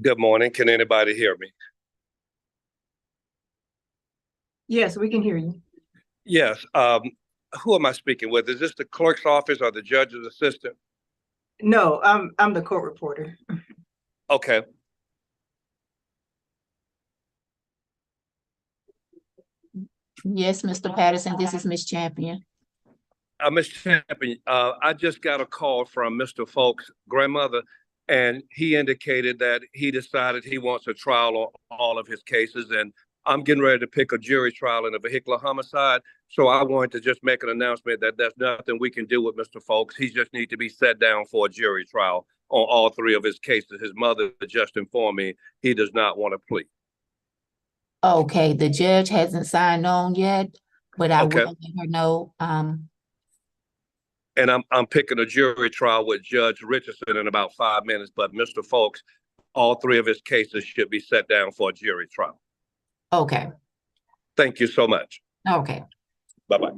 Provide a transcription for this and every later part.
Good morning. Can anybody hear me? Yes, we can hear you. Yes. Who am I speaking with? Is this the clerk's office or the judge's assistant? No, I'm the court reporter. Okay. Yes, Mr. Patterson, this is Miss Champion. Ms. Champion, I just got a call from Mr. Folks' grandmother, and he indicated that he decided he wants a trial on all of his cases. And I'm getting ready to pick a jury trial in a vehicular homicide. So I wanted to just make an announcement that there's nothing we can do with Mr. Folks. He just needs to be set down for a jury trial on all three of his cases. His mother just informed me he does not want to plea. Okay, the judge hasn't signed on yet, but I Okay. will let her know. And I'm picking a jury trial with Judge Richardson in about 5 minutes. But Mr. Folks, all three of his cases should be set down for a jury trial. Okay, Thank you so much. okay. Bye bye.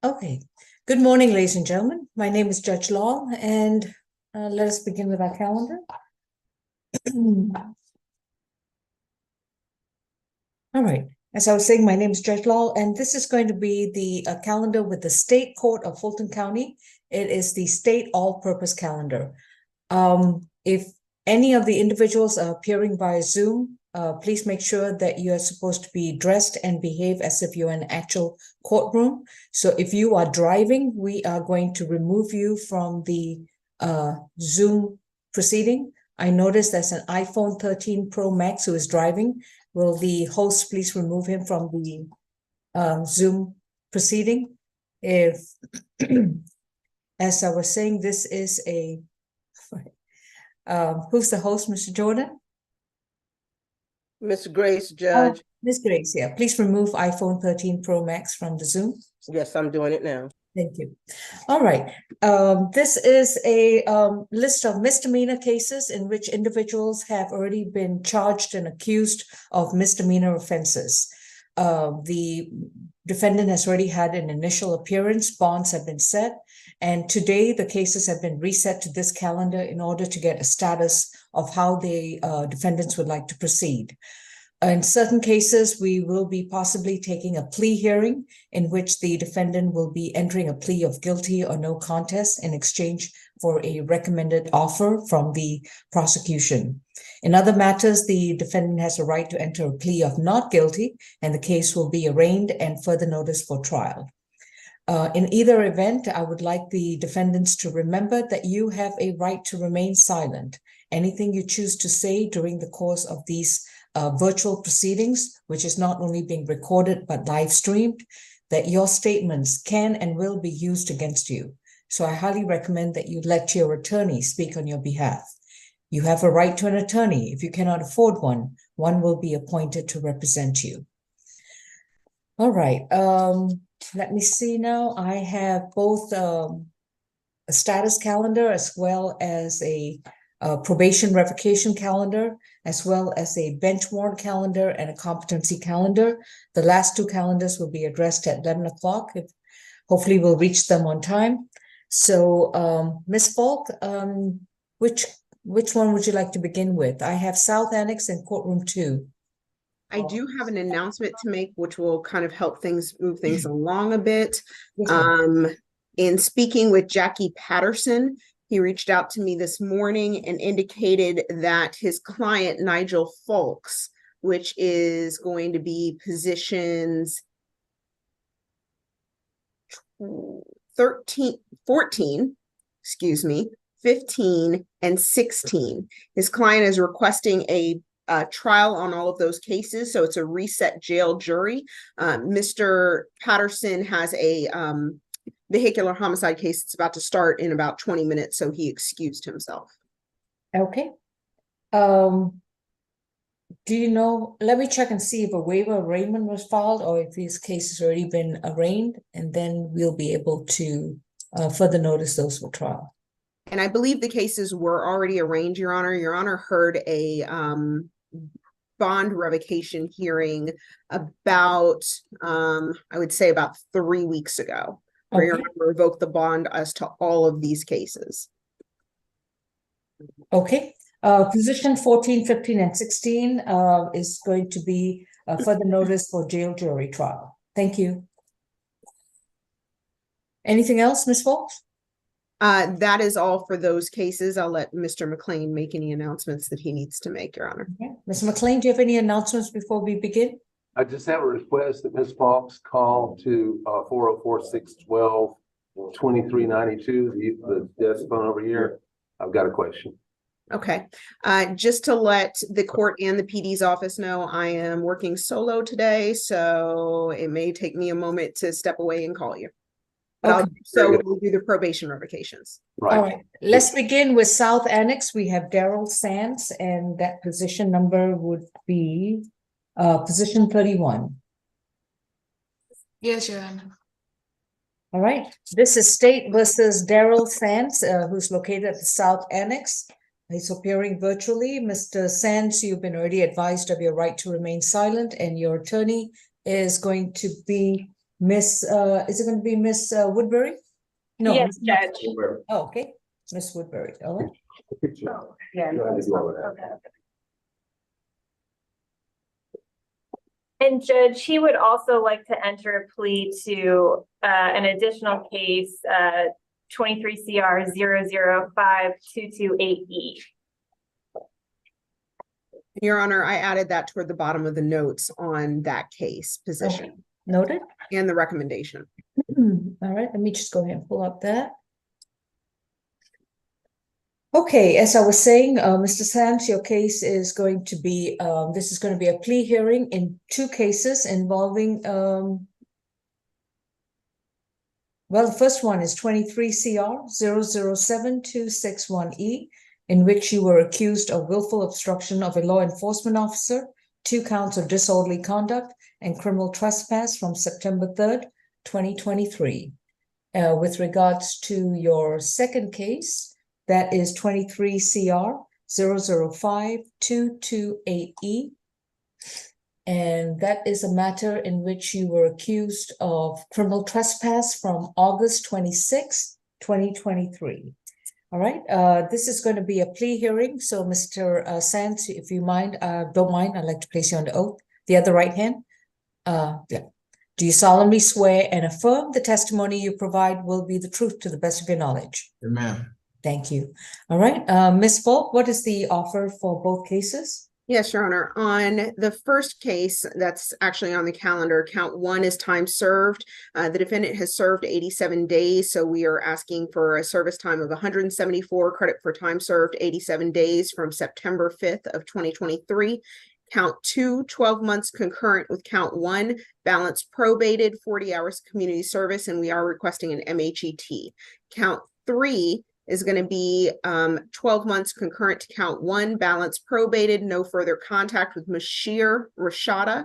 Okay. Good morning, ladies and gentlemen. My name is Judge Long, and let us begin with our calendar. All right. As I was saying, my name is Judge Law, and this is going to be the calendar with the State Court of Fulton County. It is the state all-purpose calendar. If any of the individuals are appearing via Zoom, please make sure that you are supposed to be dressed and behave as if you're in an actual courtroom. So if you are driving, we are going to remove you from the Zoom proceeding. I noticed there's an iPhone 13 Pro Max who is driving. Will the host please remove him from the Zoom proceeding? If, as I was saying, this is a, who's the host, Mr. Jordan? Miss Grace, Judge. Ms. Grace, yeah, please remove iPhone 13 Pro Max from the Zoom. Yes, I'm doing it now. Thank you. All right. This is a list of misdemeanor cases in which individuals have already been charged and accused of misdemeanor offenses. The defendant has already had an initial appearance, bonds have been set, and today the cases have been reset to this calendar in order to get a status of how the defendants would like to proceed. In certain cases, we will be possibly taking a plea hearing in which the defendant will be entering a plea of guilty or no contest in exchange for a recommended offer from the prosecution. In other matters, the defendant has a right to enter a plea of not guilty, and the case will be arraigned and further notice for trial. In either event, I would like the defendants to remember that you have a right to remain silent. Anything you choose to say during the course of these virtual proceedings, which is not only being recorded but live streamed, that your statements can and will be used against you. So I highly recommend that you let your attorney speak on your behalf. You have a right to an attorney. If you cannot afford one, one will be appointed to represent you. All right. Let me see now. I have both a status calendar as well as a probation revocation calendar, as well as a bench warrant calendar and a competency calendar. The last two calendars will be addressed at 11 o'clock. Hopefully we'll reach them on time. So Ms. Falk, which one would you like to begin with? I have South Annex and Courtroom 2. I do have an announcement to make, which will kind of help move things along a bit. Yes, ma'am. In speaking with Jackie Patterson, he reached out to me this morning and indicated that his client, Nigel Folks, which is going to be positions 14, 15, and 16. His client is requesting a trial on all of those cases, so it's a reset jail jury. Mr. Patterson has a vehicular homicide case. It's about to start in about 20 minutes, so he excused himself. Okay. Do you know, let me check and see if a waiver of arraignment was filed or if his case has already been arraigned, and then we'll be able to further notice those for trial. And I believe the cases were already arraigned, Your Honor. Your Honor heard a bond revocation hearing about, I would say about 3 weeks ago, where Your Okay. Honor revoked the bond as to all of these cases. Okay. Position 14, 15, and 16 is going to be further notice for jail jury trial. Thank you. Anything else, Ms. Fox? That is all for those cases. I'll let Mr. McLean make any announcements that he needs to make, Your Honor. Okay. Ms. McLean, do you have any announcements before we begin? I just have a request that Ms. Fox call to 404-612-2392, the desk phone over here. I've got a question. Okay, just to let the court and the PD's office know, I am working solo today, so it may take me a moment to step away and call you. Okay. So we'll do the probation revocations. Right. All right, let's begin with South Annex. We have Daryl Sands, and that position number would be position 31. Yes, Your Honor. All right, this is State versus Daryl Sands, who's located at the South Annex. He's appearing virtually. Mr. Sands, you've been already advised of your right to remain silent, and your attorney is going to be Is it going to be Miss Woodbury? No. Yes, Miss- Judge. Oh, okay, Miss Woodbury, all right. Yeah. Go ahead and do all of that. Okay. And Judge, he would also like to enter a plea to an additional case, 23 CR 005228E. Your Honor, I added that toward the bottom of the notes on that case position Noted. and the recommendation. All right, let me just go ahead and pull up that. Okay, as I was saying, Mr. Sands, your case is going to be, this is going to be a plea hearing in two cases involving, well, the first one is 23 CR 007261E, in which you were accused of willful obstruction of a law enforcement officer, 2 counts of disorderly conduct and criminal trespass from September 3rd, 2023. With regards to your second case, that is 23 CR 005228E. And that is a matter in which you were accused of criminal trespass from August 26, 2023. All right, this is going to be a plea hearing. So Mr. Sands, if you don't mind, I'd like to place you on the oath. The other right hand. Yeah. Do you solemnly swear and affirm the testimony you provide will be the truth to the best of your knowledge? Amen. Thank you. All right, Ms. Falk, what is the offer for both cases? Yes, Your Honor. On the first case that's actually on the calendar, count 1 is time served. The defendant has served 87 days, so we are asking for a service time of 174, credit for time served 87 days from September 5th of 2023. Count 2, 12 months concurrent with count 1, balance probated, 40 hours community service, and we are requesting an MHET. Count 3 is going to be 12 months concurrent to count 1, balance probated, no further contact with Mashir Rashada.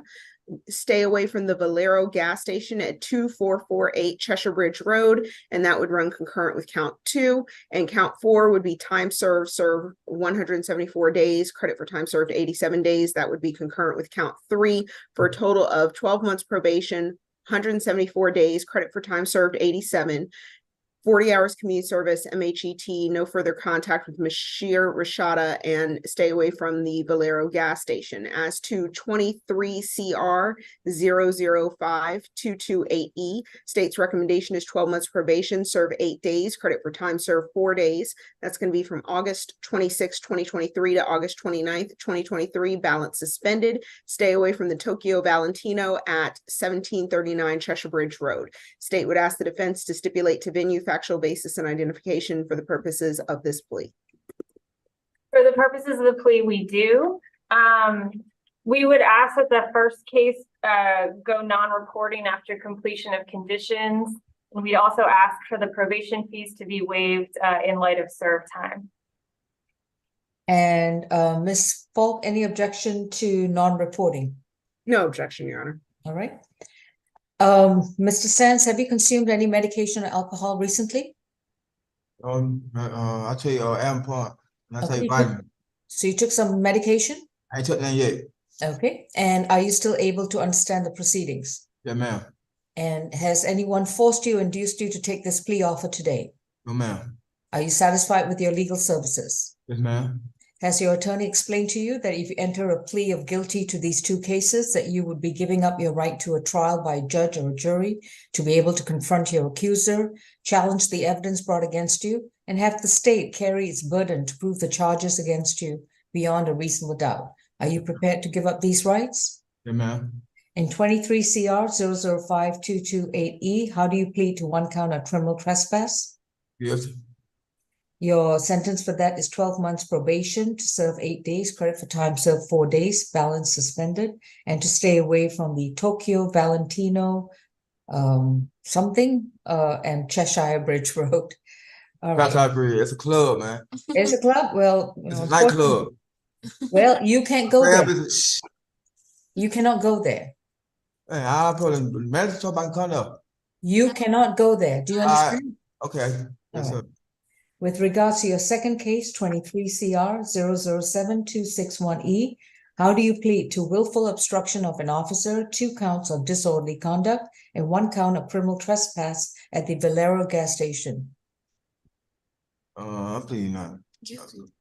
Stay away from the Valero gas station at 2448 Cheshire Bridge Road, and that would run concurrent with count 2. And count 4 would be time served 174 days, credit for time served 87 days. That would be concurrent with count 3 for a total of 12 months probation, 174 days, credit for time served 87. 40 hours community service, MHET, no further contact with Mashir Rashada, and stay away from the Valero gas station. As to 23 CR 005228E, state's recommendation is 12 months probation, serve 8 days, credit for time served 4 days. That's going to be from August 26, 2023 to August 29th, 2023, balance suspended. Stay away from the Tokyo Valentino at 1739 Cheshire Bridge Road. State would ask the defense to stipulate to venue, factual basis, and identification for the purposes of this plea. For the purposes of the plea, we do. We would ask that the first case go non-reporting after completion of conditions. And we also ask for the probation fees to be waived in light of serve time. And Ms. Falk, any objection to non-reporting? No objection, Your Honor. All right. Mr. Sands, have you consumed any medication or alcohol recently? I take Ampon. I Okay, take good. vitamin. So you took some medication? I ain't took none yet. Okay. And are you still able to understand the proceedings? Yeah, ma'am. And has anyone forced you, induced you to take this plea offer today? No, ma'am. Are you satisfied with your legal services? Yes, ma'am. Has your attorney explained to you that if you enter a plea of guilty to these two cases, that you would be giving up your right to a trial by a judge or a jury to be able to confront your accuser, challenge the evidence brought against you, and have the state carry its burden to prove the charges against you beyond a reasonable doubt? Are you prepared to give up these rights? Yeah, ma'am. In 23 CR 005228E, how do you plead to 1 count of criminal trespass? Yes. Your sentence for that is 12 months probation to serve 8 days, credit for time served 4 days, balance suspended, and to stay away from the Tokyo Valentino and Cheshire Bridge Road. All right. It's a club, man. There's a club. Well, It's a nightclub. well, you can't go Crab there. is You cannot go there. Hey, I'll put a message to my conduct. You cannot go there. Do you understand? Okay. Yes, All sir. right. With regards to your second case, 23 CR 007261E, How do you plead to willful obstruction of an officer, 2 counts of disorderly conduct, and 1 count of criminal trespass at the Valero gas station? I'm pleading not.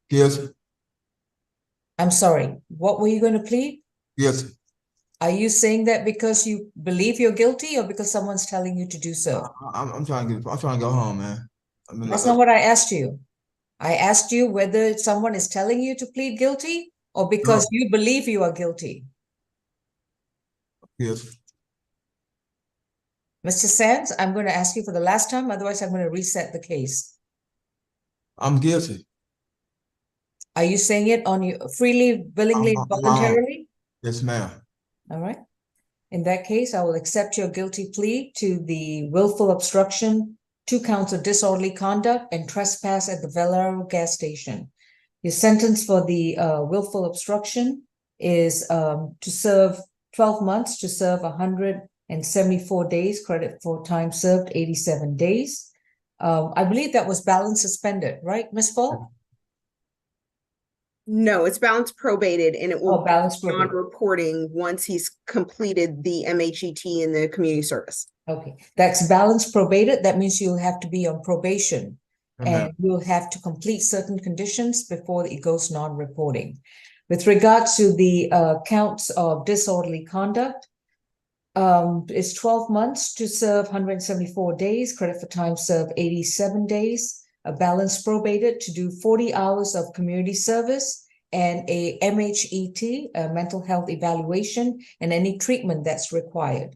Guilty. I'm sorry, what were you going to plead? Guilty. Are you saying that because you believe you're guilty or because someone's telling you to do so? I'm trying to go home, man. I mean, That's not what I asked you. I asked you whether someone is telling you to plead guilty or because you believe you are guilty. guilty. Mr. Sands, I'm going to ask you for the last time, otherwise I'm going to reset the case. I'm guilty. Are you saying it on you freely, willingly, I'm voluntarily? Yes, ma'am. All right. In that case, I will accept your guilty plea to the willful obstruction, 2 counts of disorderly conduct, and trespass at the Valero gas station. Your sentence for the willful obstruction is to serve 12 months, to serve 174 days, credit for time served 87 days. I believe that was balance suspended, right, Ms. Falk? No, it's balance probated and it will Oh, balance be on probated. reporting once he's completed the MHET in the community service. Okay, that's balance probated. That means you'll have to be on probation. Amen. And you'll have to complete certain conditions before it goes non-reporting. With regards to the counts of disorderly conduct, it's 12 months to serve 174 days, credit for time served 87 days, a balance probated to do 40 hours of community service and a MHET, a mental health evaluation, and any treatment that's required.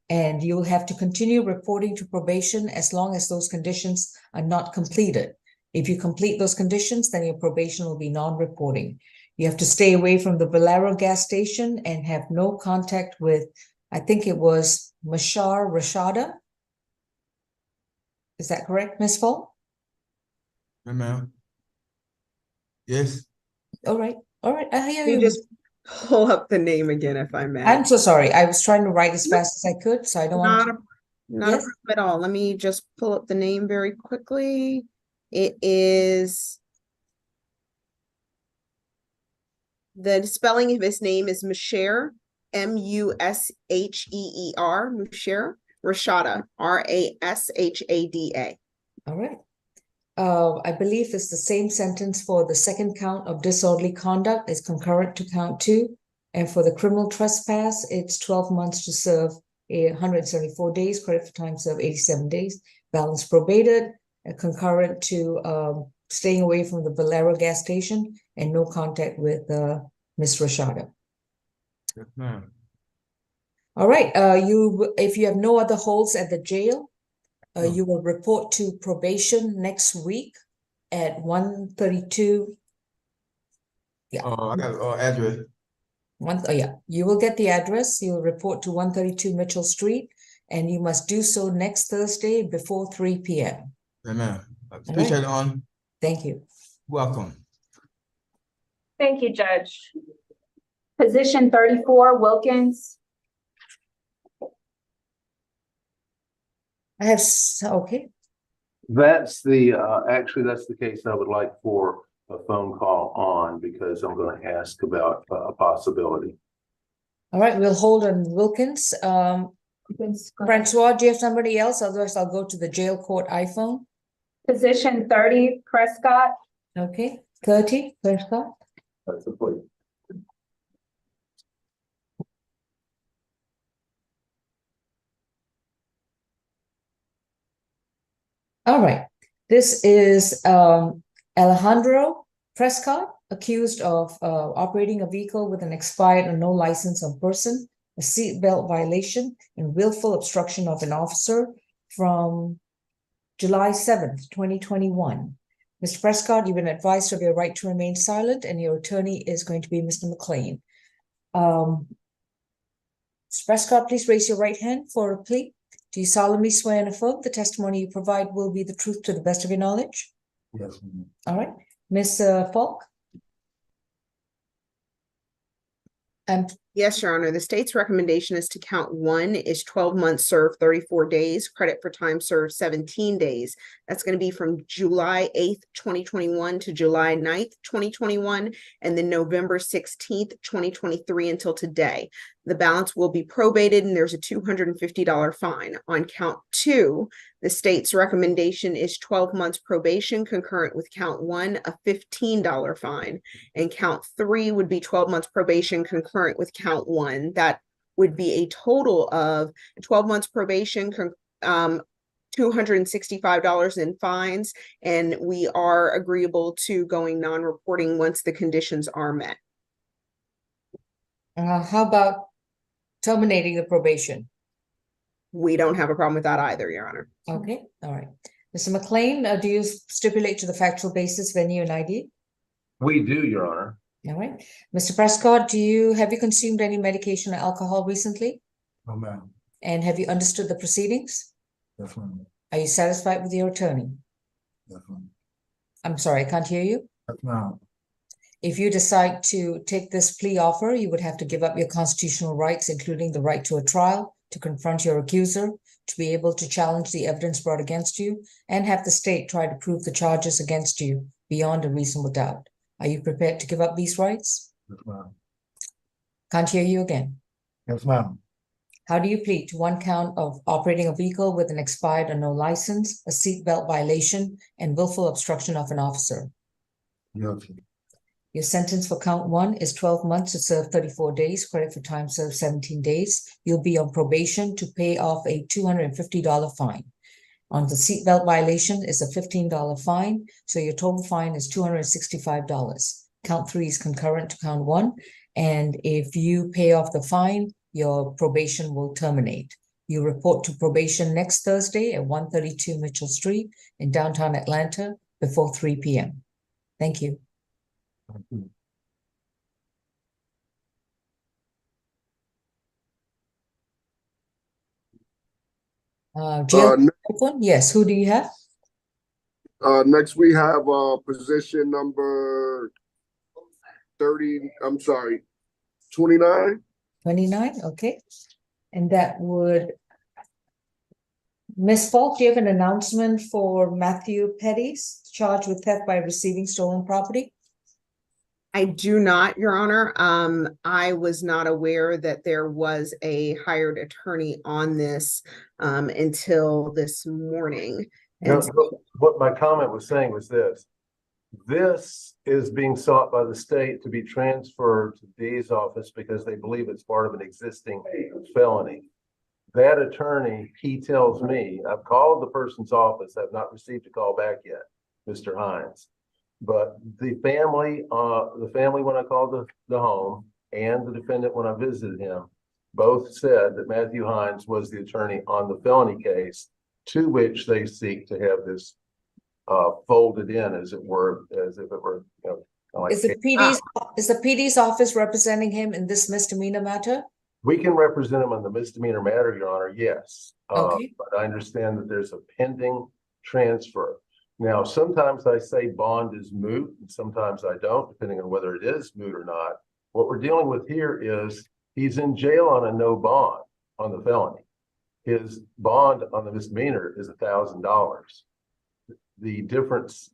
And you'll have to continue reporting to probation as long as those conditions are not completed. If you complete those conditions, then your probation will be non-reporting. You have to stay away from the Valero gas station and have no contact with, I think it was Mashar Rashada. Is that correct, Ms. Falk? Ma'am. Yes. All right, I hear Can you you. just pull up the name again, if I may? I'm so sorry. I was trying to write as fast as I could, so I don't want Not to. not a Yes? problem at all. Let me just pull up the name very quickly. It is, the spelling of his name is Musher, Musheer, Musher Rashada, Rashada. All right. I believe it's the same sentence for the second count of disorderly conduct is concurrent to count 2. And for the criminal trespass, it's 12 months to serve 174 days, credit for time served 87 days, balance probated, concurrent to staying away from the Valero gas station and no contact with Ms. Rashada. Yes, ma'am. All right, if you have no other holds at the jail, you will report to probation next week at 132. Yeah. I got address. You will get the address. You'll report to 132 Mitchell Street, and you must do so next Thursday before 3 p.m. Amen. Appreciate it, on. Thank you. Welcome. Thank you, Judge. Position 34, Wilkins. I have, okay. That's the, actually, that's the case I would like for a phone call on because I'm going to ask about a possibility. All right, we'll hold on Wilkins. Francois, do you have somebody else? Otherwise, I'll go to the jail court iPhone. Position 30, Prescott. Okay, 30, Prescott. That's the point. All right, this is Alejandro Prescott, accused of operating a vehicle with an expired or no license on person, a seatbelt violation, and willful obstruction of an officer from July 7th, 2021. Mr. Prescott, you've been advised of your right to remain silent, and your attorney is going to be Mr. McLean. Mr. Prescott, please raise your right hand for a plea. Do you solemnly swear and affirm the testimony you provide will be the truth to the best of your knowledge? Yes. All right. Ms. Falk? And Yes, Your Honor. The state's recommendation is to count one is 12 months served, 34 days, credit for time served 17 days. That's going to be from July 8th, 2021 to July 9th, 2021, and then November 16th, 2023 until today. The balance will be probated and there's a $250 fine. On count two, the state's recommendation is 12 months probation concurrent with count one, a $15 fine. And count three would be 12 months probation concurrent with count one. That would be a total of 12 months probation, $265 in fines, and we are agreeable to going non-reporting once the conditions are met. How about terminating the probation? We don't have a problem with that either, Your Honor. Okay, all right. Mr. McLean, do you stipulate to the factual basis, venue, and ID? We do, Your Honor. All right. Mr. Prescott, have you consumed any medication or alcohol recently? No, ma'am. And have you understood the proceedings? Definitely. Are you satisfied with your attorney? Definitely. I'm sorry, I can't hear you. Yes, ma'am. If you decide to take this plea offer, you would have to give up your constitutional rights, including the right to a trial, to confront your accuser, to be able to challenge the evidence brought against you, and have the state try to prove the charges against you beyond a reasonable doubt. Are you prepared to give up these rights? Yes, ma'am. Can't hear you again. Yes, ma'am. How do you plead to one count of operating a vehicle with an expired or no license, a seatbelt violation, and willful obstruction of an officer? Guilty. Your sentence for count one is 12 months to serve 34 days, credit for time served 17 days. You'll be on probation to pay off a $250 fine. On the seatbelt violation is a $15 fine, so your total fine is $265. Count three is concurrent to count one, and if you pay off the fine, your probation will terminate. You report to probation next Thursday at 132 Mitchell Street in downtown Atlanta before 3 p.m. Thank you. Thank you. Jail open? Yes, who do you have? Next we have position number 29. 29, okay. And that would, Ms. Falk, do you have an announcement for Matthew Petty's charged with theft by receiving stolen property? I do not, Your Honor. I was not aware that there was a hired attorney on this until this morning. No, And what my comment was saying was this. This is being sought by the state to be transferred to D's office because they believe it's part of an existing felony. That attorney, he tells me, I've called the person's office, I've not received a call back yet, Mr. Hines. But the family when I called the home and the defendant when I visited him, both said that Matthew Hines was the attorney on the felony case to which they seek to have this folded in, as it were, as if it were, you know, like, Is the PD's office representing him in this misdemeanor matter? we can represent him on the misdemeanor matter, Your Honor, yes. Okay. But I understand that there's a pending transfer. Now, sometimes I say bond is moot, and sometimes I don't, depending on whether it is moot or not. What we're dealing with here is he's in jail on a no bond on the felony. His bond on the misdemeanor is $1,000. The difference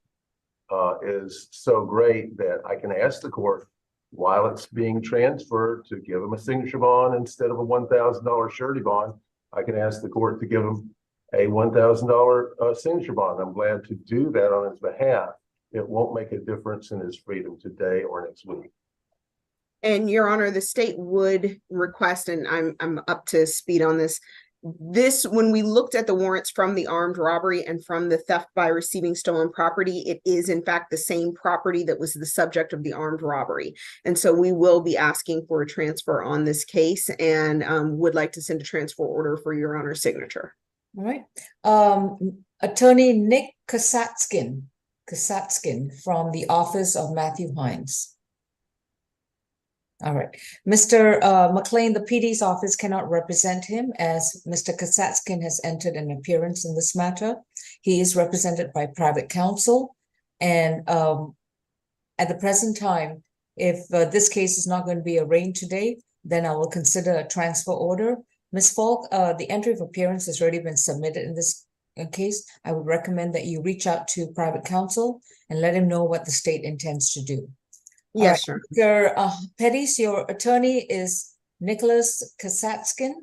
is so great that I can ask the court while it's being transferred to give him a signature bond instead of a $1,000 surety bond. I can ask the court to give him a $1,000 signature bond. I'm glad to do that on his behalf. It won't make a difference in his freedom today or next week. And Your Honor, the state would request, and I'm up to speed on this. When we looked at the warrants from the armed robbery and from the theft by receiving stolen property, it is in fact the same property that was the subject of the armed robbery. And so we will be asking for a transfer on this case and would like to send a transfer order for Your Honor's signature. All right. Attorney Nick Kasatskin from the office of Matthew Hines. All right. Mr. McLean, the PD's office cannot represent him as Mr. Kasatskin has entered an appearance in this matter. He is represented by private counsel. And at the present time, if this case is not going to be arraigned today, then I will consider a transfer order. Ms. Falk, the entry of appearance has already been submitted in this case. I would recommend that you reach out to private counsel and let him know what the state intends to do. Yes, sir. Mr. Pettis, your attorney is Nicholas Kasatskin.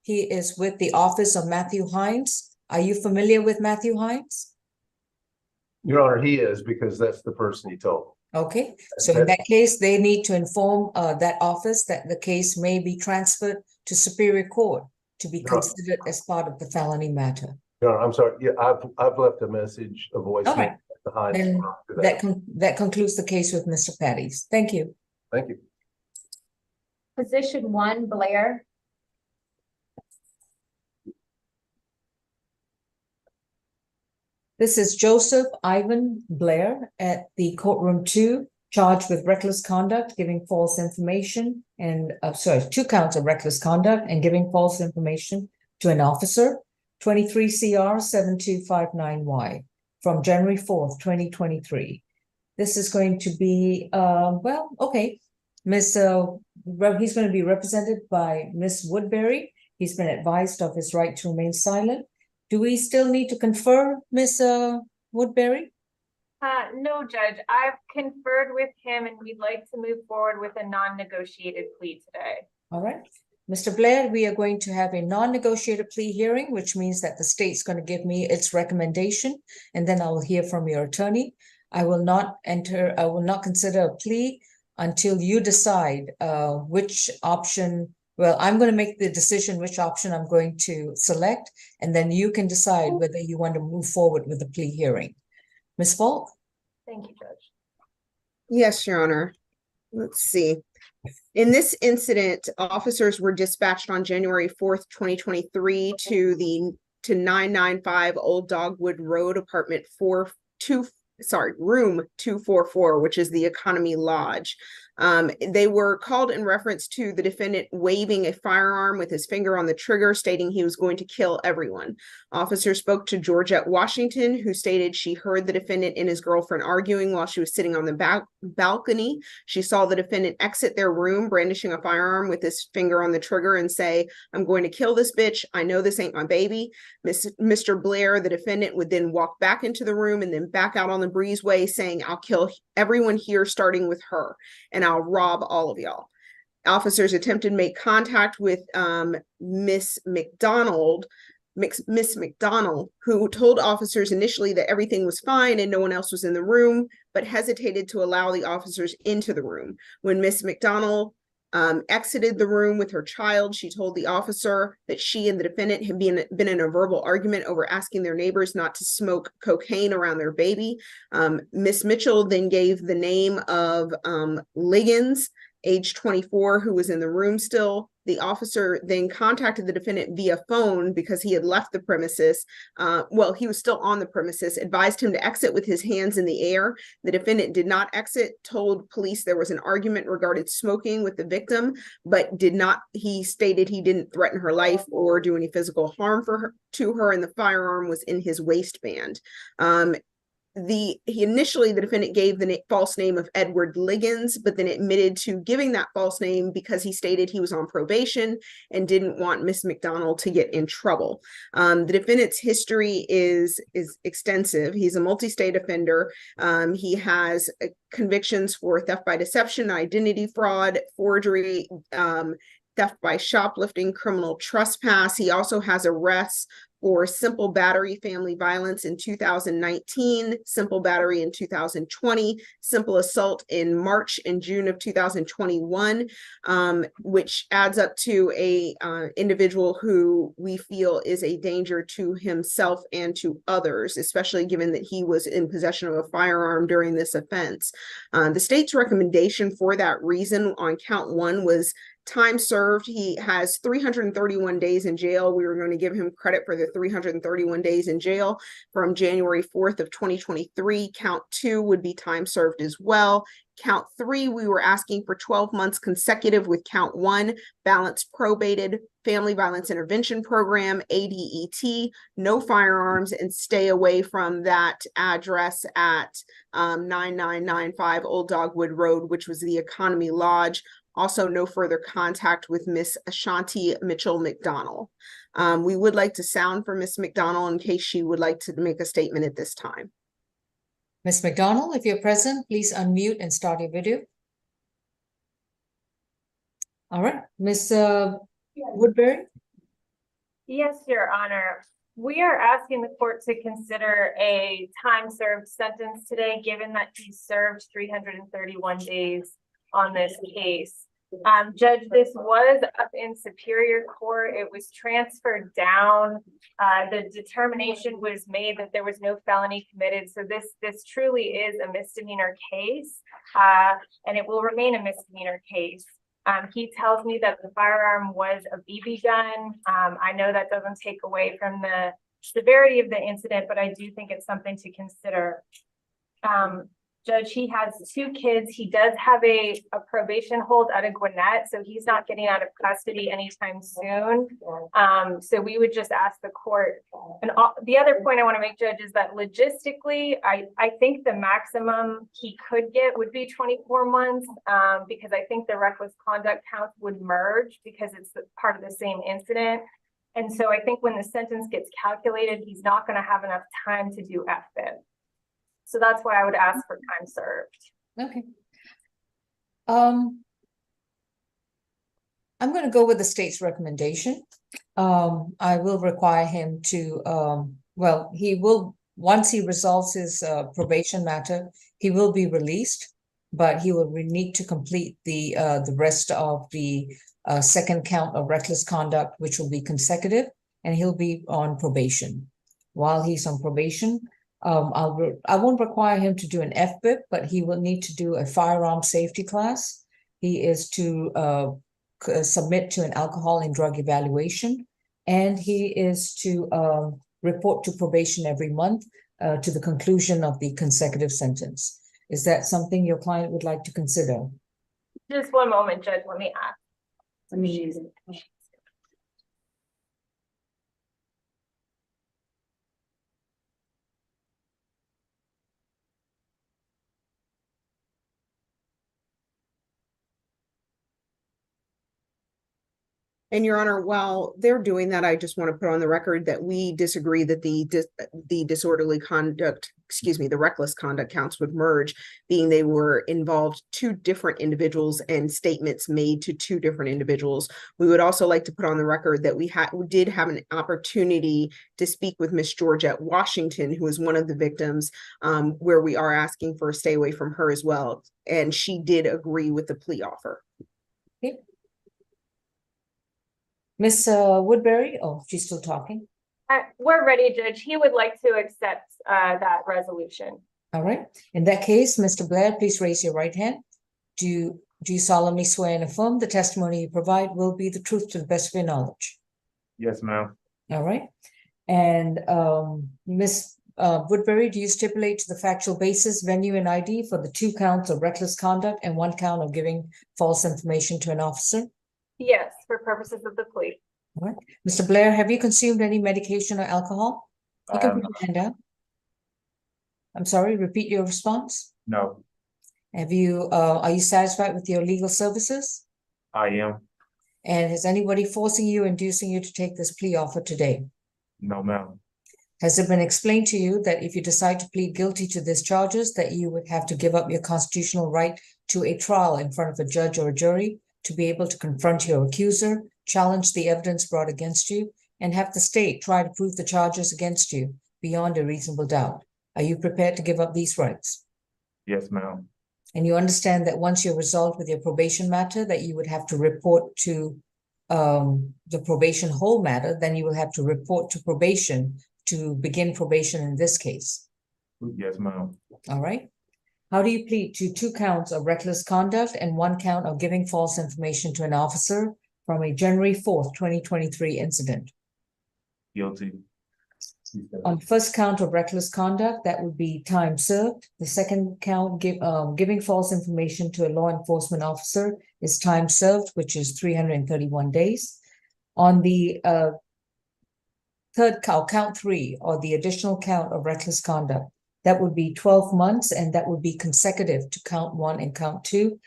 He is with the office of Matthew Hines. Are you familiar with Matthew Hines? Your Honor, he is, because that's the person he told. Okay, so in that case, they need to inform that office that the case may be transferred to Superior Court to be considered as part of the felony matter. Your Honor, I'm sorry. Yeah, I've left a message, a voice. All right. Behind. Then that concludes the case with Mr. Pettis. Thank you. Thank you. Position 1, Blair. This is Joseph Ivan Blair at the courtroom 2, charged with reckless conduct, giving false information, and 2 counts of reckless conduct and giving false information to an officer, 23 CR 7259Y, from January 4th, 2023. This is going to be, he's going to be represented by Miss Woodbury. He's been advised of his right to remain silent. Do we still need to confer, Miss Woodbury? No, Judge. I've conferred with him and we'd like to move forward with a non-negotiated plea today. All right. Mr. Blair, we are going to have a non-negotiated plea hearing, which means that the state's going to give me its recommendation, and then I will hear from your attorney. I will not consider a plea until you decide which option. Well, I'm going to make the decision which option I'm going to select, and then you can decide whether you want to move forward with the plea hearing. Ms. Falk? Thank you, Judge. Yes, Your Honor. Let's see. In this incident, officers were dispatched on January 4th, 2023 to 995 Old Dogwood Road, room 244, which is the Economy Lodge. They were called in reference to the defendant waving a firearm with his finger on the trigger, stating he was going to kill everyone. Officers spoke to Georgette Washington, who stated she heard the defendant and his girlfriend arguing while she was sitting on the balcony. She saw the defendant exit their room, brandishing a firearm with his finger on the trigger, and say, "I'm going to kill this bitch. I know this ain't my baby." Mr. Blair, the defendant, would then walk back into the room and then back out on the breezeway, saying, "I'll kill everyone here, starting with her, and I'll rob all of y'all." Officers attempted to make contact with Miss McDonald, who told officers initially that everything was fine and no one else was in the room, but hesitated to allow the officers into the room. When Miss McDonald exited the room with her child, she told the officer that she and the defendant had been in a verbal argument over asking their neighbors not to smoke cocaine around their baby. Miss Mitchell then gave the name of Liggins, age 24, who was in the room still. The officer then contacted the defendant via phone because he had left the premises. He was still on the premises, advised him to exit with his hands in the air. The defendant did not exit, told police there was an argument regarding smoking with the victim, but he stated he didn't threaten her life or do any physical harm to her, and the firearm was in his waistband. The defendant gave the false name of Edward Liggins, but then admitted to giving that false name because he stated he was on probation and didn't want Miss McDonald to get in trouble. The defendant's history is extensive. He's a multi-state offender. He has convictions for theft by deception, identity fraud, forgery, theft by shoplifting, criminal trespass. He also has arrests for simple battery, family violence in 2019, simple battery in 2020, simple assault in March and June of 2021, which adds up to a individual who we feel is a danger to himself and to others, especially given that he was in possession of a firearm during this offense. The state's recommendation for that reason on count 1 was time served. He has 331 days in jail. We were going to give him credit for the 331 days in jail from January 4th of 2023. Count 2 would be time served as well. Count 3, we were asking for 12 months consecutive with count 1, balanced probated, family violence intervention program, ADET, no firearms, and stay away from that address at 9995 Old Dogwood Road, which was the Economy Lodge. Also, no further contact with Miss Ashanti Mitchell McDonald. We would like to sound for Miss McDonald in case she would like to make a statement at this time. Ms. McDonald, if you're present, please unmute and start your video. All right, Ms. Woodbury? Yes, Your Honor. We are asking the court to consider a time served sentence today, given that he served 331 days on this case. Judge, this was up in Superior Court. It was transferred down. The determination was made that there was no felony committed. So this truly is a misdemeanor case, and it will remain a misdemeanor case. He tells me that the firearm was a BB gun. I know that doesn't take away from the severity of the incident, but I do think it's something to consider. Judge, he has 2 kids. He does have a probation hold out of Gwinnett, so he's not getting out of custody anytime soon. So we would just ask the court. And the other point I want to make, Judge, is that logistically, I think the maximum he could get would be 24 months, because I think the reckless conduct counts would merge because it's part of the same incident. And so I think when the sentence gets calculated, he's not going to have enough time to do FFIP. So that's why I would ask for time served. Okay. I'm going to go with the state's recommendation. I will require him to, well, he will, once he resolves his probation matter, he will be released, but he will need to complete the rest of the second count of reckless conduct, which will be consecutive, and he'll be on probation. While he's on probation, I won't require him to do an FBIP, but he will need to do a firearm safety class. He is to submit to an alcohol and drug evaluation, and he is to report to probation every month to the conclusion of the consecutive sentence. Is that something your client would like to consider? Just one moment, Judge. Let me ask. And Your Honor, while they're doing that, I just want to put on the record that we disagree that the disorderly conduct, the reckless conduct counts would merge, being they were involved 2 different individuals and statements made to 2 different individuals. We would also like to put on the record that we did have an opportunity to speak with Miss Georgette Washington, who is one of the victims, where we are asking for a stay away from her as well. And she did agree with the plea offer. Okay. Miss Woodbury, oh, she's still talking. We're ready, Judge. He would like to accept that resolution. All right. In that case, Mr. Blair, please raise your right hand. Do you solemnly swear and affirm the testimony you provide will be the truth to the best of your knowledge? Yes, ma'am. All right. And Miss Woodbury, do you stipulate to the factual basis, venue, and ID for the 2 counts of reckless conduct and 1 count of giving false information to an officer? Yes, for purposes of the plea. All right. Mr. Blair, have you consumed any medication or alcohol? You can put your hand down. I'm sorry, repeat your response. No, Have you, are you satisfied with your legal services? I am. And is anybody forcing you, inducing you to take this plea offer today? No, ma'am. Has it been explained to you that if you decide to plead guilty to these charges, that you would have to give up your constitutional right to a trial in front of a judge or a jury to be able to confront your accuser, challenge the evidence brought against you, and have the state try to prove the charges against you beyond a reasonable doubt? Are you prepared to give up these rights? Yes, ma'am. And you understand that once you're resolved with your probation matter, that you would have to report to the probation hold matter, then you will have to report to probation to begin probation in this case. Yes, ma'am. All right. How do you plead to 2 counts of reckless conduct and 1 count of giving false information to an officer from a January 4th, 2023 incident? Guilty. On the first count of reckless conduct, that would be time served. The second count, giving false information to a law enforcement officer, is time served, which is 331 days. On the third count 3, or the additional count of reckless conduct, that would be 12 months, and that would be consecutive to count 1 and count 2.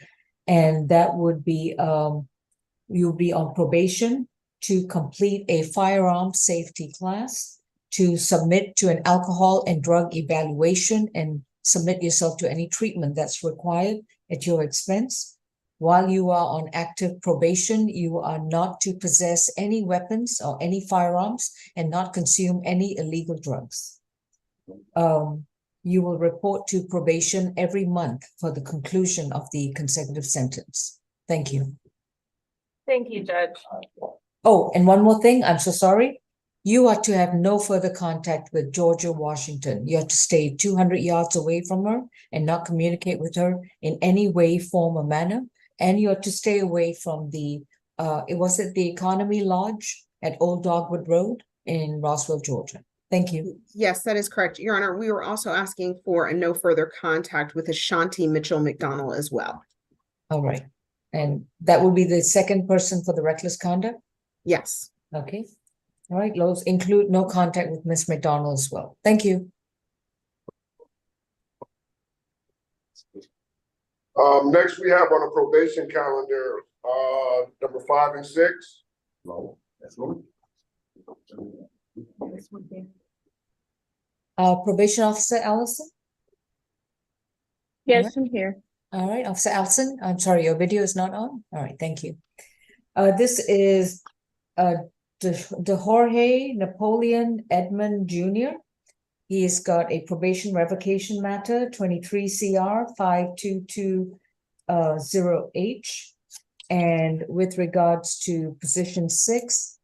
And that would be, you'll be on probation to complete a firearm safety class, to submit to an alcohol and drug evaluation and submit yourself to any treatment that's required at your expense. While you are on active probation, you are not to possess any weapons or any firearms and not consume any illegal drugs. You will report to probation every month for the conclusion of the consecutive sentence. Thank you. Thank you, Judge. Oh, and one more thing, I'm so sorry. You are to have no further contact with Georgia Washington. You have to stay 200 yards away from her and not communicate with her in any way, form, or manner. And you are to stay away from the, the Economy Lodge at Old Dogwood Road in Roswell, Georgia. Thank you. Yes, that is correct. Your Honor, we were also asking for a no further contact with Ashanti Mitchell McDonald as well. All right. And that will be the second person for the reckless conduct? Yes. Okay. All right, those include no contact with Ms. McDonald as well. Thank you. Next we have on the probation calendar, number 5 and 6. No, that's one. Probation Officer Allison? Yes, I'm here. All right, Officer Allison, I'm sorry, your video is not on? All right, thank you. This is De Jorge Napoleon Edmond Jr. He's got a probation revocation matter, 23 CR 5220H. And with regards to position 6,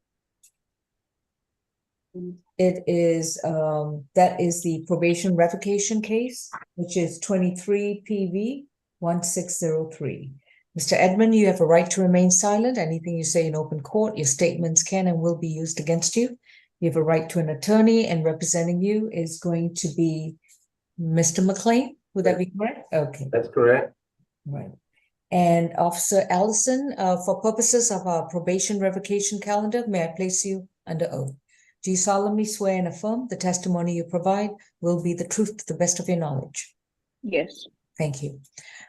it is that is the probation revocation case, which is 23 PV 1603. Mr. Edmond, you have a right to remain silent. Anything you say in open court, your statements can and will be used against you. You have a right to an attorney, and representing you is going to be Mr. McLean. Would that be correct? Okay. That's correct. Right. And Officer Allison, for purposes of our probation revocation calendar, may I place you under oath? Do you solemnly swear and affirm the testimony you provide will be the truth to the best of your knowledge? Yes. Thank you.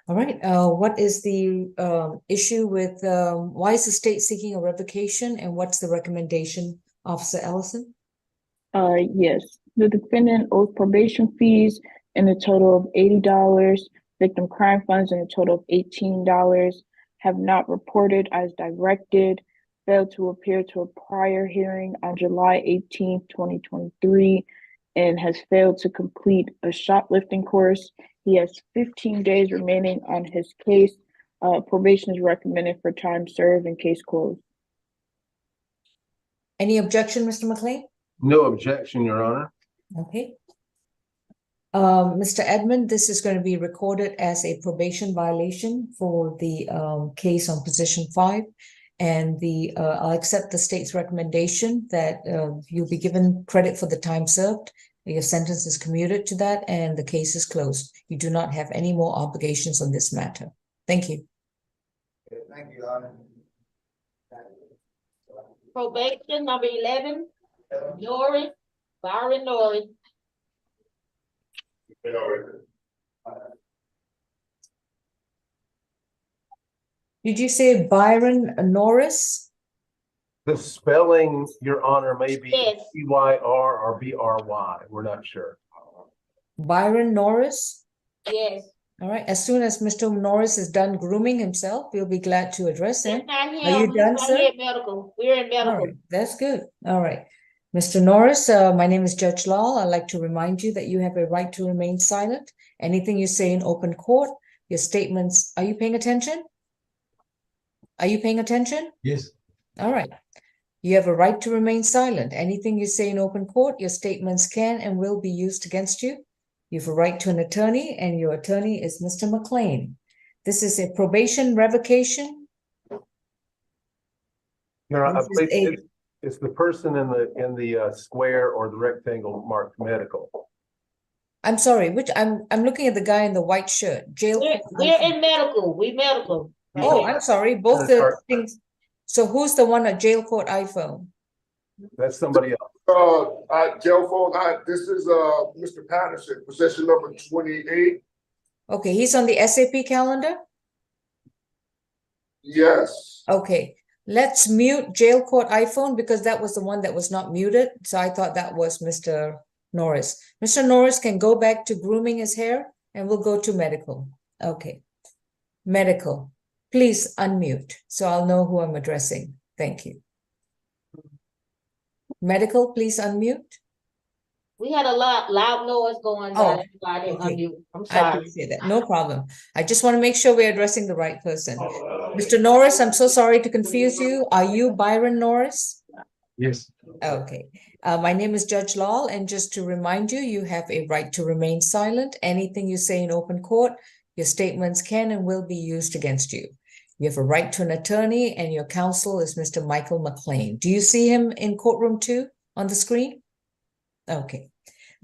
All right. What is the issue with why is the state seeking a revocation, and what's the recommendation, Officer Ellison? Yes. The defendant owes probation fees in a total of $80, victim crime funds in a total of $18, have not reported as directed, failed to appear to a prior hearing on July 18, 2023, and has failed to complete a shoplifting course. He has 15 days remaining on his case. Probation is recommended for time served and case closed. Any objection, Mr. McLean? No objection, Your Honor. Okay. Mr. Edmond, this is going to be recorded as a probation violation for the case on position 5. And I'll accept the state's recommendation that you'll be given credit for the time served. Your sentence is commuted to that, and the case is closed. You do not have any more obligations on this matter. Thank you. Thank you, Your Honor. Probation number 11, Byron Norris. Did you say Byron Norris? The spelling, Your Honor, may be Yes. B-Y-R or B-R-Y. We're not sure. Byron Norris? Yes. All right. As soon as Mr. Norris is done grooming himself, we'll be glad to address him. It's not him. Are you done, It's sir? right here, medical. We're in All medical. right, that's good. All right. Mr. Norris, my name is Judge Lal. I'd like to remind you that you have a right to remain silent. Anything you say in open court, your statements, are you paying attention? Are you paying attention? Yes. All right. You have a right to remain silent. Anything you say in open court, your statements can and will be used against you. You have a right to an attorney, and your attorney is Mr. McLean. This is a probation revocation. Your Honor, I This is believe it's the person in the square or the rectangle marked medical. I'm sorry, I'm looking at the guy in the white shirt, jail. We're in medical. We medical. Oh, I'm sorry, both the things. So who's the one at jail court iPhone? That's somebody else. Jail phone, this is Mr. Patterson, position number 28. Okay, he's on the SAP calendar? Yes. Okay, let's mute jail court iPhone because that was the one that was not muted. So I thought that was Mr. Norris. Mr. Norris can go back to grooming his hair and we'll go to medical. Okay. Medical, please unmute so I'll know who I'm addressing. Thank you. Medical, please unmute. We had a loud noise going Oh, on. That's why I didn't okay. unmute. I'm I sorry. appreciate that. No problem. I just want to make sure we're addressing the right person. Mr. Norris, I'm so sorry to confuse you. Are you Byron Norris? Yes. Okay. My name is Judge Lal, and just to remind you, you have a right to remain silent. Anything you say in open court, your statements can and will be used against you. You have a right to an attorney, and your counsel is Mr. Michael McLean. Do you see him in courtroom 2 on the screen? Okay.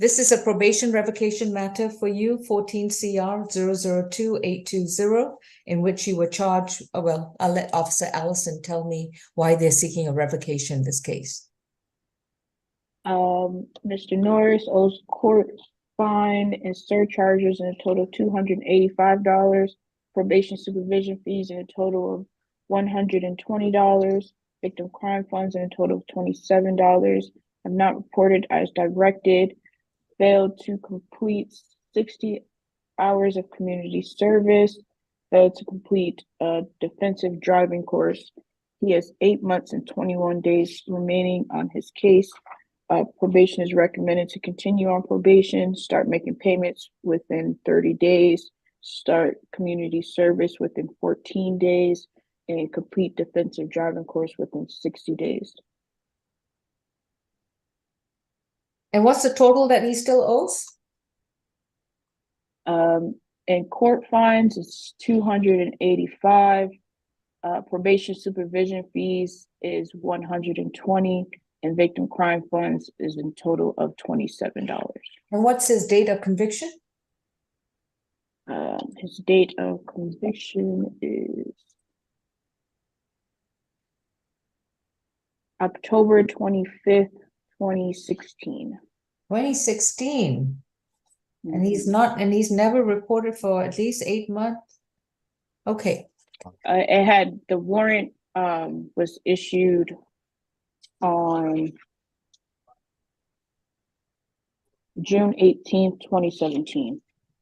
This is a probation revocation matter for you, 14 CR 002820, in which you were charged. Well, I'll let Officer Allison tell me why they're seeking a revocation in this case. Mr. Norris owes court fine and surcharges in a total of $285, probation supervision fees in a total of $120, victim crime funds in a total of $27, have not reported as directed, failed to complete 60 hours of community service, failed to complete a defensive driving course. He has 8 months and 21 days remaining on his case. Probation is recommended to continue on probation, start making payments within 30 days, start community service within 14 days, and complete defensive driving course within 60 days. And what's the total that he still owes? In court fines, it's 285. Probation supervision fees is 120, and victim crime funds is in total of $27. And what's his date of conviction? His date of conviction is October 25th, 2016. 2016. And he's never reported for at least 8 months. Okay. It had the warrant was issued on June 18th, 2017.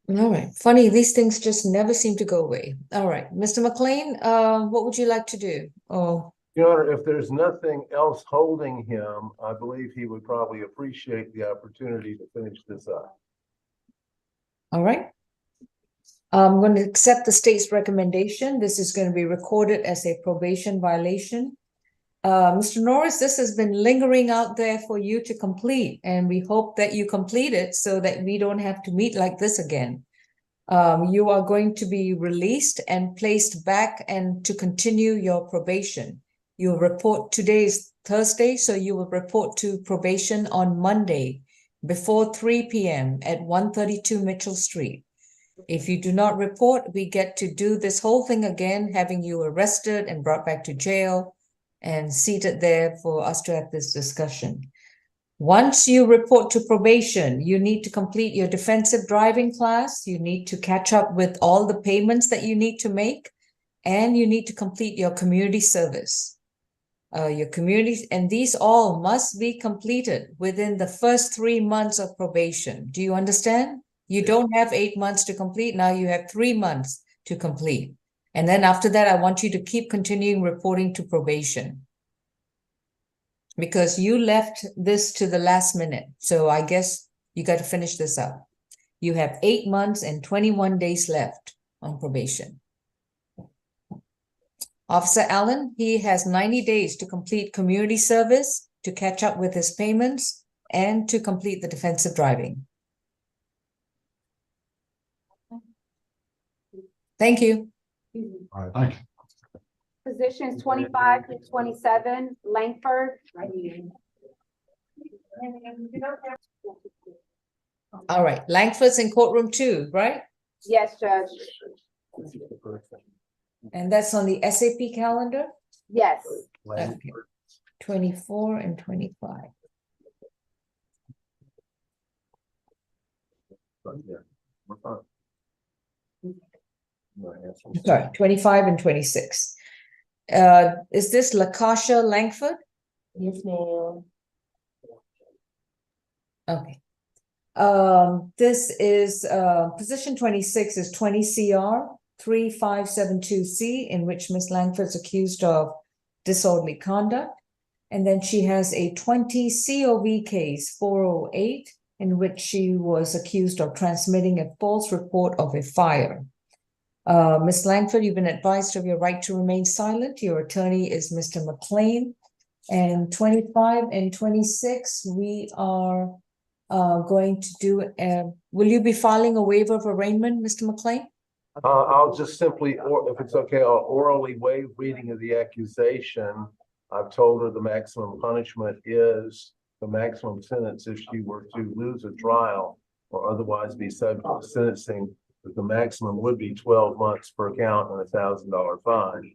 All right. Funny, these things just never seem to go away. All right. Mr. McLean, what would you like to do? Oh, Your Honor, if there's nothing else holding him, I believe he would probably appreciate the opportunity to finish this up. all right. I'm going to accept the state's recommendation. This is going to be recorded as a probation violation. Mr. Norris, this has been lingering out there for you to complete, and we hope that you complete it so that we don't have to meet like this again. You are going to be released and placed back and to continue your probation. You'll report, today is Thursday, so you will report to probation on Monday before 3 p.m. at 132 Mitchell Street. If you do not report, we get to do this whole thing again, having you arrested and brought back to jail and seated there for us to have this discussion. Once you report to probation, you need to complete your defensive driving class. You need to catch up with all the payments that you need to make, and you need to complete your community service. Your community, and these all must be completed within the first 3 months of probation. Do you understand? You don't have 8 months to complete. Now you have 3 months to complete. And then after that, I want you to keep continuing reporting to probation, because you left this to the last minute. So I guess you got to finish this up. You have 8 months and 21 days left on probation. Officer Allen, he has 90 days to complete community service, to catch up with his payments, and to complete the defensive driving. Thank you. All right, thank you. Positions 25 to 27, Langford. All right, Langford's in courtroom 2, right? Yes, Judge. And that's on the SAP calendar? Yes. Okay. 24 and 25. Yeah, we're fine. Sorry, 25 and 26. Is this Lakasha Langford? Yes, ma'am. Okay. This is, position 26 is 20 CR 3572C, in which Ms. Langford is accused of disorderly conduct. And then she has a 20 COV case 408, in which she was accused of transmitting a false report of a fire. Ms. Langford, you've been advised of your right to remain silent. Your attorney is Mr. McLean. And 25 and 26, we are going to do, will you be filing a waiver of arraignment, Mr. McLean? I'll just simply, or if it's okay, I'll orally waive reading of the accusation. I've told her the maximum punishment is the maximum sentence if she were to lose a trial or otherwise be subject to sentencing, that the maximum would be 12 months per count and $1,000 fine.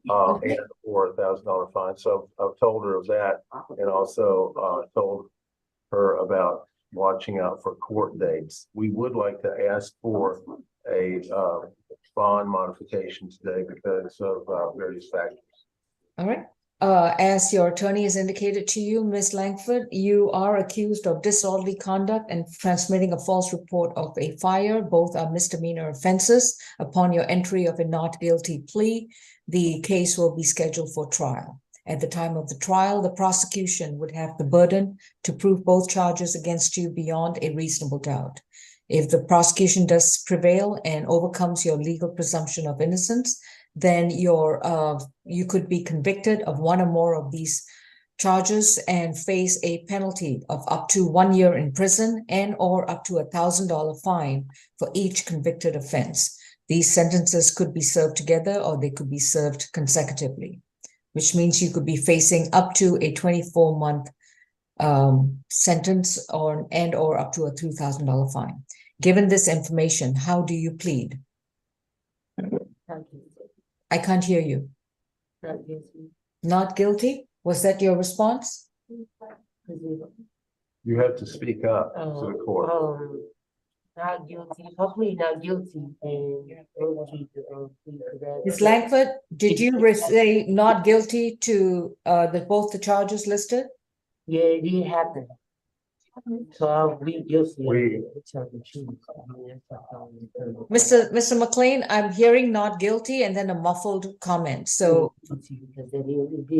And or $1,000 fine. So I've told her of that, and also told her about watching out for court dates. We would like to ask for a bond modification today because of various factors. All right. As your attorney has indicated to you, Ms. Langford, you are accused of disorderly conduct and transmitting a false report of a fire. Both are misdemeanor offenses. Upon your entry of a not guilty plea, the case will be scheduled for trial. At the time of the trial, the prosecution would have the burden to prove both charges against you beyond a reasonable doubt. If the prosecution does prevail and overcomes your legal presumption of innocence, then you could be convicted of one or more of these charges and face a penalty of up to 1 year in prison and or up to $1,000 fine for each convicted offense. These sentences could be served together or they could be served consecutively, which means you could be facing up to a 24-month sentence or up to a $2,000 fine. Given this information, how do you plead? I can't hear you. Not guilty. Not guilty? Was that your response? You have to speak up to the court. Not guilty. Hopefully not guilty. And Ms. Langford, did you say not guilty to both the charges listed? Yeah, it did happen. So I'll be guilty. Mr. McLean, I'm hearing not guilty and then a muffled comment. So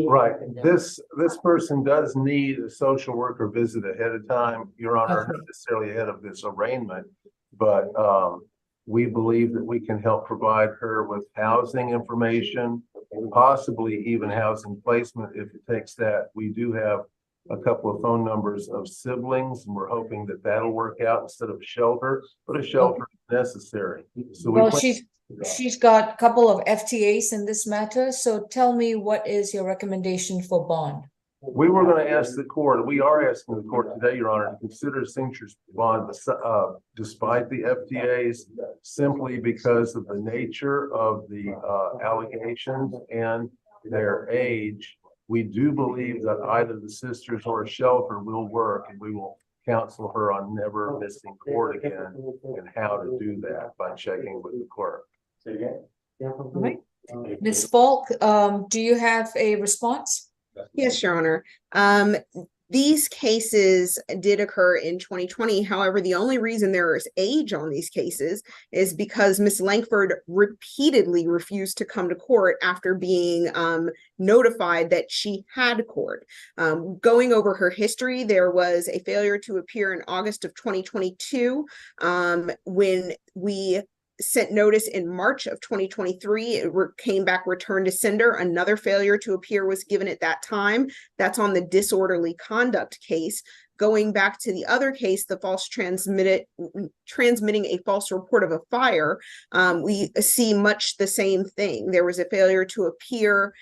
Right. This person does need a social worker visit ahead of time, Your Honor, not necessarily ahead of this arraignment, but we believe that we can help provide her with housing information, possibly even housing placement if it takes that. We do have a couple of phone numbers of siblings, and we're hoping that that'll work out instead of a shelter, but a shelter is necessary. So well, she's got a couple of FTAs in this matter. So tell me, what is your recommendation for bond? We were going to ask the court, we are asking the court today, Your Honor, to consider signature's bond despite the FTAs, simply because of the nature of the allegations and their age. We do believe that either the sisters or a shelter will work, and we will counsel her on never missing court again and how to do that by checking with the clerk. All right. Ms. Falk, do you have a response? Yes, Your Honor. These cases did occur in 2020. However, the only reason there is age on these cases is because Ms. Langford repeatedly refused to come to court after being notified that she had court. Going over her history, there was a failure to appear in August of 2022 when we sent notice in March of 2023. It came back returned to sender. Another failure to appear was given at that time. That's on the disorderly conduct case. Going back to the other case, the transmitting a false report of a fire, we see much the same thing. There was a failure to appear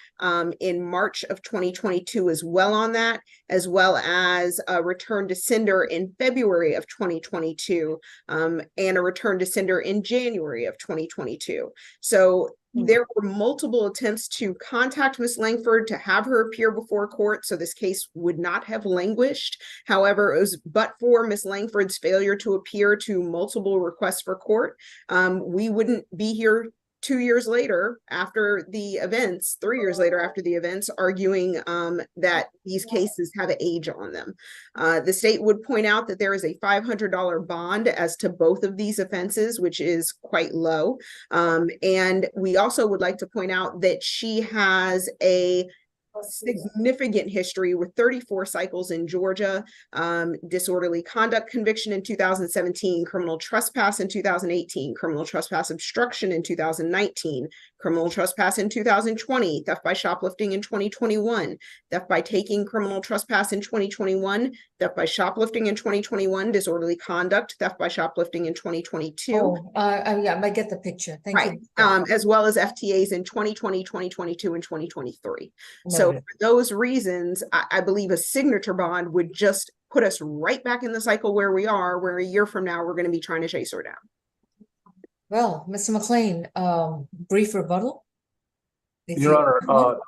in March of 2022 as well on that, as well as a return to sender in February of 2022 and a return to sender in January of 2022. So there were multiple attempts to contact Ms. Langford to have her appear before court, so this case would not have languished. However, it was but for Ms. Langford's failure to appear to multiple requests for court, we wouldn't be here 2 years later, after the events, 3 years later after the events, arguing that these cases have age on them. The state would point out that there is a $500 bond as to both of these offenses, which is quite low. And we also would like to point out that she has a significant history with 34 cycles in Georgia, disorderly conduct conviction in 2017, criminal trespass in 2018, criminal trespass obstruction in 2019, criminal trespass in 2020, theft by shoplifting in 2021, theft by taking, criminal trespass in 2021, theft by shoplifting in 2021, disorderly conduct, theft by shoplifting in 2022. Yeah, I get the picture. Thank Right. you. As well as FTAs in 2020, 2022, and 2023. So Noted. for those reasons, I believe a signature bond would just put us right back in the cycle where we are, where a year from now, we're going to be trying to chase her down. Well, Mr. McLean, brief rebuttal? If Your you- Honor,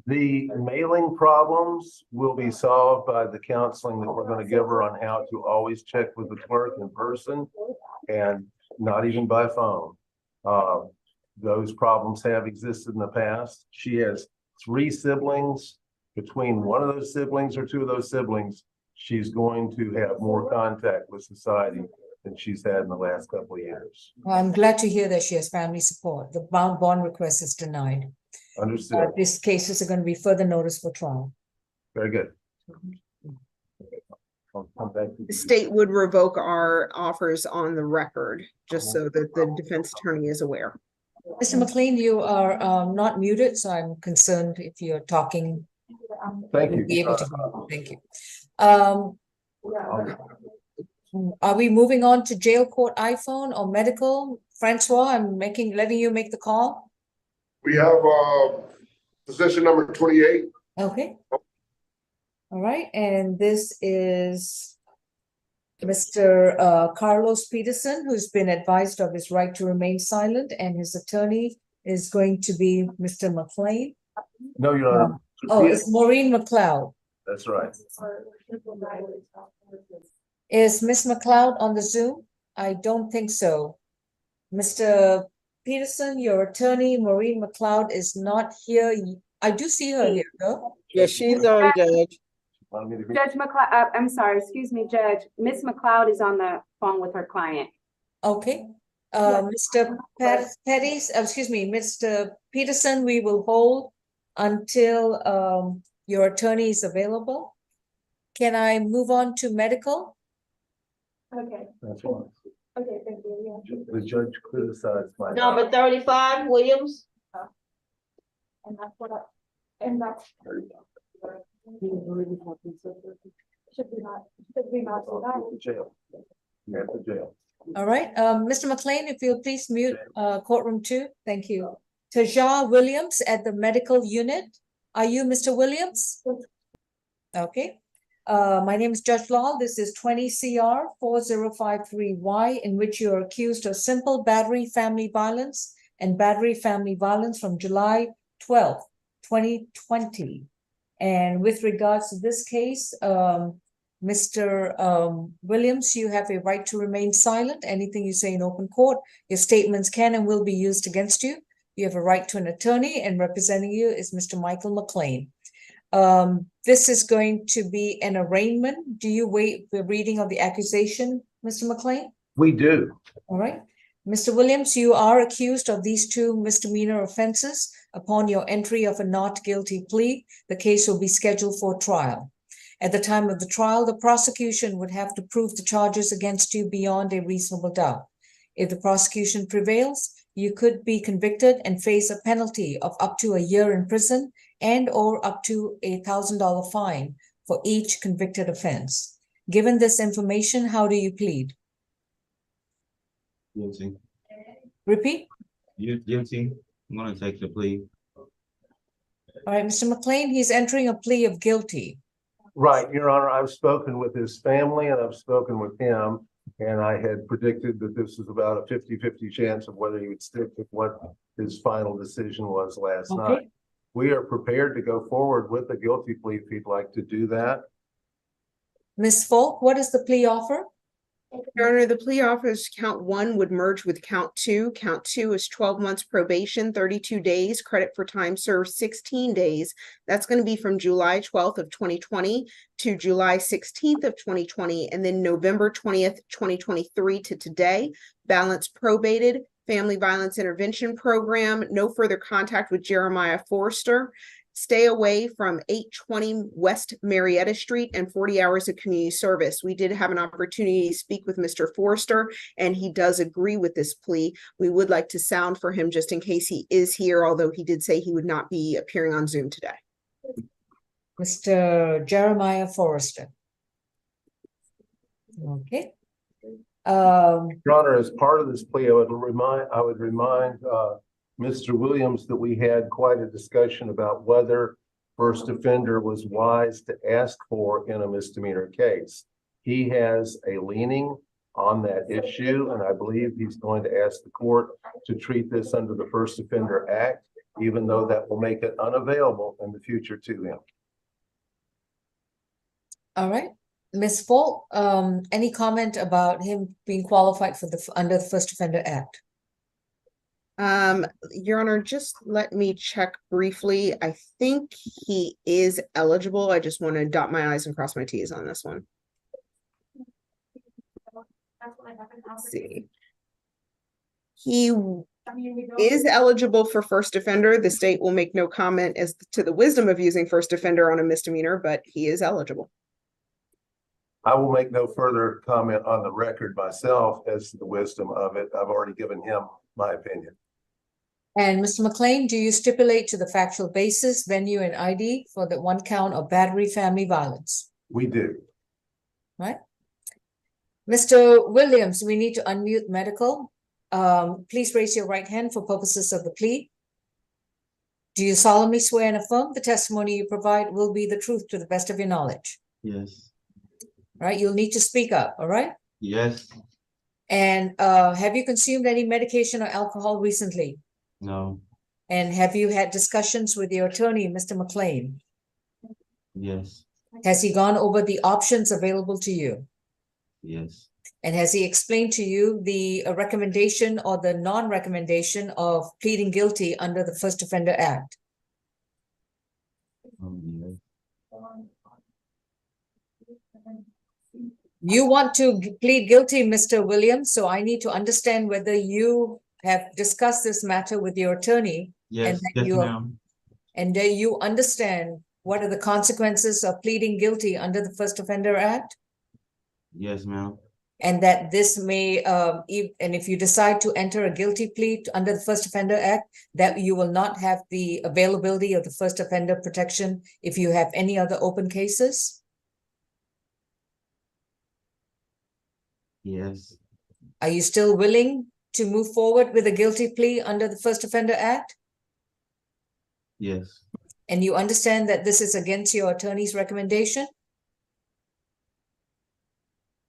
the mailing problems will be solved by the counseling that we're going to give her on how to always check with the clerk in person and not even by phone. Those problems have existed in the past. She has 3 siblings. Between one of those siblings or 2 of those siblings, she's going to have more contact with society than she's had in the last couple of years. Well, I'm glad to hear that she has family support. The bond request is denied. Understood. These cases are going to be further noticed for trial. Very good. I'll come back to The state would revoke our offers on the record, just so that the defense attorney is aware. Mr. McLean, you are not muted, so I'm concerned if you're talking. Thank you'll be you. able to- Thank you. Are we moving on to jail court iPhone or medical? Francois, I'm letting you make the call. We have position number 28. Okay. All right, and this is Mr. Carlos Peterson, who's been advised of his right to remain silent, and his attorney is going to be Mr. McLean. No, Your Honor. Oh, it's Maureen McLeod. That's right. Is Miss McLeod on the Zoom? I don't think so. Mr. Peterson, your attorney, Maureen McLeod, is not here. I do see her here, though. Yeah, she's on, Judge. Judge McLeod, I'm sorry, excuse me, Judge. Miss McLeod is on the phone with her client. Okay. Mr. Mr. Peterson, we will hold until your attorney is available. Can I move on to medical? Okay, That's right. okay, thank you. The judge criticized my. Number 35, Williams. And that's what and that's. Should we not do that? Jail. You're at the jail. All right, Mr. McLean, if you'll please mute courtroom 2. Thank you. Tajar Williams at the medical unit. Are you Mr. Williams? Okay. My name is Judge Lal. This is 20 CR 4053Y, in which you are accused of simple battery family violence and battery family violence from July 12th, 2020. And with regards to this case, Mr. Williams, you have a right to remain silent. Anything you say in open court, your statements can and will be used against you. You have a right to an attorney, and representing you is Mr. Michael McLean. This is going to be an arraignment. Do you waive the reading of the accusation, Mr. McLean? We do. All right. Mr. Williams, you are accused of these 2 misdemeanor offenses. Upon your entry of a not guilty plea, the case will be scheduled for trial. At the time of the trial, the prosecution would have to prove the charges against you beyond a reasonable doubt. If the prosecution prevails, you could be convicted and face a penalty of up to a year in prison and or up to $1,000 fine for each convicted offense. Given this information, how do you plead? Guilty. Repeat. Guilty. I'm gonna take the plea. All right, Mr. McLean, he's entering a plea of guilty. Right, Your Honor, I've spoken with his family and I've spoken with him, and I had predicted that this was about a 50-50 chance of whether he would stick with what his final decision was last night. We are prepared to go forward with a guilty plea if he'd like to do that. Ms. Falk, what is the plea offer? Your Honor, the plea offers count 1 would merge with count 2. Count 2 is 12 months probation, 32 days, credit for time served 16 days. That's going to be from July 12th of 2020 to July 16th of 2020, and then November 20th, 2023 to today. Balance probated, family violence intervention program, no further contact with Jeremiah Forrester. Stay away from 820 West Marietta Street and 40 hours of community service. We did have an opportunity to speak with Mr. Forrester, and he does agree with this plea. We would like to sound for him just in case he is here, although he did say he would not be appearing on Zoom today. Mr. Jeremiah Forrester. Okay. Your Honor, as part of this plea, I would remind Mr. Williams that we had quite a discussion about whether first offender was wise to ask for in a misdemeanor case. He has a leaning on that issue, and I believe he's going to ask the court to treat this under the First Offender Act, even though that will make it unavailable in the future to him. All right. Ms. Folk, any comment about him being qualified for under the First Offender Act? Your Honor, just let me check briefly. I think he is eligible. I just want to dot my I's and cross my T's on this one. Let's see. He is eligible for first offender. The state will make no comment as to the wisdom of using first offender on a misdemeanor, but he is eligible. I will make no further comment on the record myself as to the wisdom of it. I've already given him my opinion. And Mr. McLean, do you stipulate to the factual basis, venue, and ID for the 1 count of battery family violence? We do. Right. Mr. Williams, we need to unmute medical. Please raise your right hand for purposes of the plea. Do you solemnly swear and affirm the testimony you provide will be the truth to the best of your knowledge? Yes. All right, you'll need to speak up, all right? Yes. And have you consumed any medication or alcohol recently? No. And have you had discussions with your attorney, Mr. McLean? Yes. Has he gone over the options available to you? Yes. And has he explained to you the recommendation or the non-recommendation of pleading guilty under the First Offender Act? Yes. You want to plead guilty, Mr. Williams, so I need to understand whether you have discussed this matter with your attorney. Yes, yes, ma'am. And that you understand what are the consequences of pleading guilty under the First Offender Act? Yes, ma'am. And that this may, and if you decide to enter a guilty plea under the First Offender Act, that you will not have the availability of the first offender protection if you have any other open cases? Yes. Are you still willing to move forward with a guilty plea under the First Offender Act? Yes. And you understand that this is against your attorney's recommendation?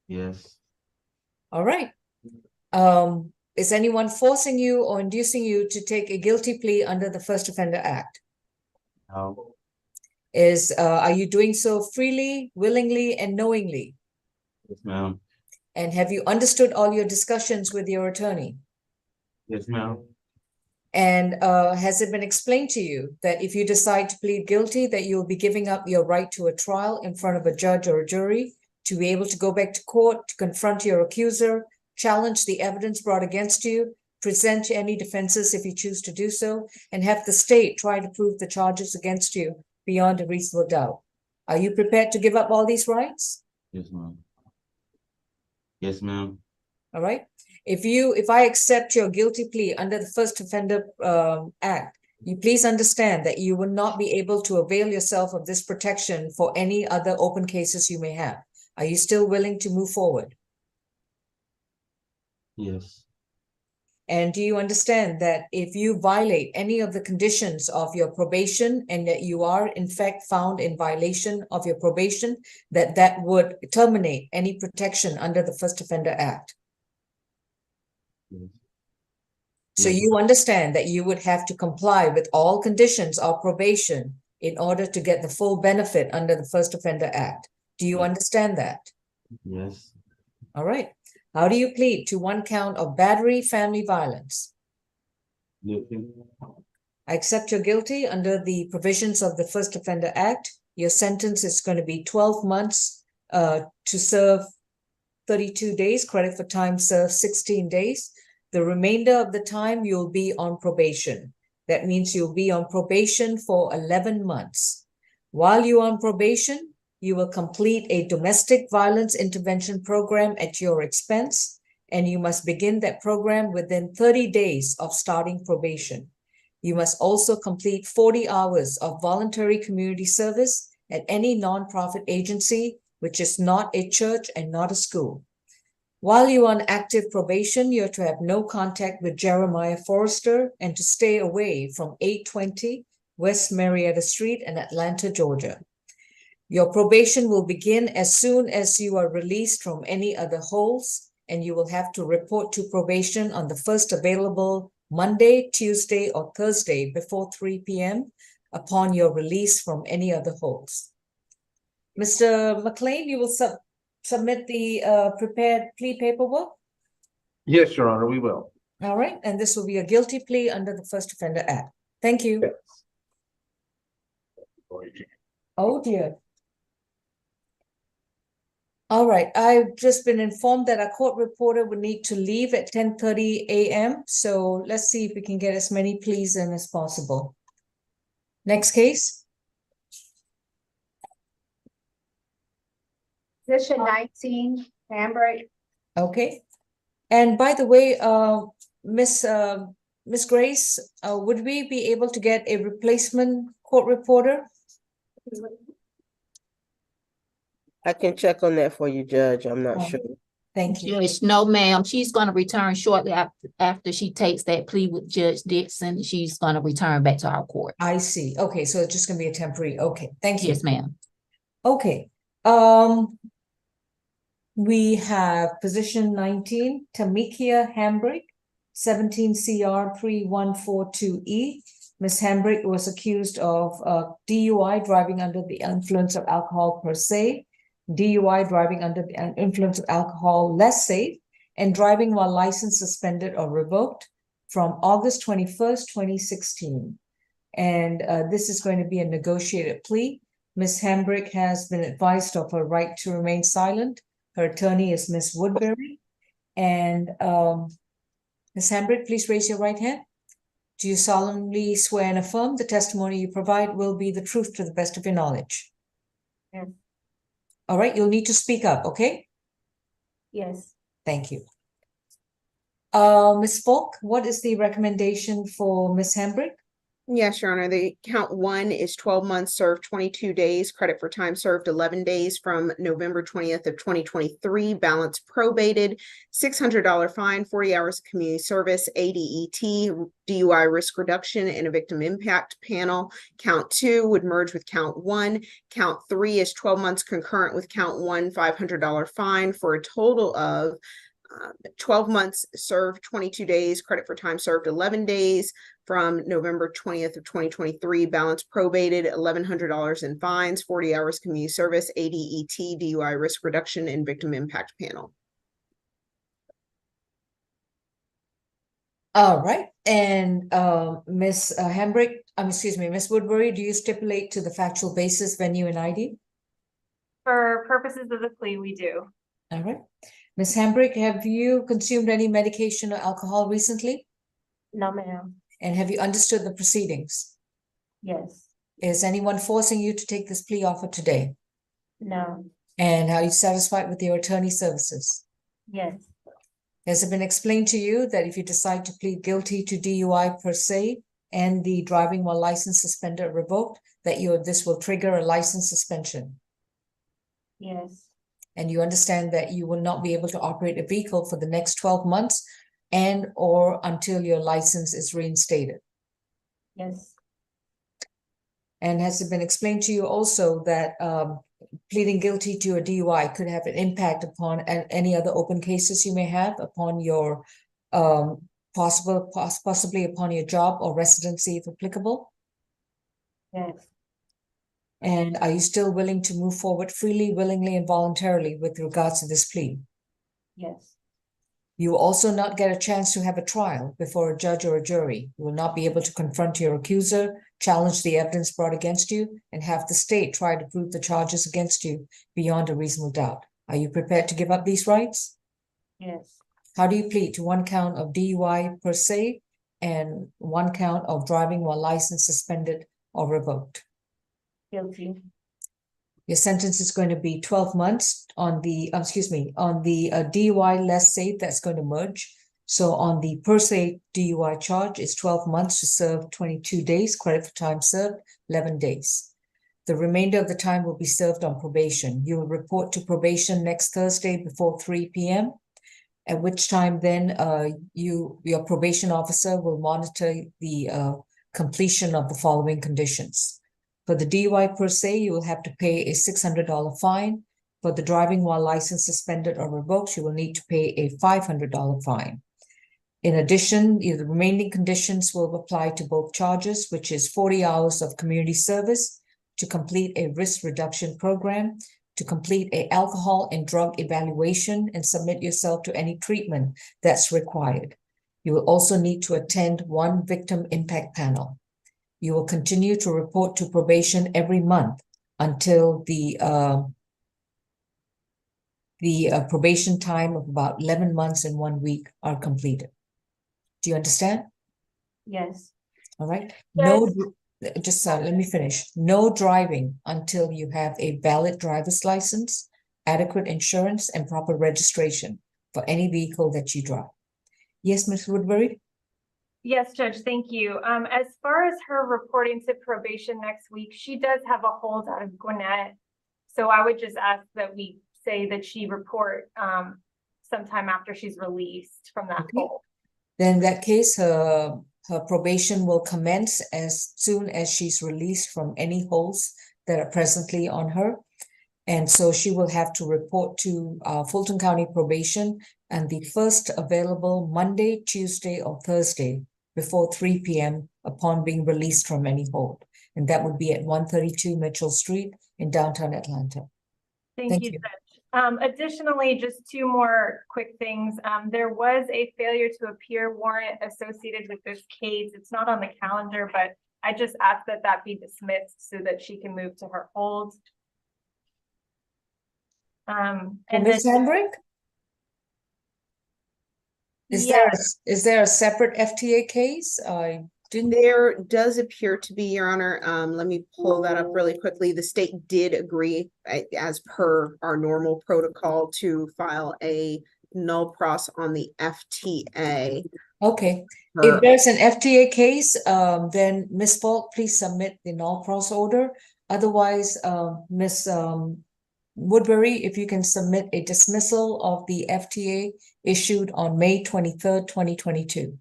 Yes. All right. Is anyone forcing you or inducing you to take a guilty plea under the First Offender Act? No. Are you doing so freely, willingly, and knowingly? Yes, ma'am. And have you understood all your discussions with your attorney? Yes, ma'am. And has it been explained to you that if you decide to plead guilty, that you'll be giving up your right to a trial in front of a judge or a jury, to be able to go back to court, to confront your accuser, challenge the evidence brought against you, present any defenses if you choose to do so, and have the state try to prove the charges against you beyond a reasonable doubt? Are you prepared to give up all these rights? Yes, ma'am. Yes, ma'am. All right. If I accept your guilty plea under the First Offender Act, you please understand that you will not be able to avail yourself of this protection for any other open cases you may have. Are you still willing to move forward? Yes. And do you understand that if you violate any of the conditions of your probation and that you are in fact found in violation of your probation, that would terminate any protection under the First Offender Act? Yes. So Yes. you understand that you would have to comply with all conditions of probation in order to get the full benefit under the First Offender Act. Do you understand that? Yes. All right. How do you plead to one count of battery, family violence? Guilty. I accept you're guilty under the provisions of the First Offender Act. Your sentence is going to be 12 months to serve 32 days, credit for time served 16 days. The remainder of the time you'll be on probation. That means you'll be on probation for 11 months. While you're on probation, you will complete a domestic violence intervention program at your expense, and you must begin that program within 30 days of starting probation. You must also complete 40 hours of voluntary community service at any nonprofit agency, which is not a church and not a school. While you're on active probation, you're to have no contact with Jeremiah Forrester and to stay away from 820 West Marietta Street in Atlanta, Georgia. Your probation will begin as soon as you are released from any other holds, and you will have to report to probation on the first available Monday, Tuesday, or Thursday before 3 p.m. upon your release from any other holds. Mr. McLean, you will submit the prepared plea paperwork? Yes, Your Honor, we will. All right, and this will be a guilty plea under the First Offender Act. Thank you. Yes. Oh, dear. All right, I've just been informed that our court reporter would need to leave at 10:30 a.m. So let's see if we can get as many pleas in as possible. Next case. Position 19, Hambrick. Okay. And by the way, Miss Grace, would we be able to get a replacement court reporter? I can check on that for you, Judge. I'm not sure. Thank you. Judge, no, ma'am. She's gonna return shortly after she takes that plea with Judge Dixon. She's gonna return back to our court. I see. Okay, so it's just gonna be a temporary. Okay, thank you. Yes, ma'am. Okay. We have position 19, Tamikia Hambrick, 17 CR 3142E. Ms. Hambrick was accused of DUI, driving under the influence of alcohol per se, DUI, driving under the influence of alcohol less safe, and driving while license suspended or revoked from August 21st, 2016. And this is going to be a negotiated plea. Ms. Hambrick has been advised of her right to remain silent. Her attorney is Ms. Woodbury. And Ms. Hambrick, please raise your right hand. Do you solemnly swear and affirm the testimony you provide will be the truth to the best of your knowledge? Yes. All right, you'll need to speak up, okay? Yes. Thank you. Ms. Falk, what is the recommendation for Ms. Hambrick? Yes, Your Honor, the count 1 is 12 months served, 22 days, credit for time served 11 days from November 20th of 2023, balance probated, $600 fine, 40 hours of community service, ADET, DUI risk reduction, and a victim impact panel. Count 2 would merge with count 1. Count 3 is 12 months concurrent with count 1, $500 fine for a total of 12 months served, 22 days, credit for time served 11 days from November 20th of 2023, balance probated, $1,100 in fines, 40 hours community service, ADET, DUI risk reduction, and victim impact panel. All right, and Ms. Hambrick, Ms. Woodbury, do you stipulate to the factual basis, venue, and ID? For purposes of the plea, we do. All right. Ms. Hambrick, have you consumed any medication or alcohol recently? No, ma'am. And have you understood the proceedings? Yes. Is anyone forcing you to take this plea offer today? No. And are you satisfied with your attorney services? Yes. Has it been explained to you that if you decide to plead guilty to DUI per se and the driving while license suspended or revoked, that this will trigger a license suspension? Yes. And you understand that you will not be able to operate a vehicle for the next 12 months and or until your license is reinstated? Yes. And has it been explained to you also that pleading guilty to a DUI could have an impact upon any other open cases you may have upon your possibly upon your job or residency if applicable? Yes. And are you still willing to move forward freely, willingly, and voluntarily with regards to this plea? Yes. You will also not get a chance to have a trial before a judge or a jury. You will not be able to confront your accuser, challenge the evidence brought against you, and have the state try to prove the charges against you beyond a reasonable doubt. Are you prepared to give up these rights? Yes. How do you plead to 1 count of DUI per se and 1 count of driving while license suspended or revoked? Guilty. Your sentence is going to be 12 months on the, DUI less safe, that's going to merge. So on the per se DUI charge, it's 12 months to serve 22 days, credit for time served, 11 days. The remainder of the time will be served on probation. You will report to probation next Thursday before 3 p.m., at which time then your probation officer will monitor the completion of the following conditions. For the DUI per se, you will have to pay a $600 fine. For the driving while license suspended or revoked, you will need to pay a $500 fine. In addition, the remaining conditions will apply to both charges, which is 40 hours of community service, to complete a risk reduction program, to complete an alcohol and drug evaluation, and submit yourself to any treatment that's required. You will also need to attend 1 victim impact panel. You will continue to report to probation every month until the probation time of about 11 months and 1 week are completed. Do you understand? Yes. All right. Yes. Let me finish. No driving until you have a valid driver's license, adequate insurance, and proper registration for any vehicle that you drive. Yes, Ms. Woodbury? Yes, Judge, thank you. As far as her reporting to probation next week, she does have a hold out of Gwinnett. So I would just ask that we say that she report sometime after she's released from that hold. Then in that case, her probation will commence as soon as she's released from any holds that are presently on her. And so she will have to report to Fulton County Probation and the first available Monday, Tuesday, or Thursday before 3 p.m. upon being released from any hold. And that would be at 132 Mitchell Street in downtown Atlanta. Thank you, Judge. Additionally, just 2 more quick things. There was a failure to appear warrant associated with this case. It's not on the calendar, but I just asked that that be dismissed so that she can move to her hold. And Ms. Hambrick? Is there a separate FTA case? I didn't. There does appear to be, Your Honor. Let me pull that up really quickly. The state did agree, as per our normal protocol, to file a null pros on the FTA. Okay. If there's an FTA case, then Ms. Falk, please submit the null pros order. Otherwise, Ms. Woodbury, if you can submit a dismissal of the FTA issued on May 23rd, 2022.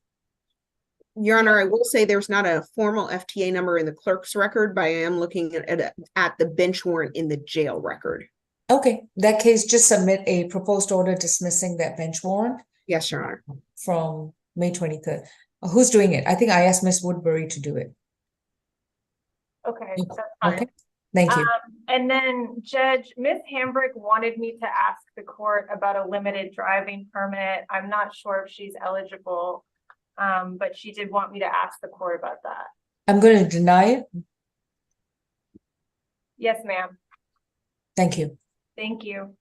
Your Honor, I will say there's not a formal FTA number in the clerk's record, but I am looking at the bench warrant in the jail record. Okay, in that case, just submit a proposed order dismissing that bench warrant. Yes, Your Honor. From May 23rd. Who's doing it? I think I asked Ms. Woodbury to do it. Okay, that's fine. Okay, thank you. And then Judge, Ms. Hambrick wanted me to ask the court about a limited driving permit. I'm not sure if she's eligible, but she did want me to ask the court about that. I'm going to deny it. Yes, ma'am. Thank you. Thank you.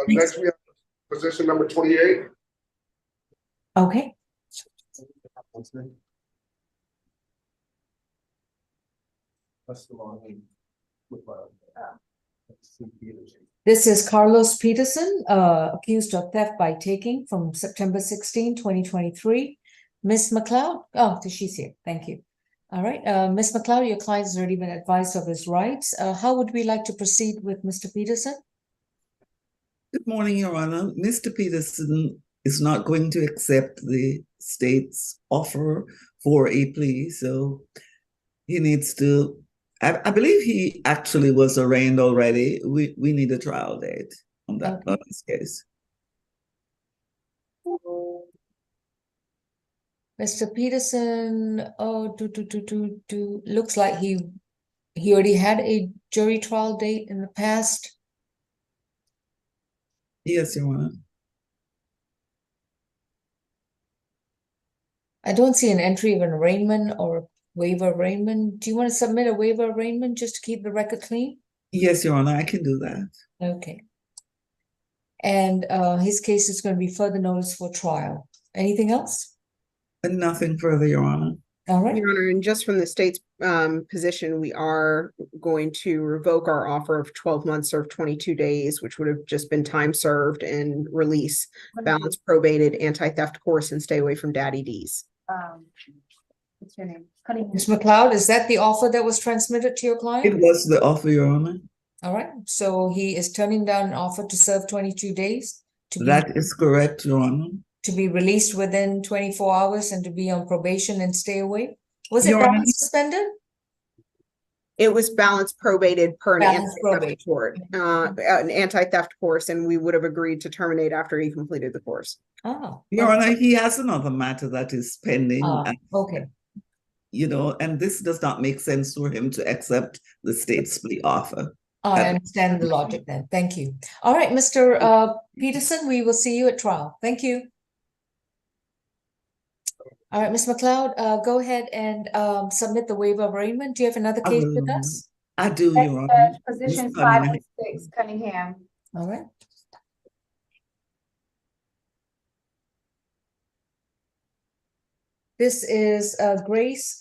Next, we have position number 28. Okay. This is Carlos Peterson, accused of theft by taking from September 16, 2023. Ms. McLeod, oh, she's here. Thank you. All right, Ms. McLeod, your client has already been advised of his rights. How would we like to proceed with Mr. Peterson? Good morning, Your Honor. Mr. Peterson is not going to accept the state's offer for a plea, so he needs to, I believe he actually was arraigned already. We need a trial date on that on Okay. this case. Mr. Peterson, looks like he already had a jury trial date in the past. Yes, Your Honor. I don't see an entry of an arraignment or a waiver of arraignment. Do you want to submit a waiver of arraignment just to keep the record clean? Yes, Your Honor, I can do that. Okay. And his case is going to be further notice for trial. Anything else? And nothing further, Your Honor. All right. Your Honor, and just from the state's position, we are going to revoke our offer of 12 months served 22 days, which would have just been time served, and release balance probated anti-theft course and stay away from Daddy D's. What's your name? Cunningham. Ms. McLeod, is that the offer that was transmitted to your client? It was the offer, Your Honor. All right, so he is turning down an offer to serve 22 days to be, That is correct, Your Honor. to be released within 24 hours and to be on probation and stay away. Was it Your Honor. balance suspended? It was balance probated per an Balance anti-theft court, an anti-theft course, and we would have agreed to terminate after he completed the course. Oh, Your Honor, he has another matter that is pending. and, okay. You know, and this does not make sense for him to accept the state's plea offer. I understand the logic then. Thank you. All right, Mr. Peterson, we will see you at trial. Thank you. All right, Ms. McLeod, go ahead and submit the waiver of arraignment. Do you have another case with us? I do, Your Honor. Judge, positions Ms. 5 Cunningham. and 6, Cunningham. All right. This is Grace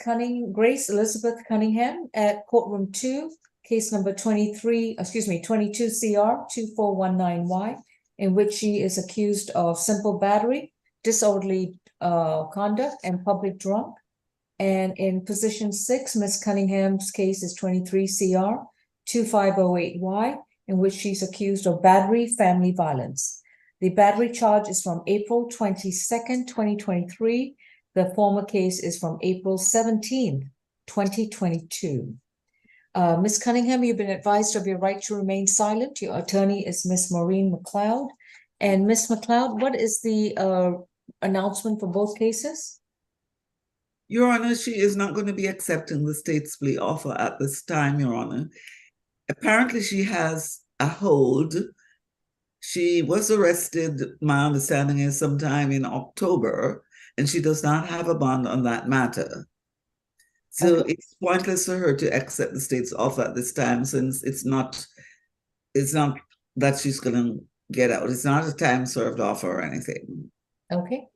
Elizabeth Cunningham at courtroom 2, case number 22 CR 2419Y, in which she is accused of simple battery, disorderly conduct, and public drunk. And in position 6, Ms. Cunningham's case is 23 CR 2508Y, in which she's accused of battery, family violence. The battery charge is from April 22nd, 2023. The former case is from April 17th, 2022. Ms. Cunningham, you've been advised of your right to remain silent. Your attorney is Ms. Maureen McLeod. And Ms. McLeod, what is the announcement for both cases? Your Honor, she is not going to be accepting the state's plea offer at this time, Your Honor. Apparently, she has a hold. She was arrested, my understanding is sometime in October, and she does not have a bond on that matter. So it's pointless for her to accept the state's offer at this time, since it's not that she's going to get out. It's not a time served offer or anything. Okay.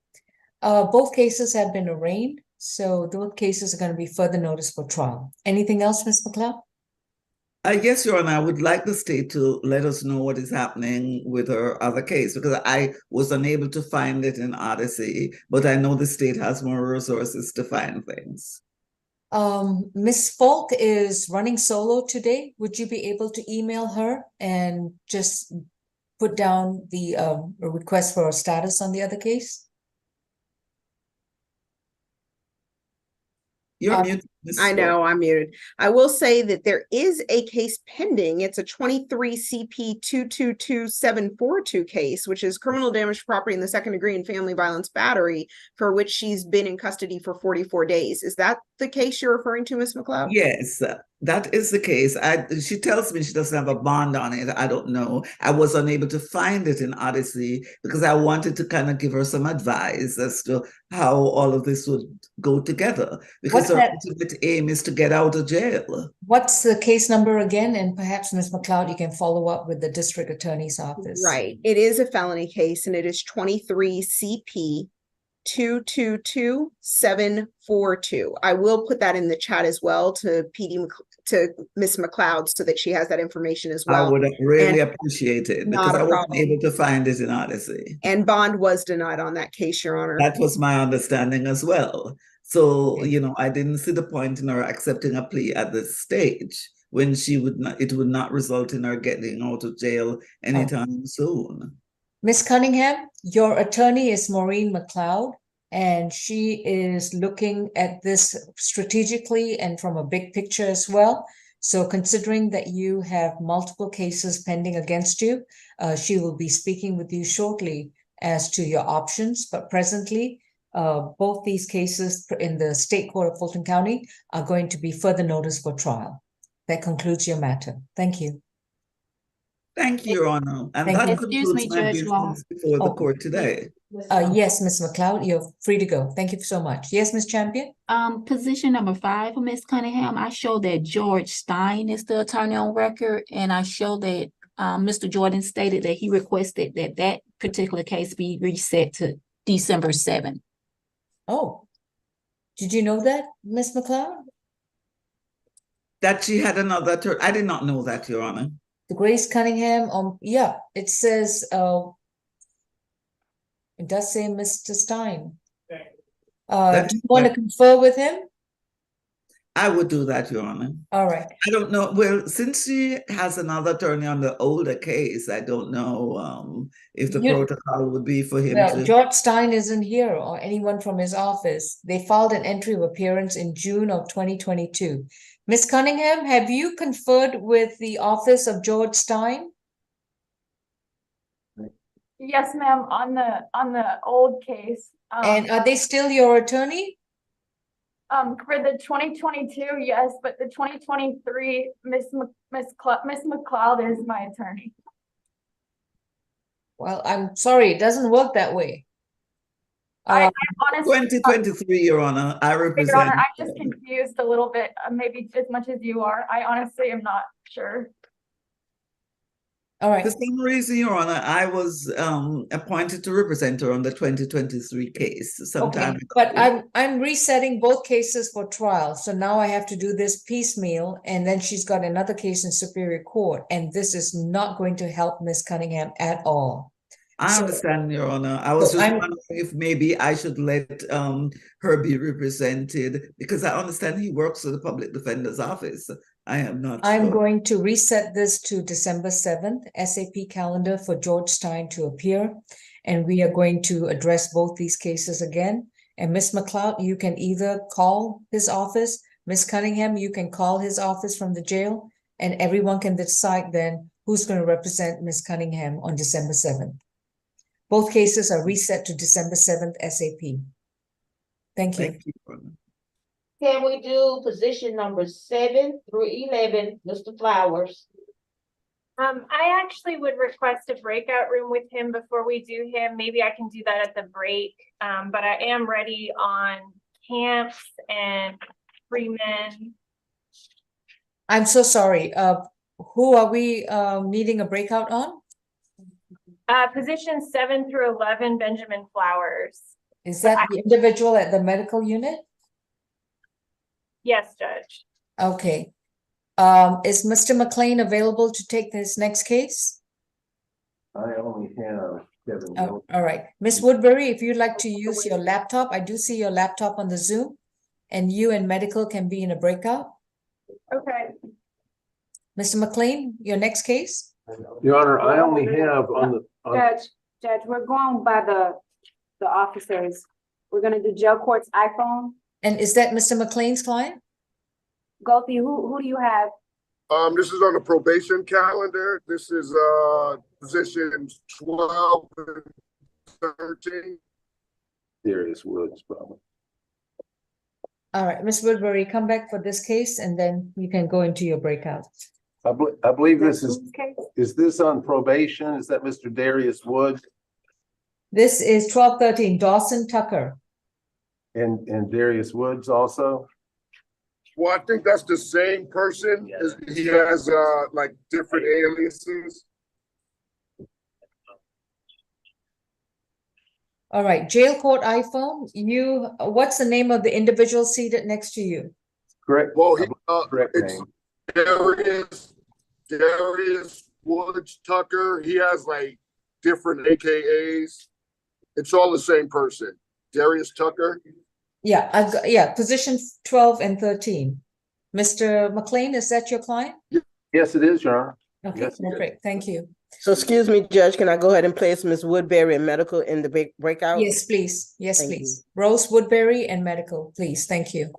Both cases have been arraigned, so those cases are going to be further notice for trial. Anything else, Ms. McLeod? Yes, Your Honor, I would like the state to let us know what is happening with her other case, because I was unable to find it in Odyssey, but I know the state has more resources to find things. Ms. Falk is running solo today. Would you be able to email her and just put down the request for a status on the other case? You're muted. I know, I'm muted. I will say that there is a case pending. It's a 23 CP 222742 case, which is criminal damage to property in the second degree and family violence battery, for which she's been in custody for 44 days. Is that the case you're referring to, Ms. McLeod? Yes, that is the case. She tells me she doesn't have a bond on it. I don't know. I was unable to find it in Odyssey because I wanted to kind of give her some advice as to how all of this would go together, because her ultimate aim is to get out of jail. What's the case number again? And perhaps, Ms. McLeod, you can follow up with the district attorney's office. Right. It is a felony case, and it is 23 CP 222742. I will put that in the chat as well to Ms. McLeod, so that she has that information as well. I would really appreciate it, because I wasn't able to find it in Odyssey. And bond was denied on that case, Your Honor. That was my understanding as well. So, you know, I didn't see the point in her accepting a plea at this stage when it would not result in her getting out of jail anytime soon. Ms. Cunningham, your attorney is Maureen McLeod, and she is looking at this strategically and from a big picture as well. So considering that you have multiple cases pending against you, she will be speaking with you shortly as to your options. But presently, both these cases in the State Court of Fulton County are going to be further noticed for trial. That concludes your matter. Thank you. Thank you, Your Honor. And Thank that you. Excuse me, concludes my Judge Law. business before the Oh. court today. Yes, Ms. McLeod, you're free to go. Thank you so much. Yes, Ms. Champion? Position number 5 for Ms. Cunningham, I show that George Stein is the attorney on record, and I show that Mr. Jordan stated that he requested that that particular case be reset to December 7th. Oh, did you know that, Ms. McLeod? That she had another attorney. I did not know that, Your Honor. The Grace Cunningham, yeah, it says, it does say Mr. Stein. Do you want to confer with him? I would do that, Your Honor. All right. I don't know. Well, since she has another attorney on the older case, I don't know if the protocol would be for him Well, to. George Stein isn't here or anyone from his office. They filed an entry of appearance in June of 2022. Ms. Cunningham, have you conferred with the office of George Stein? Yes, ma'am, on the old case. And are they still your attorney? For the 2022, yes, but the 2023, Miss McLeod is my attorney. Well, I'm sorry, it doesn't work that way. I honestly, 2023, Your Honor, I represent. Your Honor, I'm just confused a little bit, maybe as much as you are. I honestly am not sure. All right. For some reason, Your Honor, I was appointed to represent her on the 2023 case sometime ago. But I'm resetting both cases for trial. So now I have to do this piecemeal, and then she's got another case in Superior Court, and this is not going to help Ms. Cunningham at all. I understand, Your Honor. I was just wondering if maybe I should let her be represented, because I understand he works for the Public Defender's Office. I am not I'm sure. going to reset this to December 7th, SAP calendar for George Stein to appear. And we are going to address both these cases again. And Ms. McLeod, you can either call his office. Ms. Cunningham, you can call his office from the jail. And everyone can decide then who's going to represent Ms. Cunningham on December 7th. Both cases are reset to December 7th, SAP. Thank you. Thank you, Your Honor. Can we do position number 7 through 11, Mr. Flowers? I actually would request a breakout room with him before we do him. Maybe I can do that at the break. But I am ready on Camps and Freeman. I'm so sorry. Who are we needing a breakout on? Position 7 through 11, Benjamin Flowers. Is that the individual at the medical unit? Yes, Judge. Okay. Is Mr. McLean available to take this next case? I only have Kevin. Oh, all right. Ms. Woodbury, if you'd like to use your laptop, I do see your laptop on the Zoom, and you and medical can be in a breakout. Okay. Mr. McLean, your next case? Your Honor, I only have on the. Judge, we're going by the officers. We're gonna do jail court's iPhone. And is that Mr. McLean's client? Gothi, who do you have? This is on the probation calendar. This is positions 12 and 13. Darius Woods, probably. All right, Ms. Woodbury, come back for this case, and then you can go into your breakout. I believe this is this on probation? Is that Mr. Darius Woods? This is 1213 Dawson Tucker. And Darius Woods also? Well, I think that's the same person. He has like different aliases. All right, jail court iPhone. What's the name of the individual seated next to you? Correct. Well, Correct it's name. Darius Woods Tucker. He has like different AKAs. It's all the same person. Darius Tucker. Yeah, I've got, position 12 and 13. Mr. McLean, is that your client? Yes, it is, Your Honor. Okay, Yes, perfect. Thank you. So excuse me, Judge, can I go ahead and place Ms. Woodbury and medical in the breakout? Yes, please. Yes, Thank please. Rose Woodbury and medical, please. Thank you.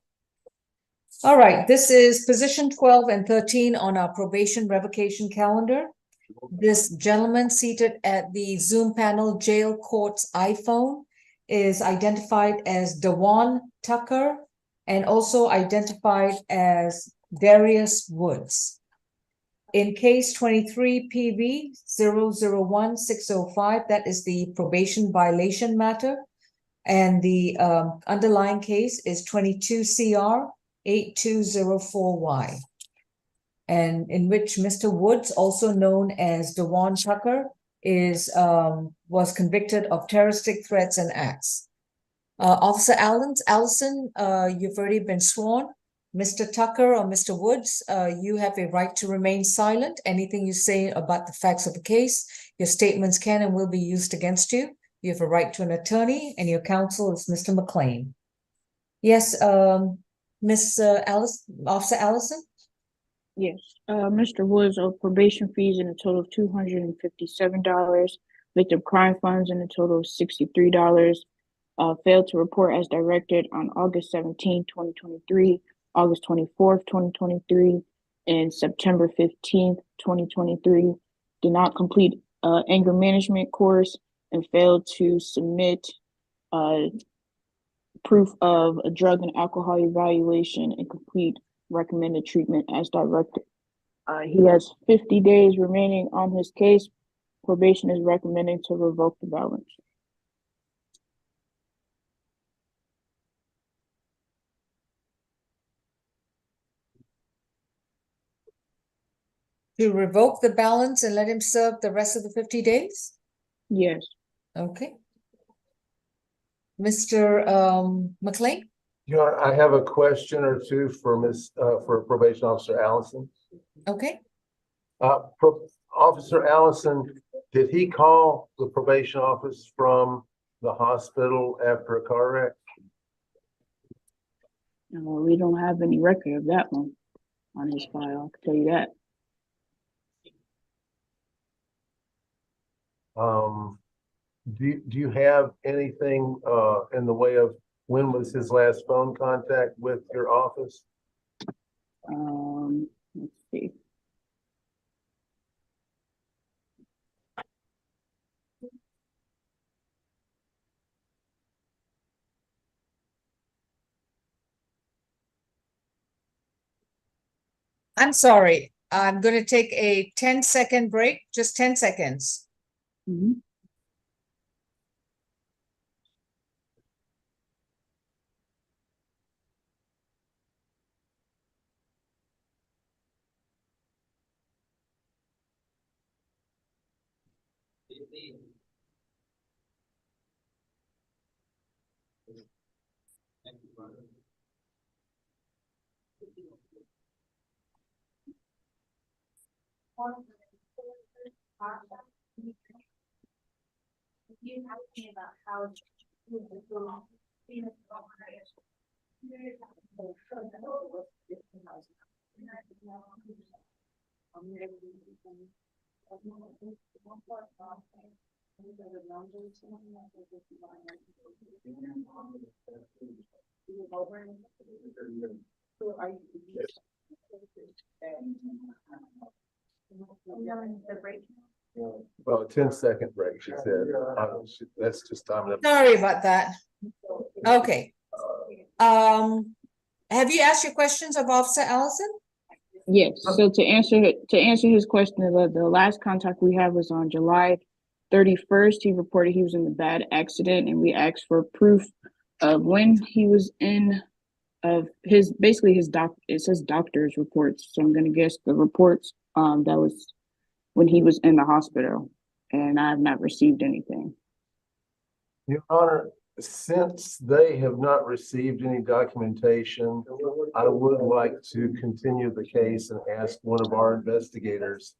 All right, this is position 12 and 13 on our probation revocation calendar. This gentleman seated at the Zoom panel, jail court's iPhone, is identified as Dewan Tucker and also identified as Darius Woods. In case 23 PV 001605, that is the probation violation matter. And the underlying case is 22 CR 8204Y. And in which Mr. Woods, also known as Dewan Tucker, was convicted of terroristic threats and acts. Officer Allison, you've already been sworn. Mr. Tucker or Mr. Woods, you have a right to remain silent. Anything you say about the facts of the case, your statements can and will be used against you. You have a right to an attorney, and your counsel is Mr. McLean. Yes, Officer Allison? Yes, Mr. Woods owed probation fees in a total of $257, victim crime funds in a total of $63, failed to report as directed on August 17, 2023, August 24th, 2023, and September 15th, 2023, did not complete anger management course, and failed to submit proof of a drug and alcohol evaluation and complete recommended treatment as directed. He has 50 days remaining on his case. Probation is recommending to revoke the balance. To revoke the balance and let him serve the rest of the 50 days? Yes. Okay. Mr. McLean? I have a question or two for for Probation Officer Allison. Okay. Officer Allison, did he call the probation office from the hospital after a car wreck? We don't have any record of that one on his file, I can tell you that. Do you have anything in the way of when was his last phone contact with your office? Let's see. I'm sorry. I'm going to take a 10-second break, just 10 seconds. Mm-hmm. You asked me about how Well, 10-second break, she said. That's just time. Sorry about that. Okay. Have you asked your questions of Officer Allison? Yes, so to answer his question, the last contact we had was on July 31st. He reported he was in a bad accident, and we asked for proof of when he was in, of his, basically his it says doctor's reports. So I'm gonna guess the reports that was when he was in the hospital, and I have not received anything. Your Honor, since they have not received any documentation, I would like to continue the case and ask one of our investigators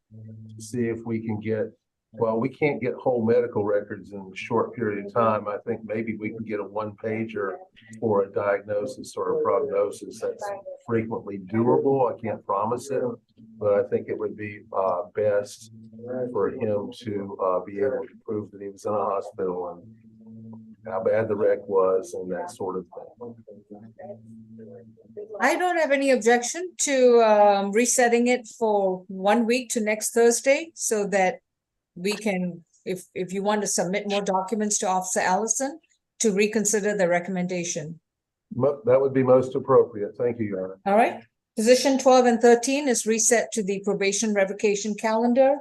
to see if we can get, well, we can't get whole medical records in a short period of time. I think maybe we can get a one-pager for a diagnosis or a prognosis. That's frequently doable. I can't promise it, but I think it would be best for him to be able to prove that he was in a hospital and how bad the wreck was and that sort of thing. I don't have any objection to resetting it for 1 week to next Thursday so that we can, if you want to submit more documents to Officer Allison, to reconsider the recommendation? That would be most appropriate. Thank you, Your Honor. All right. Position 12 and 13 is reset to the probation revocation calendar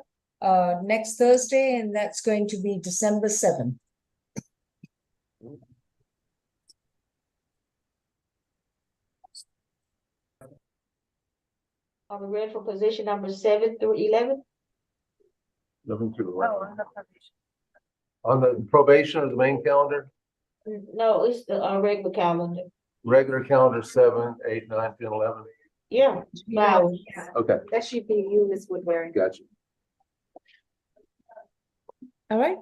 next Thursday, and that's going to be December 7th. Are we ready for position number 7 through 11? Nothing to the Oh, right. on the probation. On the probation of the main calendar, No, it's the regular calendar. regular calendar 7, 8, 9, 10, 11. Yeah, Flowers. Okay, That should be you, Ms. Woodbury. gotcha. All right.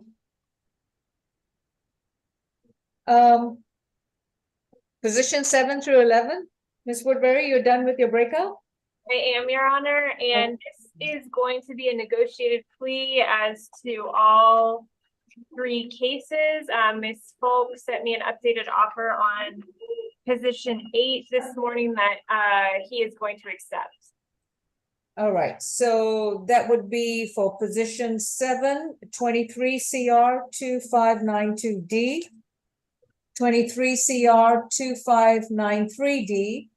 Position 7 through 11. Ms. Woodbury, you're done with your breakout? I am, Your Honor, and this is going to be a negotiated plea as to all 3 cases. Ms. Folk sent me an updated offer on position 8 this morning that he is going to accept. All right, so that would be for position 7, 23 CR 2592D, 23 CR 2593D,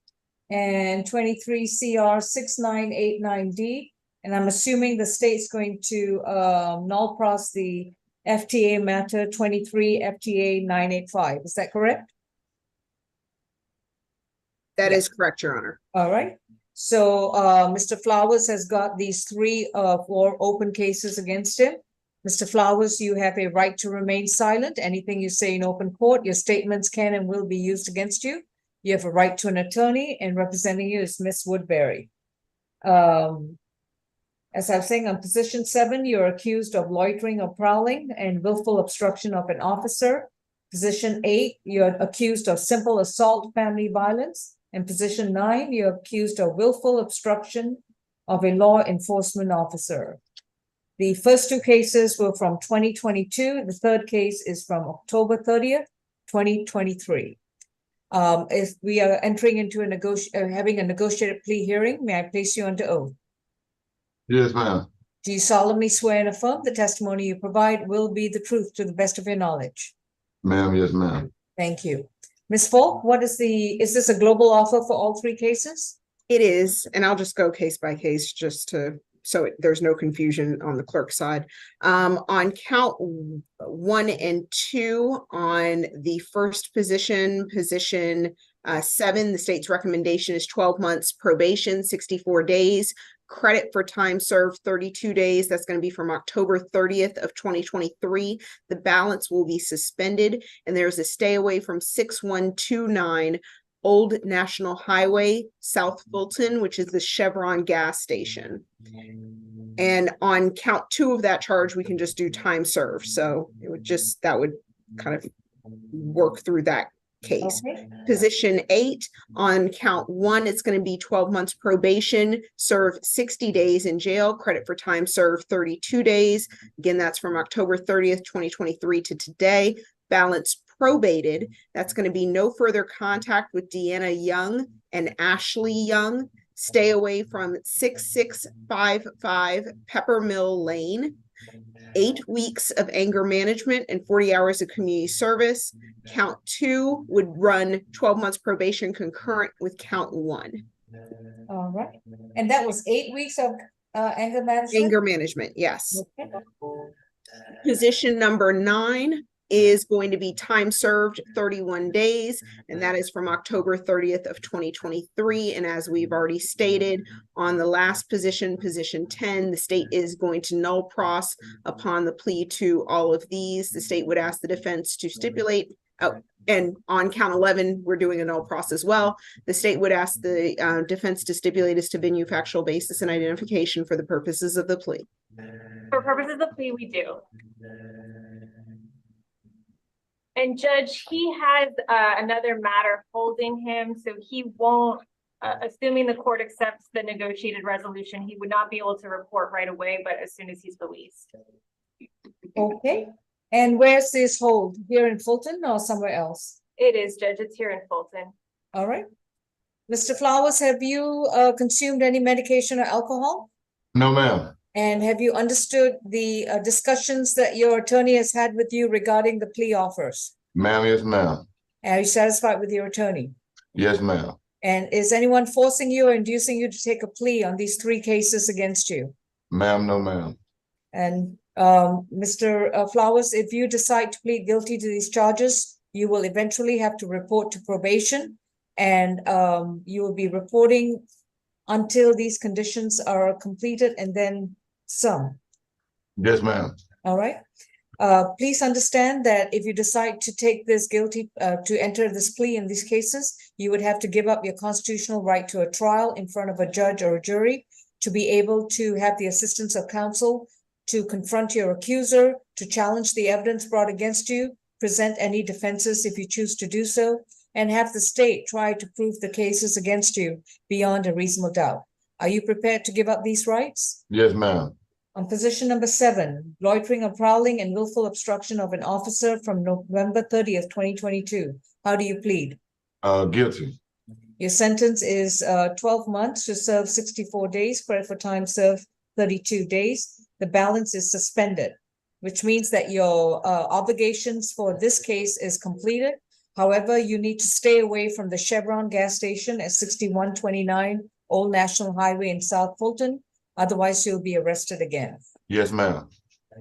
and 23 CR 6989D. And I'm assuming the state's going to null pros the FTA matter 23 FTA 985. Is that correct? That is correct, Your Honor. All right. So Mr. Flowers has got these 3 4 open cases against him. Mr. Flowers, you have a right to remain silent. Anything you say in open court, your statements can and will be used against you. You have a right to an attorney, and representing you is Ms. Woodbury. As I was saying, on position 7, you're accused of loitering or prowling and willful obstruction of an officer. Position 8, you're accused of simple assault, family violence. And position 9, you're accused of willful obstruction of a law enforcement officer. The first 2 cases were from 2022. The third case is from October 30th, 2023. If we are entering into having a negotiated plea hearing, may I place you under oath? Yes, ma'am. Do you solemnly swear and affirm the testimony you provide will be the truth to the best of your knowledge? Ma'am, yes, ma'am. Thank you. Ms. Folk, is this a global offer for all 3 cases? It is, and I'll just go case by case so there's no confusion on the clerk side. On count 1 and 2, on the first position 7, the state's recommendation is 12 months probation, 64 days. Credit for time served 32 days. That's going to be from October 30th of 2023. The balance will be suspended, and there's a stay away from 6129 Old National Highway, South Fulton, which is the Chevron gas station. And on count 2 of that charge, we can just do time served. So that would kind of work through that case. Okay. Position 8, on count 1, it's going to be 12 months probation, serve 60 days in jail, credit for time served 32 days. Again, that's from October 30th, 2023 to today. Balance probated. That's going to be no further contact with Deanna Young and Ashley Young. Stay away from 6655 Pepper Mill Lane. 8 weeks of anger management and 40 hours of community service. Count 2 would run 12 months probation concurrent with count 1. All right. And that was 8 weeks of anger management? Anger management, yes. Okay. Position number 9 is going to be time served 31 days, and that is from October 30th of 2023. And as we've already stated, on the last position, position 10, the state is going to null pros upon the plea to all of these. The state would ask the defense to stipulate, and on count 11, we're doing a null pros as well. The state would ask the defense to stipulate as to venue, factual basis, and identification for the purposes of the plea. For purposes of the plea, we do. And Judge, he has another matter holding him, so he won't, assuming the court accepts the negotiated resolution, he would not be able to report right away, but as soon as he's released. Okay. And where's this hold? Here in Fulton or somewhere else? It is, Judge. It's here in Fulton. All right. Mr. Flowers, have you consumed any medication or alcohol? No, ma'am. And have you understood the discussions that your attorney has had with you regarding the plea offers? Ma'am, yes, ma'am. Are you satisfied with your attorney? Yes, ma'am. And is anyone forcing you or inducing you to take a plea on these three cases against you? Ma'am, no, ma'am. And Mr. Flowers, if you decide to plead guilty to these charges, you will eventually have to report to probation, and you will be reporting until these conditions are completed and then some. Yes, ma'am. All right. Please understand that if you decide to take this guilty, to enter this plea in these cases, you would have to give up your constitutional right to a trial in front of a judge or a jury, to be able to have the assistance of counsel, to confront your accuser, to challenge the evidence brought against you, present any defenses if you choose to do so, and have the state try to prove the cases against you beyond a reasonable doubt. Are you prepared to give up these rights? Yes, ma'am. On position number 7, loitering or prowling and willful obstruction of an officer from November 30th, 2022. How do you plead? Guilty. Your sentence is 12 months to serve 64 days, credit for time served 32 days. The balance is suspended, which means that your obligations for this case is completed. However, you need to stay away from the Chevron gas station at 6129 Old National Highway in South Fulton. Otherwise, you'll be arrested again. Yes, ma'am.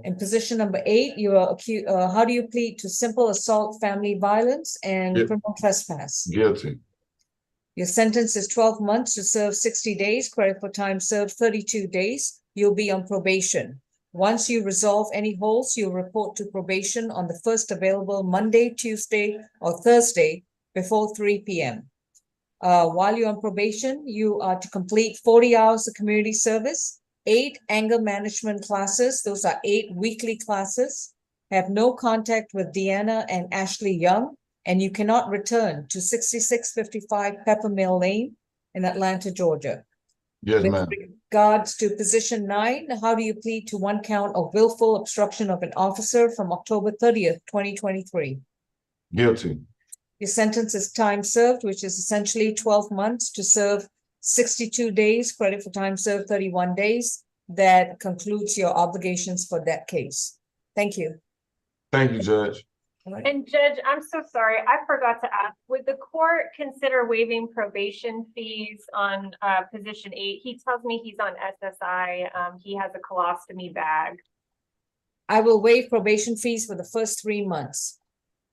In position number 8, you are accused. How do you plead to simple assault, family violence, and criminal trespass? Guilty. Your sentence is 12 months to serve 60 days, credit for time served 32 days. You'll be on probation. Once you resolve any holes, you'll report to probation on the first available Monday, Tuesday, or Thursday before 3 p.m. While you're on probation, you are to complete 40 hours of community service, 8 anger management classes. Those are 8 weekly classes. Have no contact with Deanna and Ashley Young, and you cannot return to 6655 Peppermill Lane in Atlanta, Georgia. Yes, With ma'am. regards to position 9, how do you plead to one count of willful obstruction of an officer from October 30th, 2023? Guilty. Your sentence is time served, which is essentially 12 months to serve 62 days, credit for time served 31 days. That concludes your obligations for that case. Thank you. Thank you, Judge. All right. And Judge, I'm so sorry, I forgot to ask, would the court consider waiving probation fees on position 8? He tells me he's on SSI, he has a colostomy bag. I will waive probation fees for the first 3 months.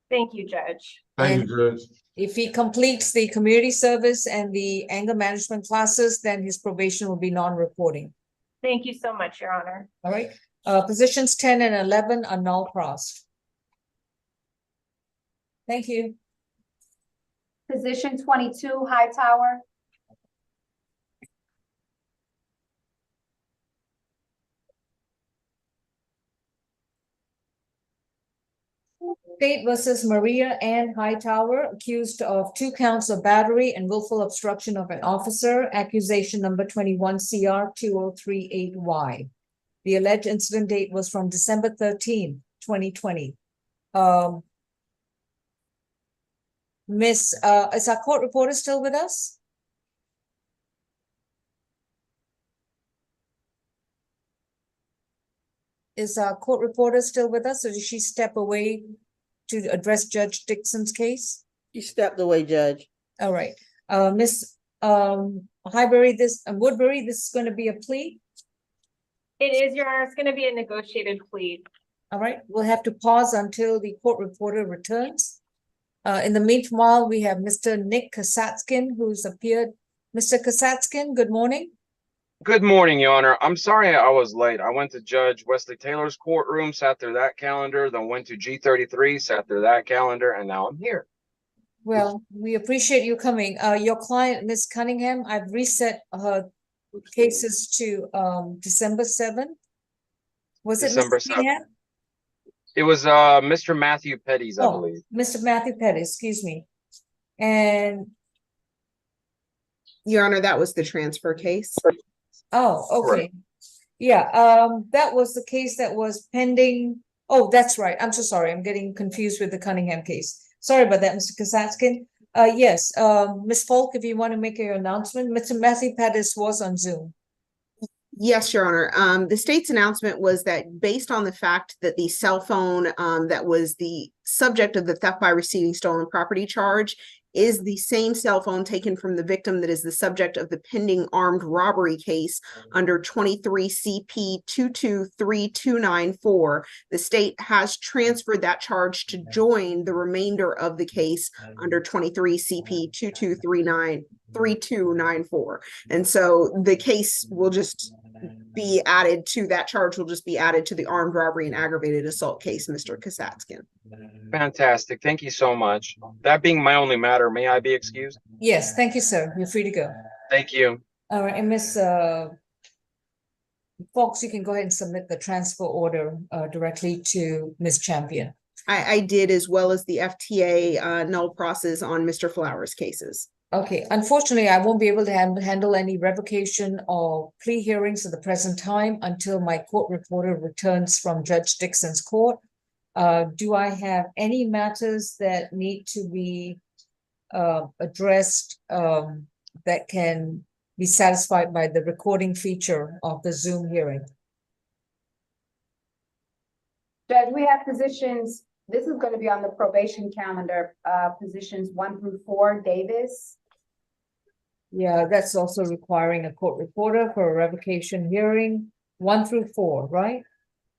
Thank you, Judge. Thank you, Judge. If he completes the community service and the anger management classes, then his probation will be non-reporting. Thank you so much, Your Honor. All right. Positions 10 and 11 are null crossed. Thank you. Position 22, Hightower. State versus Maria Ann Hightower, accused of 2 counts of battery and willful obstruction of an officer, accusation number 21 CR 2038Y. The alleged incident date was from December 13, 2020. Miss, is our court reporter still with us? Is our court reporter still with us, or did she step away to address Judge Dixon's case? You stepped away, Judge. All right. Miss Highbury, Woodbury, this is going to be a plea. It is, Your Honor. It's going to be a negotiated plea. All right. We'll have to pause until the court reporter returns. In the meanwhile, we have Mr. Nick Kasatskin, who's appeared. Mr. Kasatskin, good morning. Good morning, Your Honor. I'm sorry I was late. I went to Judge Wesley Taylor's courtroom, sat through that calendar, then went to G33, sat through that calendar, and now I'm here. Well, we appreciate you coming. Your client, Ms. Cunningham, I've reset her cases to December 7th. Was it December Mr. Cunningham? It was Mr. Matthew Petty's, I believe. Mr. Matthew Petty, excuse me. And Your Honor, that was the transfer case. oh, okay. Yeah, that was the case that was pending. Oh, that's right. I'm so sorry. I'm getting confused with the Cunningham case. Sorry about that, Mr. Kasatskin. Yes, Ms. Falk, if you want to make your announcement, Mr. Matthew Pettis was on Zoom. Yes, Your Honor. The state's announcement was that based on the fact that the cell phone that was the subject of the theft by receiving stolen property charge is the same cell phone taken from the victim that is the subject of the pending armed robbery case under 23 CP 223294. The state has transferred that charge to join the remainder of the case under 23 CP 22393294. And so the case will just be added to that charge, will just be added to the armed robbery and aggravated assault case, Mr. Kasatskin. Fantastic. Thank you so much. That being my only matter, may I be excused? Yes, thank you, sir. You're free to go. Thank you. All right, and Ms. Fox, you can go ahead and submit the transfer order directly to Ms. Champion. I did, as well as the FTA null process on Mr. Flowers' cases. Okay, unfortunately, I won't be able to handle any revocation or plea hearings at the present time until my court reporter returns from Judge Dixon's court. Do I have any matters that need to be addressed that can be satisfied by the recording feature of the Zoom hearing? Judge, we have positions, this is going to be on the probation calendar, positions 1 through 4, Davis. Yeah, that's also requiring a court reporter for a revocation hearing, 1 through 4, right?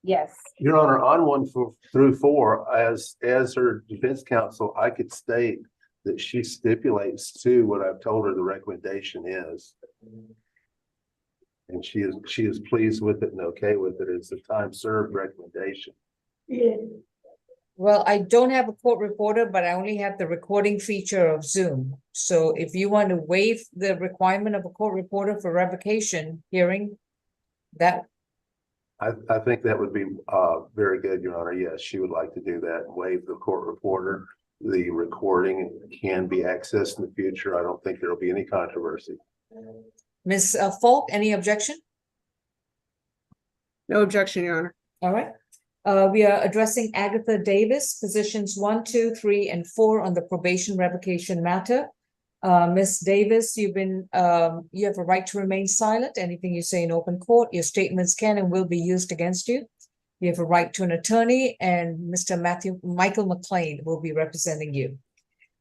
Yes. Your Honor, on 1 through 4, as her defense counsel, I could state that she stipulates to what I've told her the recommendation is. And she is pleased with it and okay with it. It's a time served recommendation. Yeah. Well, I don't have a court reporter, but I only have the recording feature of Zoom. So if you want to waive the requirement of a court reporter for revocation hearing, that. I think that would be very good, Your Honor. Yes, she would like to do that, waive the court reporter. The recording can be accessed in the future. I don't think there'll be any controversy. Ms. Falk, any objection? No objection, Your Honor. All right. We are addressing Agatha Davis, positions 1, 2, 3, and 4 on the probation revocation matter. Ms. Davis, you have a right to remain silent. Anything you say in open court, your statements can and will be used against you. You have a right to an attorney, and Mr. Michael McLean will be representing you.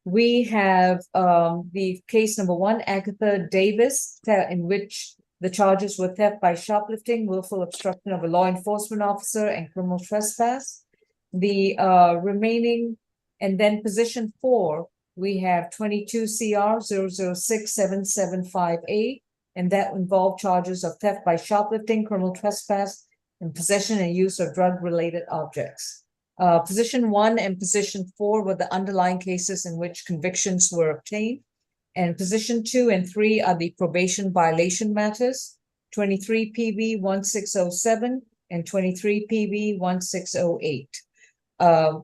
We have the case number 1, Agatha Davis, in which the charges were theft by shoplifting, willful obstruction of a law enforcement officer, and criminal trespass. The remaining, and then position 4, we have 22 CR 0067758, and that involved charges of theft by shoplifting, criminal trespass, and possession and use of drug-related objects. Position 1 and position 4 were the underlying cases in which convictions were obtained. And position 2 and 3 are the probation violation matters, 23 PB 1607 and 23 PB 1608.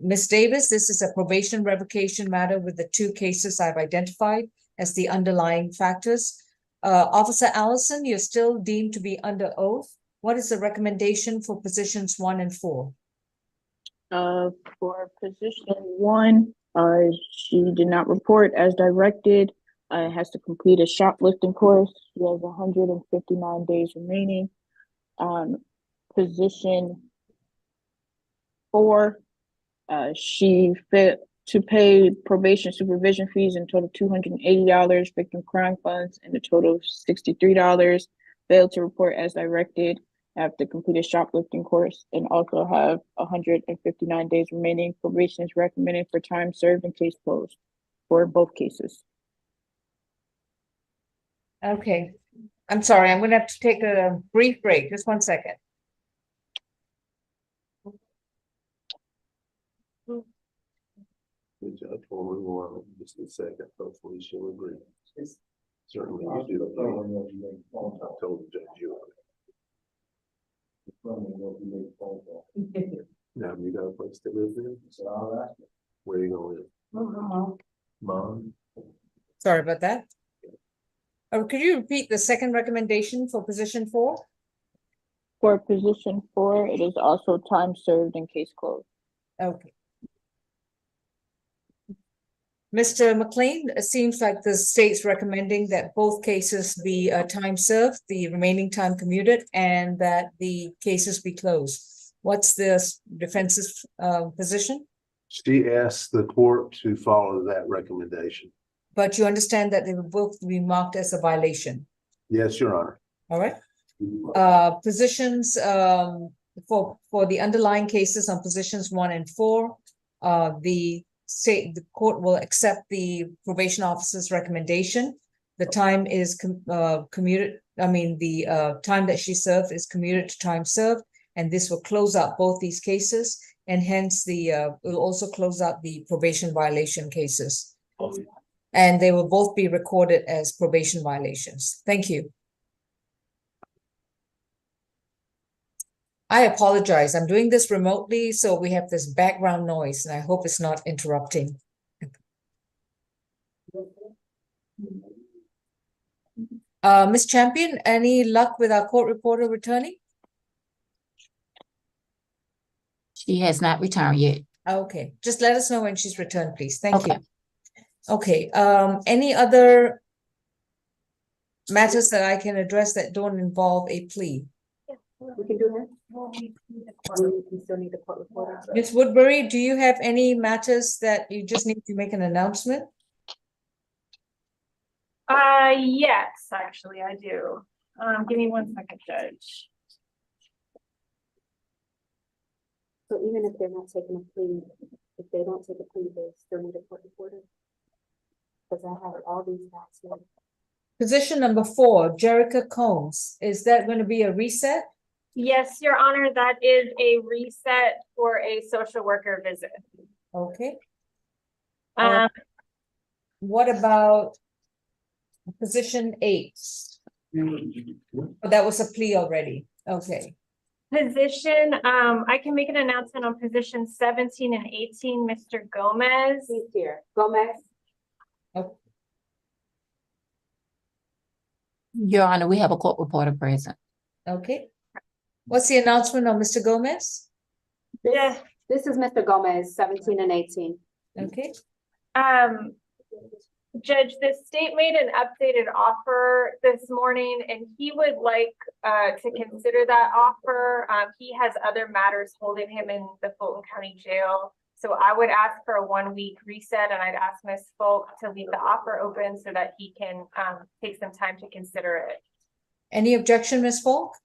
Ms. Davis, this is a probation revocation matter with the 2 cases I've identified as the underlying factors. Officer Allison, you're still deemed to be under oath. What is the recommendation for positions 1 and 4? For position 1, she did not report as directed. Has to complete a shoplifting course. She has 159 days remaining. Position 4, she failed to pay probation supervision fees in total $280, victim crime funds in a total of $63. Failed to report as directed. Have to complete a shoplifting course and also have 159 days remaining. Probation is recommended for time served and case closed for both cases. Okay, I'm sorry, I'm gonna have to take a brief break, just 1 second. The judge will move on just a second. Hopefully she'll agree. Certainly you do. I told the judge you are. Now you got a place to live in? Where are you gonna live? Mom? Sorry about that. Could you repeat the second recommendation for position 4? For position 4, it is also time served and case closed. Okay. Mr. McLean, it seems like the state's recommending that both cases be time served, the remaining time commuted, and that the cases be closed. What's the defense's position? She asked the court to follow that recommendation. But you understand that they will both be marked as a violation. Yes, Your Honor. All right. Positions for the underlying cases on positions 1 and 4, the court will accept the probation officer's recommendation. The time is commuted. I mean, the time that she served is commuted to time served, and this will close out both these cases, and hence will also close out the probation violation cases. And they will both be recorded as probation violations. Thank you. I apologize. I'm doing this remotely, so we have this background noise, and I hope it's not interrupting. Ms. Champion, any luck with our court reporter returning? She has not returned yet. Okay, just let us know when she's returned, please. Thank Okay. you. Okay, any other matters that I can address that don't involve a plea? We can do that. We still need the court reporter. Ms. Woodbury, do you have any matters that you just need to make an announcement? Yes, actually, I do. Give me 1 second, Judge. So even if they're not taking a plea, if they don't take a plea, they still need a court reporter? Because I have all these facts here. Position number 4, Jerica Combs. Is that going to be a reset? Yes, Your Honor, that is a reset for a social worker visit. Okay. Um, What about position 8? Oh, that was a plea already. Okay. Position, I can make an announcement on position 17 and 18, Mr. Gomez. He's here. Gomez? Your Honor, we have a court reporter present. Okay. What's the announcement on Mr. Gomez? Yeah. This is Mr. Gomez, 17 and 18. Okay. Judge, the state made an updated offer this morning, and he would like to consider that offer. He has other matters holding him in the Fulton County Jail. So I would ask for a 1-week reset, and I'd ask Ms. Folk to leave the offer open so that he can take some time to consider it. Any objection, Ms. Falk?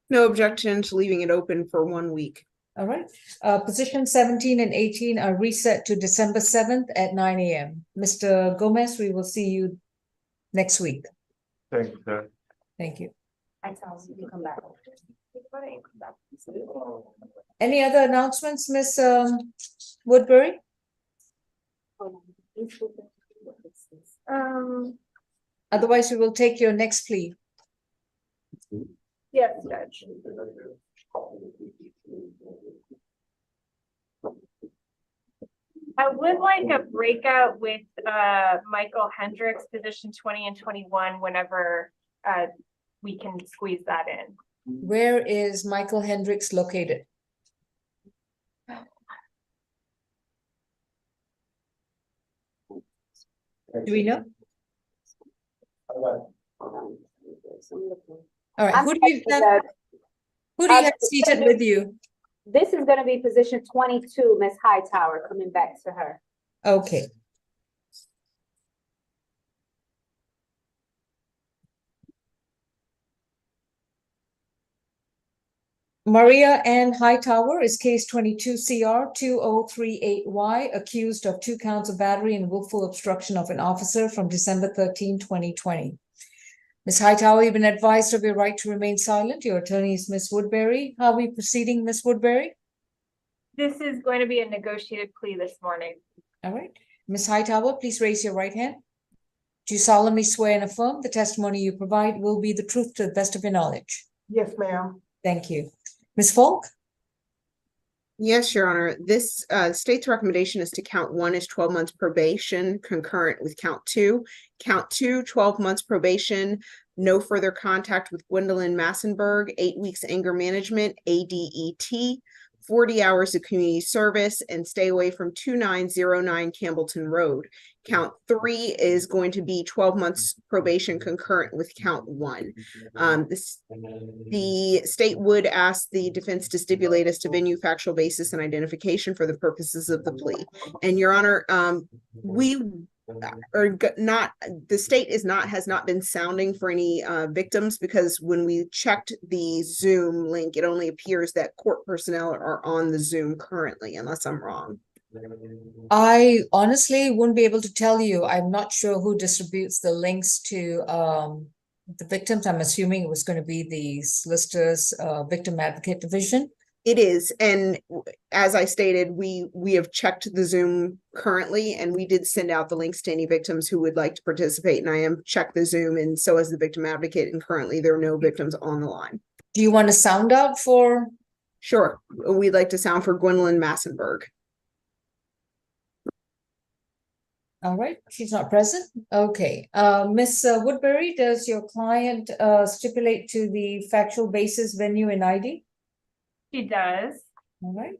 No objection to leaving it open for 1 week. All right. Position 17 and 18 are reset to December 7th at 9 a.m. Mr. Gomez, we will see you next week. Thank you, sir. Thank you. I tell you, you come back. Any other announcements, Ms. Woodbury? Otherwise, we will take your next plea. Yes, Judge. I would like a breakout with Michael Hendricks, position 20 and 21, whenever we can squeeze that in. Where is Michael Hendricks located? Do we know? All right, who do you have seated with you? This is gonna be position 22, Ms. Hightower, coming back to her. Okay. Maria Ann Hightower is case 22 CR 2038Y, accused of 2 counts of battery and willful obstruction of an officer from December 13, 2020. Ms. Hightower, you've been advised of your right to remain silent. Your attorney is Ms. Woodbury. How are we proceeding, Ms. Woodbury? This is going to be a negotiated plea this morning. All right. Ms. Hightower, please raise your right hand. Do you solemnly swear and affirm the testimony you provide will be the truth to the best of your knowledge? Yes, ma'am. Thank you. Ms. Falk? Yes, Your Honor. This state's recommendation is to count 1 as 12 months probation, concurrent with count 2. Count 2, 12 months probation, no further contact with Gwendolyn Massenberg, 8 weeks anger management, ADET, 40 hours of community service, and stay away from 2909 Campbellton Road. Count 3 is going to be 12 months probation concurrent with count 1. The state would ask the defense to stipulate as to venue, factual basis, and identification for the purposes of the plea. And Your Honor, the state has not been sounding for any victims, because when we checked the Zoom link, it only appears that court personnel are on the Zoom currently, unless I'm wrong. I honestly wouldn't be able to tell you. I'm not sure who distributes the links to the victims. I'm assuming it was going to be the Solicitor's Victim Advocate Division. It is, and as I stated, we have checked the Zoom currently, and we did send out the links to any victims who would like to participate, and I am checked the Zoom, and so has the victim advocate, and currently there are no victims on the line. Do you want to sound out for? Sure, we'd like to sound for Gwendolyn Massenberg. All right, she's not present. Okay, Miss Woodbury, does your client stipulate to the factual basis, venue, and ID? She does. All right.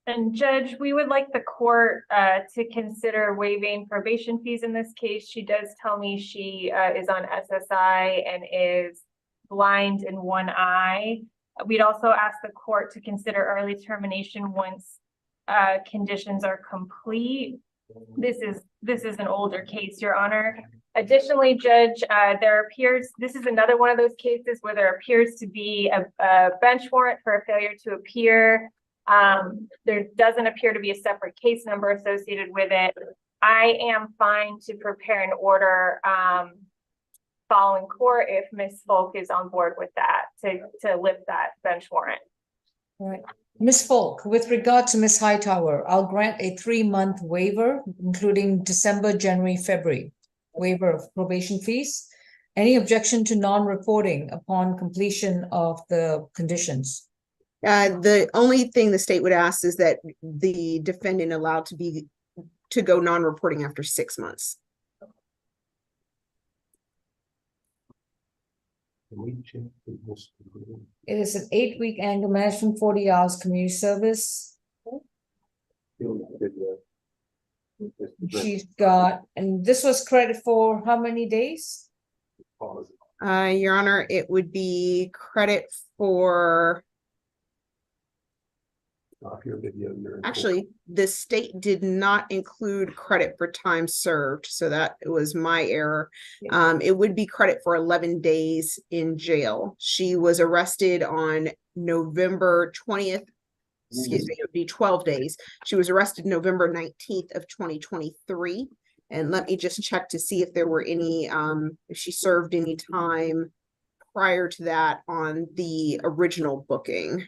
And Judge, we would like the court to consider waiving probation fees in this case. She does tell me she is on SSI and is blind in one eye. We'd also ask the court to consider early termination once conditions are complete. This is an older case, Your Honor. Additionally, Judge, this is another one of those cases where there appears to be a bench warrant for a failure to appear. There doesn't appear to be a separate case number associated with it. I am fine to prepare an order following court if Ms. Folk is on board with that, to lift that bench warrant. All right. Ms. Folk, with regard to Ms. Hightower, I'll grant a 3-month waiver, including December, January, February, waiver of probation fees. Any objection to non-reporting upon completion of the conditions? The only thing the state would ask is that the defendant allowed to go non-reporting after 6 months. It is an 8-week anger management, 40 hours community service. She's got, and this was credit for how many days? Your Honor, it would be credit for. Actually, the state did not include credit for time served, so that was my error. It would be credit for 11 days in jail. She was arrested on November 20th. Excuse me, it would be 12 days. She was arrested November 19th of 2023. And let me just check to see if there were any, if she served any time prior to that on the original booking.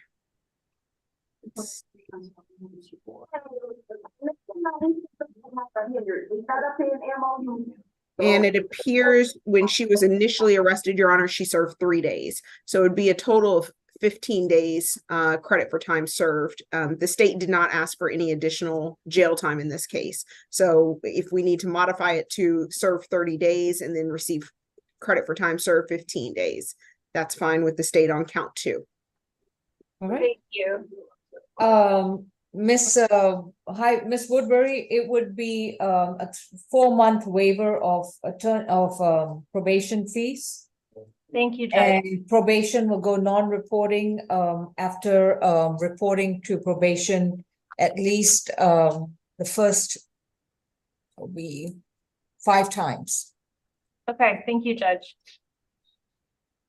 And it appears when she was initially arrested, Your Honor, she served 3 days. So it would be a total of 15 days credit for time served. The state did not ask for any additional jail time in this case. So if we need to modify it to serve 30 days and then receive credit for time served 15 days, that's fine with the state on count 2. All right. Thank you. Miss Woodbury, it would be a 4-month waiver of probation fees. Thank you, Judge. And probation will go non-reporting after reporting to probation at least the first will be 5 times. Okay, thank you, Judge.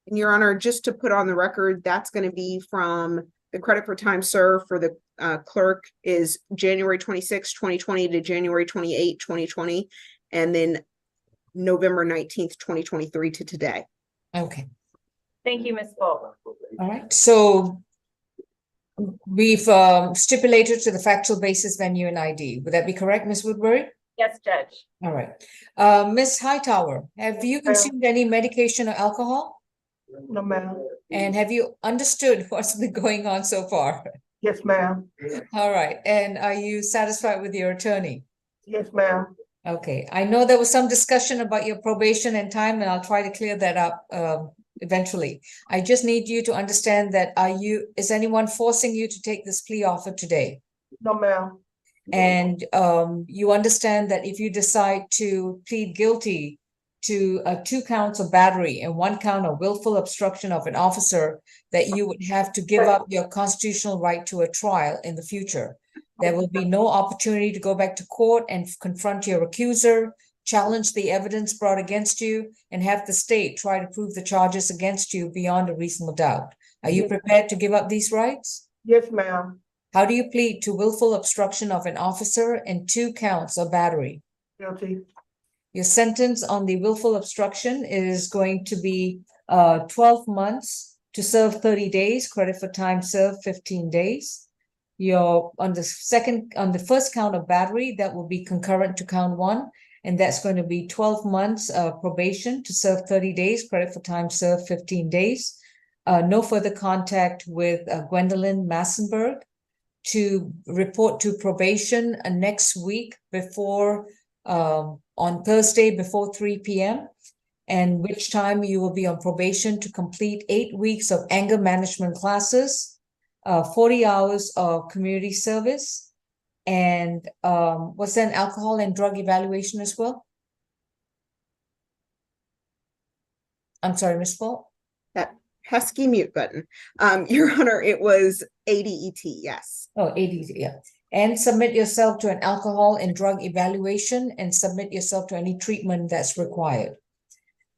And Your Honor, just to put on the record, that's going to be from the credit for time served for the clerk is January 26, 2020 to January 28, 2020, and then November 19th, 2023 to today. Okay. Thank you, Ms. Folk. All right. So we've stipulated to the factual basis, venue, and ID. Would that be correct, Ms. Woodbury? Yes, Judge. All right. Ms. Hightower, have you consumed any medication or alcohol? No, ma'am. And have you understood what's been going on so far? Yes, ma'am. All right. And are you satisfied with your attorney? Yes, ma'am. Okay. I know there was some discussion about your probation and time, and I'll try to clear that up eventually. I just need you to understand that is anyone forcing you to take this plea offer today? No, ma'am. And you understand that if you decide to plead guilty to 2 counts of battery and 1 count of willful obstruction of an officer, that you would have to give up your constitutional right to a trial in the future. There will be no opportunity to go back to court and confront your accuser, challenge the evidence brought against you, and have the state try to prove the charges against you beyond a reasonable doubt. Are you prepared to give up these rights? Yes, ma'am. How do you plead to willful obstruction of an officer and 2 counts of battery? Guilty. Your sentence on the willful obstruction is going to be 12 months to serve 30 days, credit for time served 15 days. On the first count of battery, that will be concurrent to count 1, and that's going to be 12 months probation to serve 30 days, credit for time served 15 days. No further contact with Gwendolyn Massenberg, to report to probation next week before on Thursday before 3 p.m. and which time you will be on probation to complete 8 weeks of anger management classes, 40 hours of community service, and was there an alcohol and drug evaluation as well? I'm sorry, Ms. Falk. That pesky mute button. Your Honor, it was ADET, yes. Oh, ADT, yeah. And submit yourself to an alcohol and drug evaluation and submit yourself to any treatment that's required.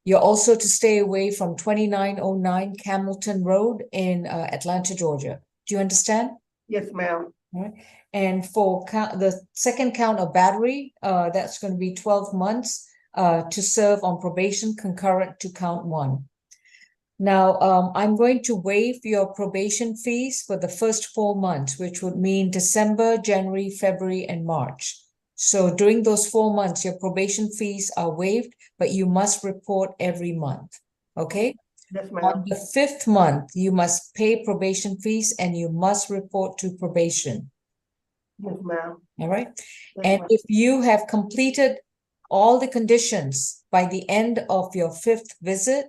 You're also to stay away from 2909 Camilton Road in Atlanta, Georgia. Do you understand? Yes, ma'am. All right. And for the second count of battery, that's going to be 12 months to serve on probation concurrent to count 1. Now, I'm going to waive your probation fees for the first 4 months, which would mean December, January, February, and March. So during those 4 months, your probation fees are waived, but you must report every month. Okay? Yes, On ma'am. the 5th month, you must pay probation fees and you must report to probation. Yes, ma'am. All right? Yes, And ma'am. if you have completed all the conditions by the end of your 5th visit,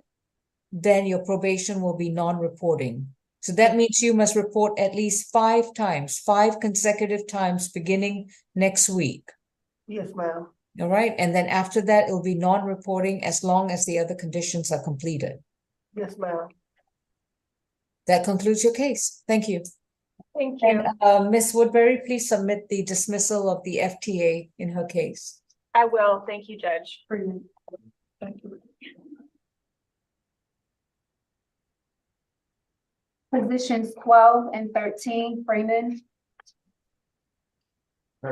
then your probation will be non-reporting. So that means you must report at least 5 times, 5 consecutive times beginning next week. Yes, ma'am. All right? And then after that, it'll be non-reporting as long as the other conditions are completed. Yes, ma'am. That concludes your case. Thank you. Thank you. And Ms. Woodbury, please submit the dismissal of the FTA in her case. I will. Thank you, Judge. Thank you. Positions 12 and 13, Freeman. All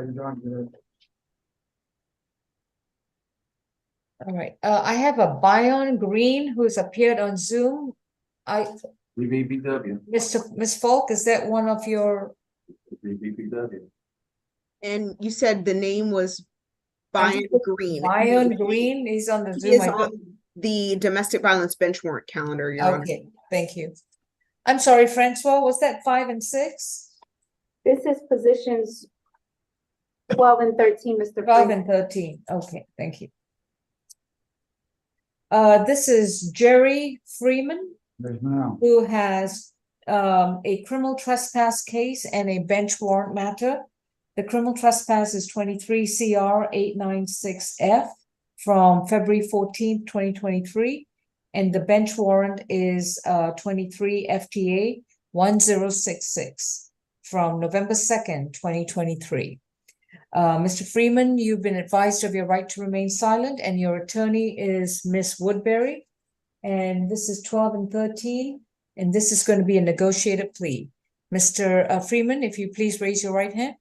right. I have a Bion Green who's appeared on Zoom. BBBW. Ms. Falk, is that one of your? BBBW. And you said the name was Byron Green. Byron Green is on the He Zoom. is on the domestic violence bench warrant calendar, Your Honor. Okay, thank you. I'm sorry, Francois, was that 5 and 6? This is positions 12 and 13, Mr. 12 Freeman. and 13. Okay, thank you. This is Jerry Freeman, Yes, ma'am. who has a criminal trespass case and a bench warrant matter. The criminal trespass is 23 CR 896F from February 14th, 2023. And the bench warrant is 23 FTA 1066 from November 2nd, 2023. Mr. Freeman, you've been advised of your right to remain silent, and your attorney is Ms. Woodbury. And this is 12 and 13, and this is going to be a negotiated plea. Mr. Freeman, if you please raise your right hand.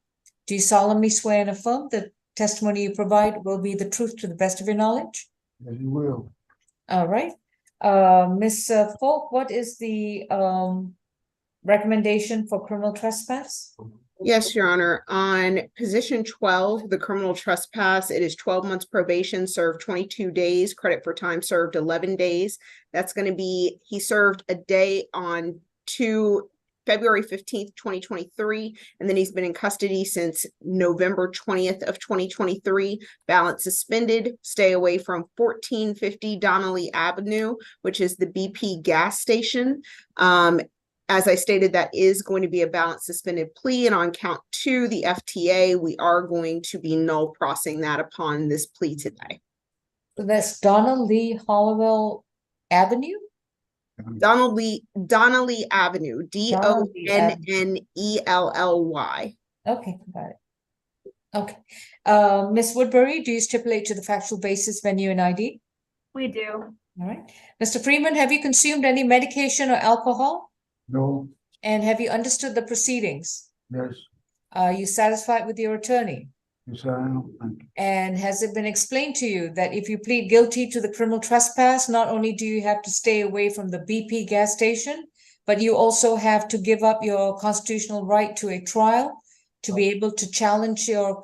Do you solemnly swear and affirm that testimony you provide will be the truth to the best of your knowledge? Yes, you will. All right. Ms. Falk, what is the recommendation for criminal trespass? Yes, Your Honor. On position 12, the criminal trespass, it is 12 months probation, served 22 days, credit for time served 11 days. That's going to be, he served a day on 2 February 15th, 2023, and then he's been in custody since November 20th of 2023. Balance suspended. Stay away from 1450 Donnelly Avenue, which is the BP gas station. As I stated, that is going to be a balance suspended plea, and on count 2, the FTA, we are going to be null crossing that upon this plea today. So that's Donnelly Hollowell Avenue? Donnelly Avenue, Donnelly Donnelly. Okay, got it. Okay. Ms. Woodbury, do you stipulate to the factual basis, venue, and ID? We do. All right. Mr. Freeman, have you consumed any medication or alcohol? No. And have you understood the proceedings? Yes. Are you satisfied with your attorney? Yes, I am. Thank you. And has it been explained to you that if you plead guilty to the criminal trespass, not only do you have to stay away from the BP gas station, but you also have to give up your constitutional right to a trial to be able to challenge your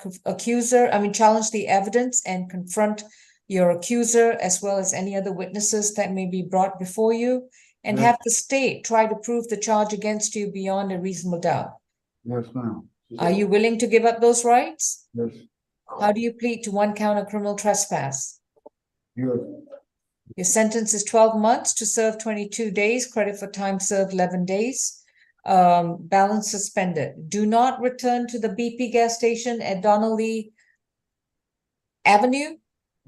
challenge the evidence and confront your accuser as well as any other witnesses that may be brought before you, and Yes. have the state try to prove the charge against you beyond a reasonable doubt. Yes, ma'am. Are you willing to give up those rights? Yes. How do you plead to 1 count of criminal trespass? Yes. Your sentence is 12 months to serve 22 days, credit for time served 11 days. Balance suspended. Do not return to the BP gas station at Donnelly Avenue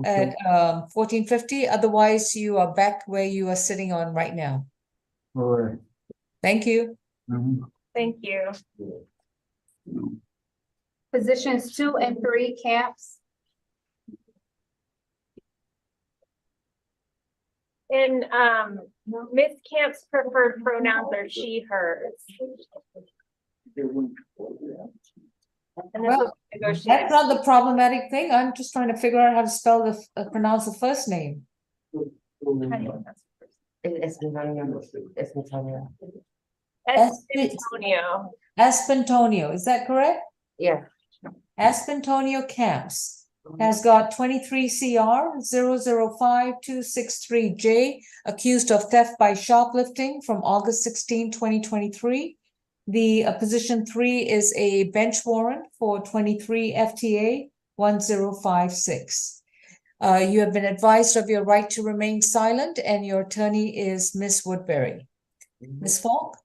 at 1450. Otherwise, you are back where you are sitting on right now. All right. Thank you. Thank you. Positions 2 and 3 camps. And Ms. Camp's preferred pronouns are she, hers. And this was Well, negotiated. that's not the problematic thing. I'm just trying to figure out how to spell pronounce the first name. Espantonio. Espantonio, is that correct? Yeah. Espantonio Camps has got 23 CR 005-263J, accused of theft by shoplifting from August 16, 2023. The position 3 is a bench warrant for 23 FTA 1056. You have been advised of your right to remain silent, and your attorney is Ms. Woodbury. Ms. Falk?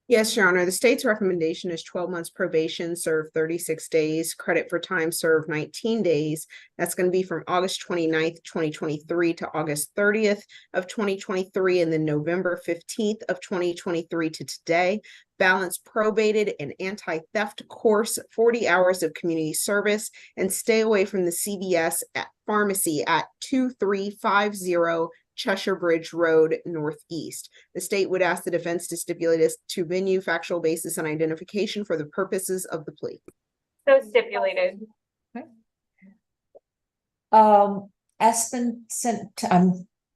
Yes, Your Honor. The state's recommendation is 12 months probation, serve 36 days, credit for time served 19 days. That's going to be from August 29th, 2023 to August 30th of 2023, and then November 15th of 2023 to today. Balance probated an anti-theft course, 40 hours of community service, and stay away from the CVS pharmacy at 2350 Cheshire Bridge Road Northeast. The state would ask the defense to stipulate as to venue, factual basis, and identification for the purposes of the plea. So stipulated.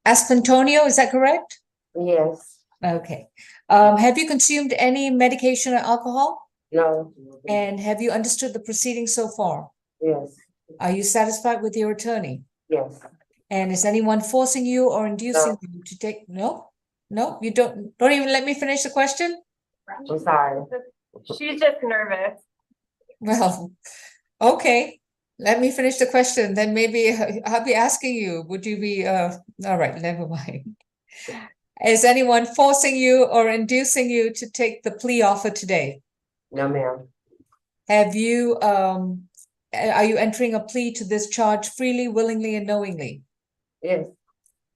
Espantonio, is that correct? Yes. Okay. Have you consumed any medication or alcohol? No. And have you understood the proceedings so far? Yes. Are you satisfied with your attorney? Yes. And is anyone forcing you or inducing you to take? No, you don't even let me finish the question. I'm sorry. She's just nervous. Well, okay, let me finish the question. Then maybe I'll be asking you, would you be, all right, never mind. Is anyone forcing you or inducing you to take the plea offer today? No, ma'am. Have you, are you entering a plea to this charge freely, willingly, and knowingly? Yes.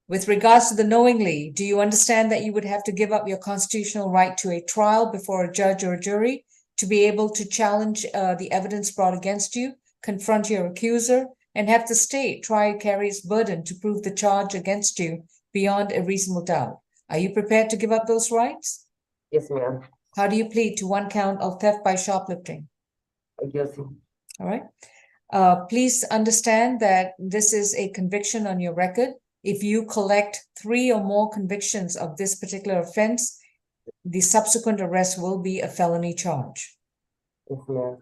With regards to the knowingly, do you understand that you would have to give up your constitutional right to a trial before a judge or a jury to be able to challenge the evidence brought against you, confront your accuser, and have the state try to carry its burden to prove the charge against you beyond a reasonable doubt? Are you prepared to give up those rights? Yes, ma'am. How do you plead to 1 count of theft by shoplifting? Guilty. All right. Please understand that this is a conviction on your record. If you collect 3 or more convictions of this particular offense, the subsequent arrest will be a felony charge. Yes, ma'am.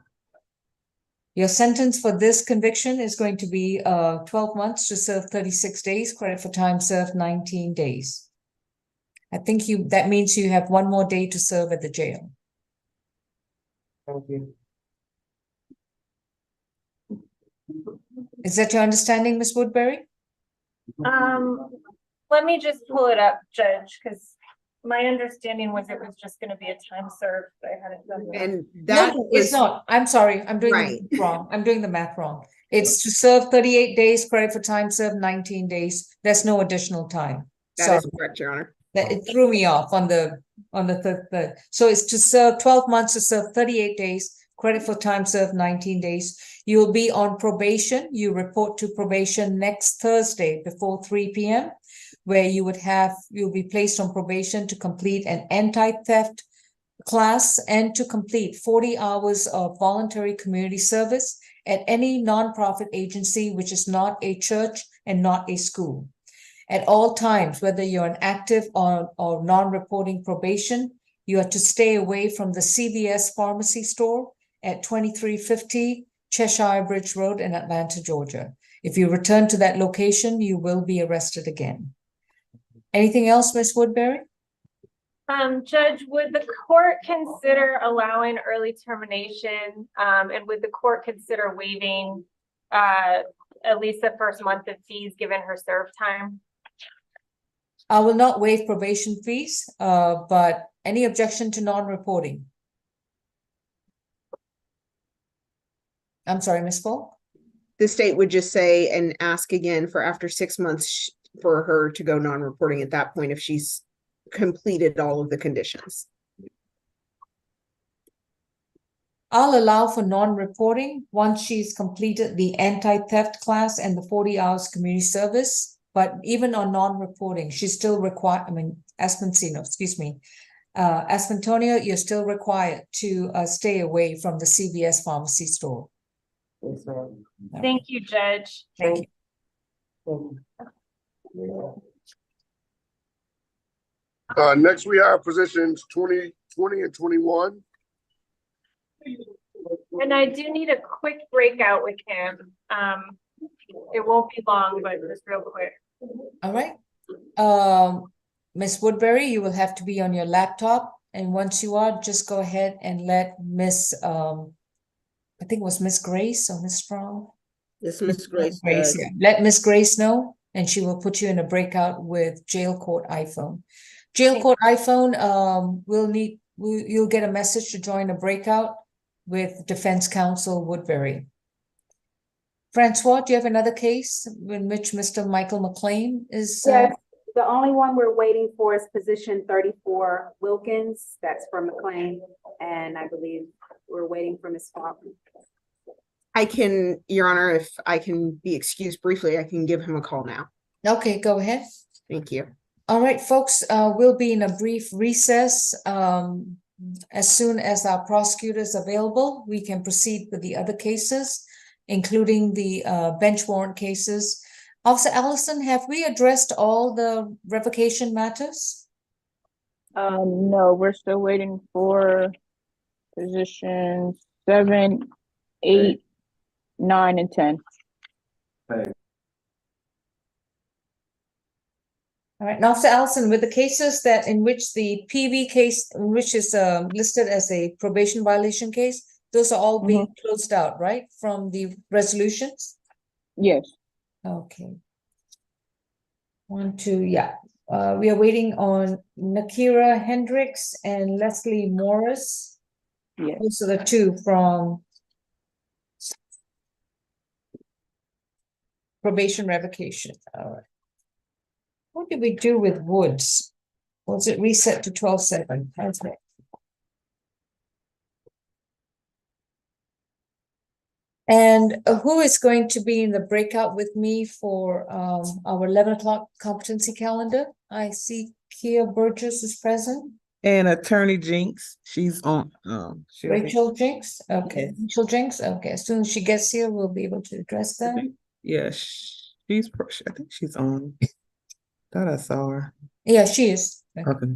Your sentence for this conviction is going to be 12 months to serve 36 days, credit for time served 19 days. I think that means you have one more day to serve at the jail. Thank you. Is that your understanding, Ms. Woodbury? Let me just pull it up, Judge, because my understanding was it was just gonna be a time served, but I hadn't done that. And that No, it's was not. I'm sorry. I'm doing the Right. math wrong. I'm doing the math wrong. It's to serve 38 days, credit for time served 19 days. There's no additional time. that Sorry. is correct, Your Honor. That it threw me off on the third. So it's to serve 12 months to serve 38 days, credit for time served 19 days. You'll be on probation. You report to probation next Thursday before 3 p.m., where you'll be placed on probation to complete an anti-theft class and to complete 40 hours of voluntary community service at any nonprofit agency which is not a church and not a school. At all times, whether you're an active or non-reporting probation, you are to stay away from the CVS pharmacy store at 2350 Cheshire Bridge Road in Atlanta, Georgia. If you return to that location, you will be arrested again. Anything else, Ms. Woodbury? Judge, would the court consider allowing early termination? And would the court consider waiving at least the first month of fees given her serve time? I will not waive probation fees, but any objection to non-reporting? I'm sorry, Ms. Falk? The state would just say and ask again for after 6 months for her to go non-reporting at that point if she's completed all of the conditions. I'll allow for non-reporting once she's completed the anti-theft class and the 40 hours community service. But even on non-reporting, she's still required, Aspentonia, you're still required to stay away from the CVS pharmacy store. Yes, ma'am. Thank you, Judge. Thank you. Next we have positions 20, 20, and 21. And I do need a quick breakout with him. It won't be long, but just real quick. All right. Ms. Woodbury, you will have to be on your laptop. And once you are, just go ahead and let Miss, I think it was Miss Grace or Miss Strong? Yes, Miss Grace. Yeah. Let Miss Grace know, and she will put you in a breakout with Jail Court iPhone. Jail Court iPhone, you'll get a message to join a breakout with Defense Counsel Woodbury. Francois, do you have another case in which Mr. Michael McLean is? Yes, the only one we're waiting for is position 34 Wilkins. That's for McLean. And I believe we're waiting for Ms. Faulkner. I can, Your Honor, if I can be excused briefly, I can give him a call now. Okay, go ahead. Thank you. All right, folks, we'll be in a brief recess. As soon as our prosecutor is available, we can proceed with the other cases, including the bench warrant cases. Officer Allison, have we addressed all the revocation matters? No, we're still waiting for positions 7, 8, 9, and 10. All right, now, Officer Allison, with the cases that in which the PV case, which is listed as a probation violation case, those are all being closed out, right, from the resolutions? Yes. Okay. 1, 2, yeah. We are waiting on Nakira Hendricks and Leslie Morris. Yes. Those are the two from probation revocation. All right. What did we do with Woods? Was it reset to 12/7? Okay. And who is going to be in the breakout with me for our 11 o'clock competency calendar? I see Kia Burgess is present. And Attorney Jinx, she's on. Rachel Jinx. Okay, Rachel Jinx. Okay, as soon as she gets here, we'll be able to address that. Yeah, I think she's on. Thought I saw her. Yeah, she is. Okay.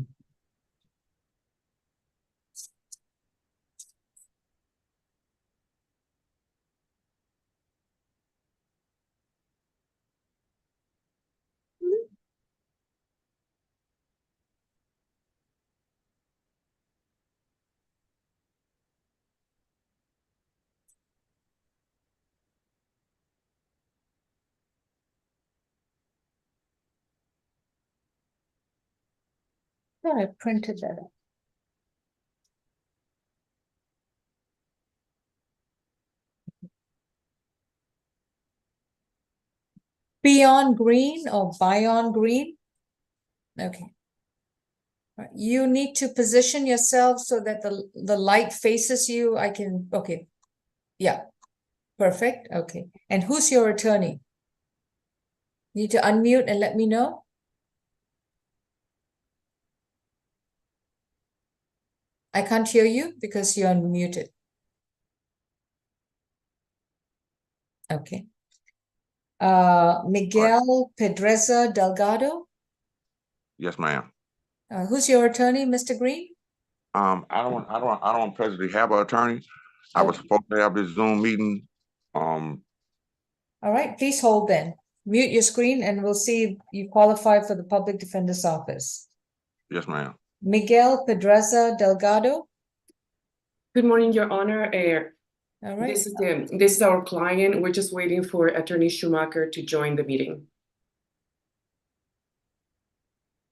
thought I printed that. Beyond Green or Beyond Green? Okay. Right, you need to position yourself so that the light faces you. I can, okay. Yeah, perfect. Okay. And who's your attorney? Need to unmute and let me know. I can't hear you because you're unmuted. Okay. Miguel Pedreza Delgado. Yes, ma'am. Who's your attorney, Mr. Green? I don't presently have an attorney. I was supposed to have this Zoom meeting. All right, please hold then. Mute your screen and we'll see if you qualify for the Public Defender's Office. Yes, ma'am. Miguel Pedreza Delgado. Good morning, Your Honor. All right. This is our client. We're just waiting for Attorney Schumacher to join the meeting.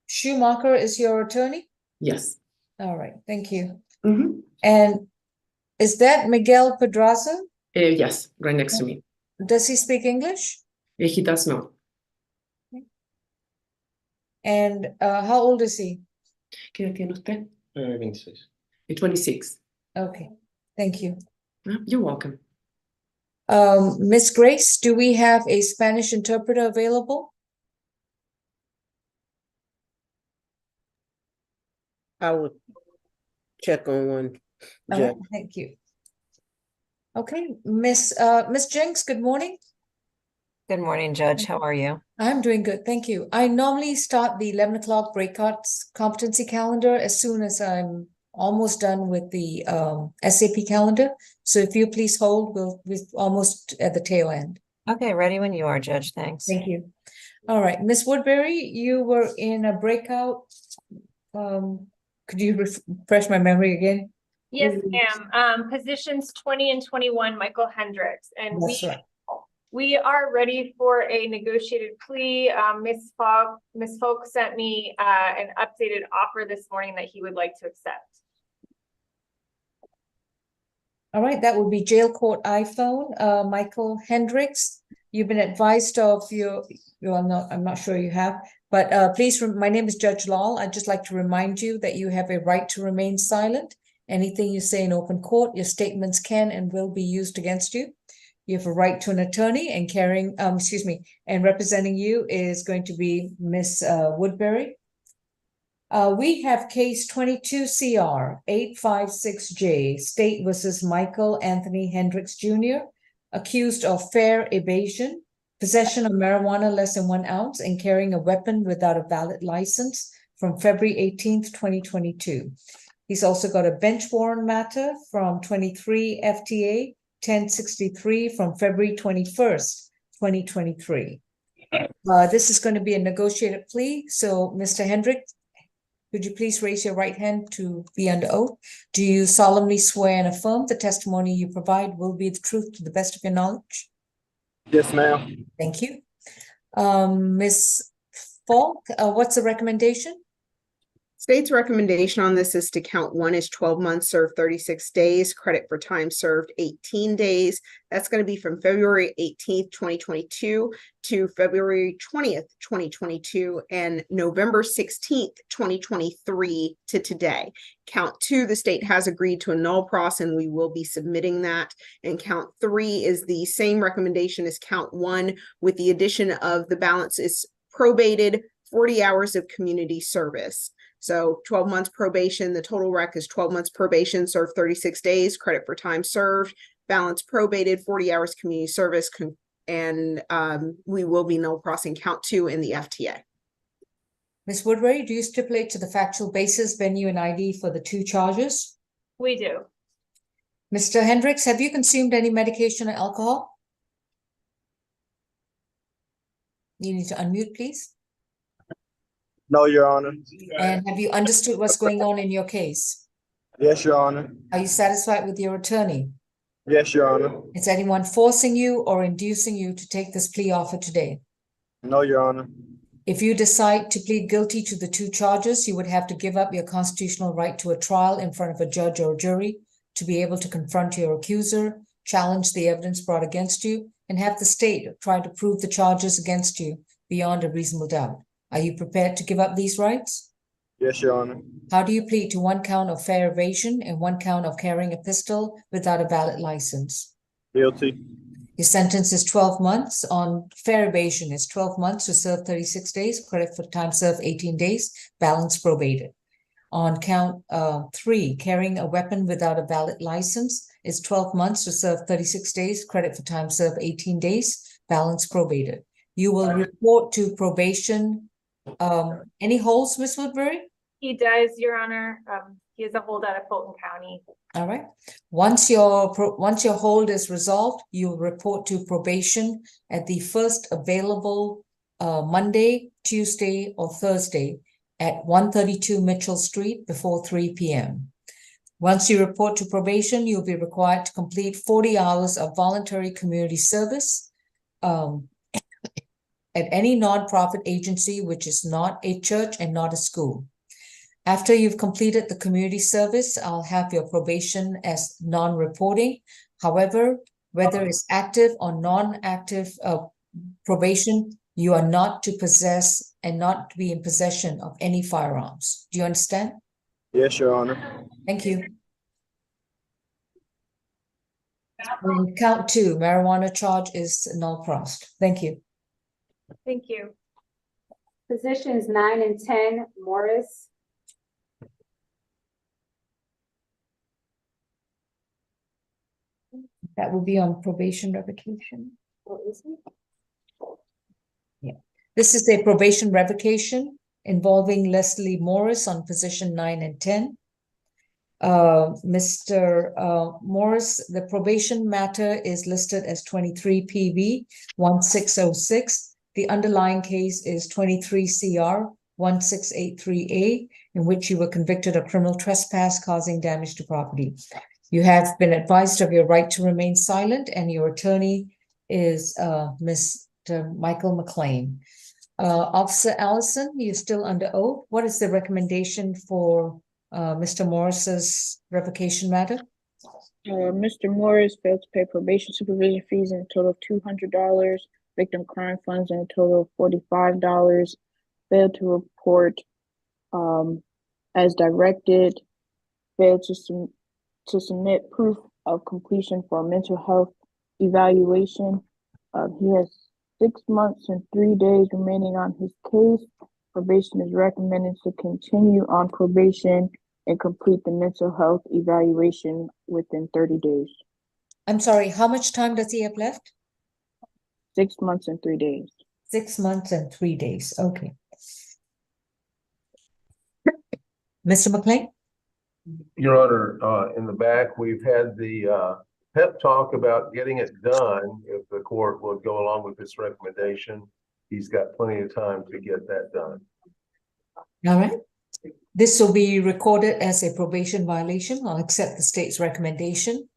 Schumacher is your attorney? Yes. All right, thank you. Mm-hmm. And is that Miguel Pedraza? Yes, right next to me. Does he speak English? He does not. And how old is he? ¿Qué edad tiene usted? 26. 26. Okay, thank you. You're welcome. Miss Grace, do we have a Spanish interpreter available? I would check on one. Thank you. Okay, Miss Jenks, good morning. Good morning, Judge. How are you? I'm doing good, thank you. I normally start the 11 o'clock breakouts competency calendar as soon as I'm almost done with the SAP calendar. So if you please hold, we're almost at the tail end. Okay, ready when you are, Judge. Thanks. Thank you. All right, Miss Woodbury, you were in a breakout. Could you refresh my memory again? Yes, ma'am. Positions 20 and 21, Michael Hendricks. And That's right. we are ready for a negotiated plea. Ms. Folk sent me an updated offer this morning that he would like to accept. All right, that would be jail court iPhone. Michael Hendricks, you've been advised of I'm not sure you have, but please, my name is Judge Lal. I'd just like to remind you that you have a right to remain silent. Anything you say in open court, your statements can and will be used against you. You have a right to an attorney, and and representing you is going to be Miss Woodbury. We have case 22 CR 856J, State versus Michael Anthony Hendricks Jr., accused of fair evasion, possession of marijuana less than 1 ounce, and carrying a weapon without a valid license from February 18th, 2022. He's also got a bench warrant matter from 23 FTA 1063 from February 21st, 2023. This is going to be a negotiated plea. So, Mr. Hendricks, could you please raise your right hand to be under oath? Do you solemnly swear and affirm the testimony you provide will be the truth to the best of your knowledge? Yes, ma'am. Thank you. Ms. Falk, what's the recommendation? State's recommendation on this is to count 1 is 12 months served 36 days, credit for time served 18 days. That's going to be from February 18th, 2022 to February 20th, 2022 and November 16th, 2023 to today. Count 2, the state has agreed to a null pros and we will be submitting that. And count 3 is the same recommendation as count 1 with the addition of the balance is probated 40 hours of community service. So 12 months probation, the total rec is 12 months probation, served 36 days, credit for time served, balance probated, 40 hours community service, and we will be null crossing count 2 in the FTA. Ms. Woodbury, do you stipulate to the factual basis, venue, and ID for the 2 charges? We do. Mr. Hendricks, have you consumed any medication or alcohol? You need to unmute, please. No, Your Honor. And have you understood what's going on in your case? Yes, Your Honor. Are you satisfied with your attorney? Yes, Your Honor. Is anyone forcing you or inducing you to take this plea offer today? No, Your Honor. If you decide to plead guilty to the 2 charges, you would have to give up your constitutional right to a trial in front of a judge or jury to be able to confront your accuser, challenge the evidence brought against you, and have the state try to prove the charges against you beyond a reasonable doubt. Are you prepared to give up these rights? Yes, Your Honor. How do you plead to 1 count of fair evasion and 1 count of carrying a pistol without a valid license? Guilty. Your sentence is 12 months. On fair evasion, it's 12 months to serve 36 days, credit for time served 18 days, balance probated. On count 3, carrying a weapon without a valid license, is 12 months to serve 36 days, credit for time served 18 days, balance probated. You will report to probation. Any holds, Ms. Woodbury? He does, Your Honor. He has a hold out of Fulton County. All right. Once your hold is resolved, you will report to probation at the first available Monday, Tuesday, or Thursday at 132 Mitchell Street before 3 p.m. Once you report to probation, you'll be required to complete 40 hours of voluntary community service at any nonprofit agency which is not a church and not a school. After you've completed the community service, I'll have your probation as non-reporting. However, whether it's active or non-active probation, you are not to possess and not to be in possession of any firearms. Do you understand? Yes, Your Honor. Thank you. On count 2, marijuana charge is null prost. Thank you. Thank you. Positions 9 and 10, Morris. That will be on probation revocation. What is it? Yeah. This is a probation revocation involving Leslie Morris on position 9 and 10. Mr. Morris, the probation matter is listed as 23 PB 1606. The underlying case is 23 CR 1683A, in which you were convicted of criminal trespass causing damage to property. You have been advised of your right to remain silent, and your attorney is Mr. Michael McLean. Officer Allison, you're still under oath. What is the recommendation for Mr. Morris's revocation matter? Mr. Morris failed to pay probation supervision fees in a total of $200, victim crime funds in a total of $45, failed to report as directed, failed to submit proof of completion for a mental health evaluation. He has 6 months and 3 days remaining on his case. Probation is recommended to continue on probation and complete the mental health evaluation within 30 days. I'm sorry, how much time does he have left? 6 months and 3 days. 6 months and 3 days. Okay. Mr. McLean? Your Honor, in the back, we've had the pep talk about getting it done. If the court will go along with this recommendation, he's got plenty of time to get that done. All right. This will be recorded as a probation violation. I'll accept the state's recommendation.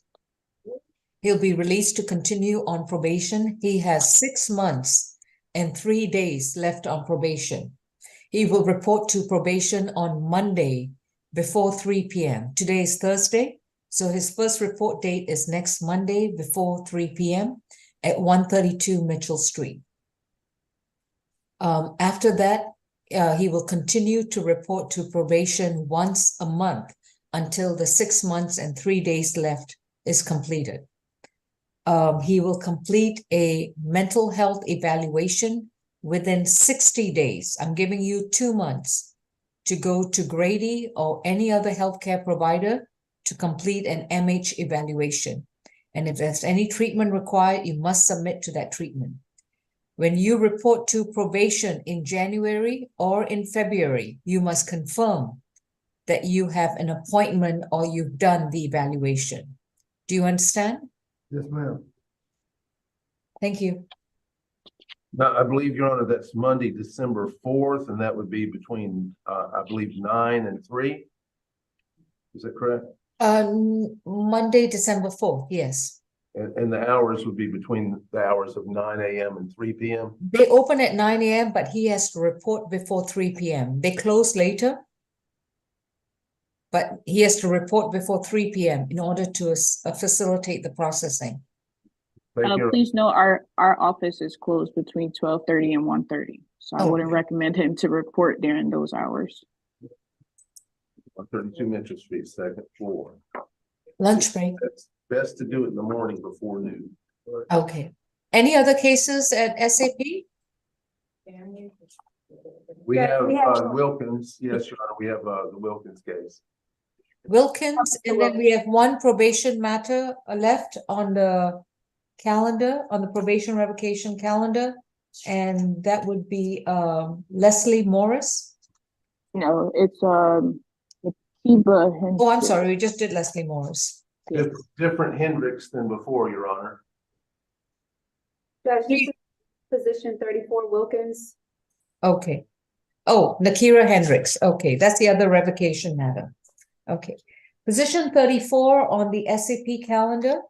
He'll be released to continue on probation. He has 6 months and 3 days left on probation. He will report to probation on Monday before 3 p.m. Today is Thursday, so his first report date is next Monday before 3 p.m. at 132 Mitchell Street. After that, he will continue to report to probation once a month until the 6 months and 3 days left is completed. He will complete a mental health evaluation within 60 days. I'm giving you 2 months to go to Grady or any other healthcare provider to complete an MH evaluation. And if there's any treatment required, you must submit to that treatment. When you report to probation in January or in February, you must confirm that you have an appointment or you've done the evaluation. Do you understand? Yes, ma'am. Thank you. Now, I believe, Your Honor, that's Monday, December 4th, and that would be between, I believe, 9 and 3. Is that correct? Monday, December 4th, yes. And the hours would be between the hours of 9 a.m. and 3 p.m. They open at 9 a.m., but he has to report before 3 p.m. They close later, but he has to report before 3 p.m. in order to facilitate the processing. Thank you. Please note our office is closed between 12:30 and 1:30. So I wouldn't recommend him to report during those hours. 32 Mitchell Street, second floor. Lunch break. It's best to do it in the morning before noon. Okay. Any other cases at SAP? We have Wilkins. Yes, Your Honor, we have the Wilkins case. Wilkins, and then we have one probation matter left on the calendar, on the probation revocation calendar, and that would be Leslie Morris. No, it's Kiba. Oh, I'm sorry, we just did Leslie Morris. Different Hendricks than before, Your Honor. Judge, this is position 34 Wilkins. Okay. Oh, Nakira Hendricks. Okay, that's the other revocation matter. Okay. Position 34 on the SAP calendar.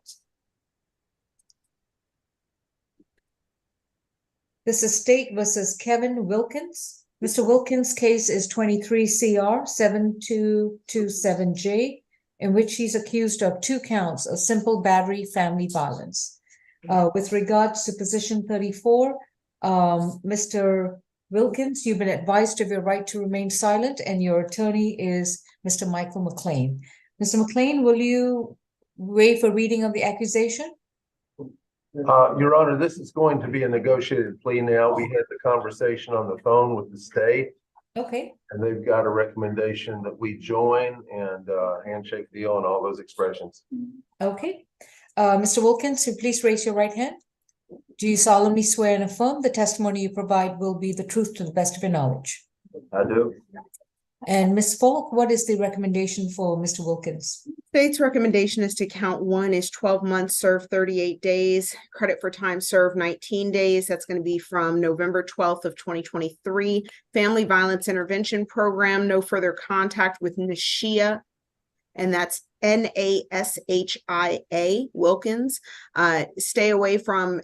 This is State versus Kevin Wilkins. Mr. Wilkins' case is 23 CR 7227J, in which he's accused of 2 counts of simple battery family violence. With regards to position 34, Mr. Wilkins, you've been advised of your right to remain silent, and your attorney is Mr. Michael McLean. Mr. McLean, will you waive a reading of the accusation? Your Honor, this is going to be a negotiated plea now. We had the conversation on the phone with the state. Okay. And they've got a recommendation that we join and handshake deal and all those expressions. Okay. Mr. Wilkins, please raise your right hand. Do you solemnly swear and affirm the testimony you provide will be the truth to the best of your knowledge? I do. And Ms. Falk, what is the recommendation for Mr. Wilkins? State's recommendation is to count 1 is 12 months, serve 38 days, credit for time served 19 days. That's going to be from November 12th of 2023. Family Violence Intervention Program, no further contact with Nashia, and that's Nashia Wilkins. Stay away from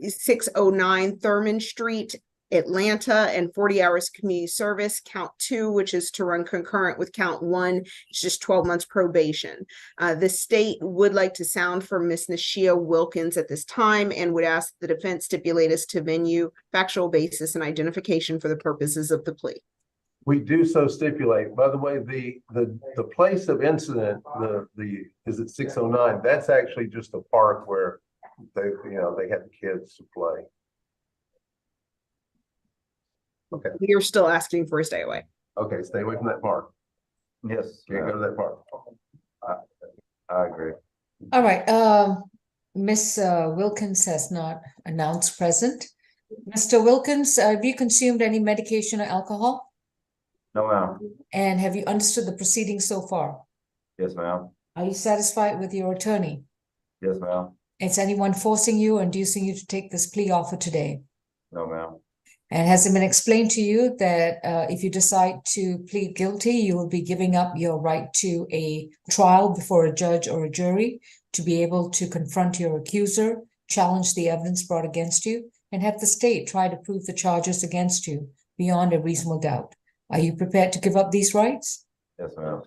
609 Thurman Street, Atlanta, and 40 hours community service. Count 2, which is to run concurrent with count 1, it's just 12 months probation. The state would like to sound for Ms. Nashia Wilkins at this time and would ask the defense stipulate as to venue, factual basis, and identification for the purposes of the plea. We do so stipulate. By the way, the place of incident, is it 609? That's actually just a park where they had the kids to play. Okay. We are still asking for a stay away. Okay, stay away from that park. Yes. Can't go to that park. I agree. All right. Ms. Wilkins has not announced present. Mr. Wilkins, have you consumed any medication or alcohol? No, ma'am. And have you understood the proceedings so far? Yes, ma'am. Are you satisfied with your attorney? Yes, ma'am. Is anyone forcing you or inducing you to take this plea offer today? No, ma'am. And has it been explained to you that if you decide to plead guilty, you will be giving up your right to a trial before a judge or a jury to be able to confront your accuser, challenge the evidence brought against you, and have the state try to prove the charges against you beyond a reasonable doubt? Are you prepared to give up these rights? Yes, ma'am.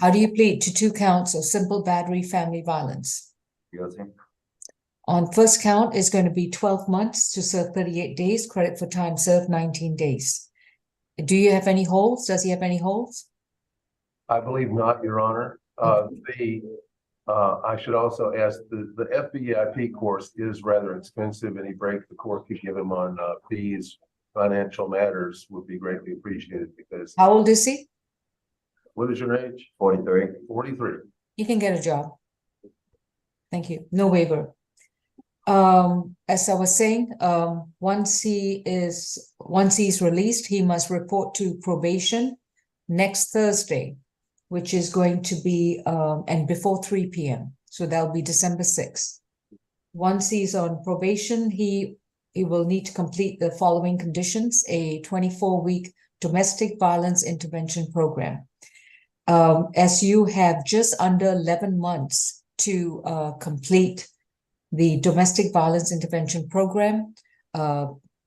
How do you plead to 2 counts of simple battery family violence? Guilty. On first count is going to be 12 months to serve 38 days, credit for time served 19 days. Do you have any holds? Does he have any holds? I believe not, Your Honor. I should also ask, the FBIP course is rather expensive. Any break the court could give him on fees, financial matters would be greatly appreciated because. How old is he? What is your age? 43. 43. You can get a job. Thank you. No waiver. As I was saying, once he's released, he must report to probation next Thursday, which is going to be and before 3 p.m. So that'll be December 6th. Once he's on probation, he will need to complete the following conditions: a 24-week domestic violence intervention program. As you have just under 11 months to complete the Domestic Violence Intervention Program.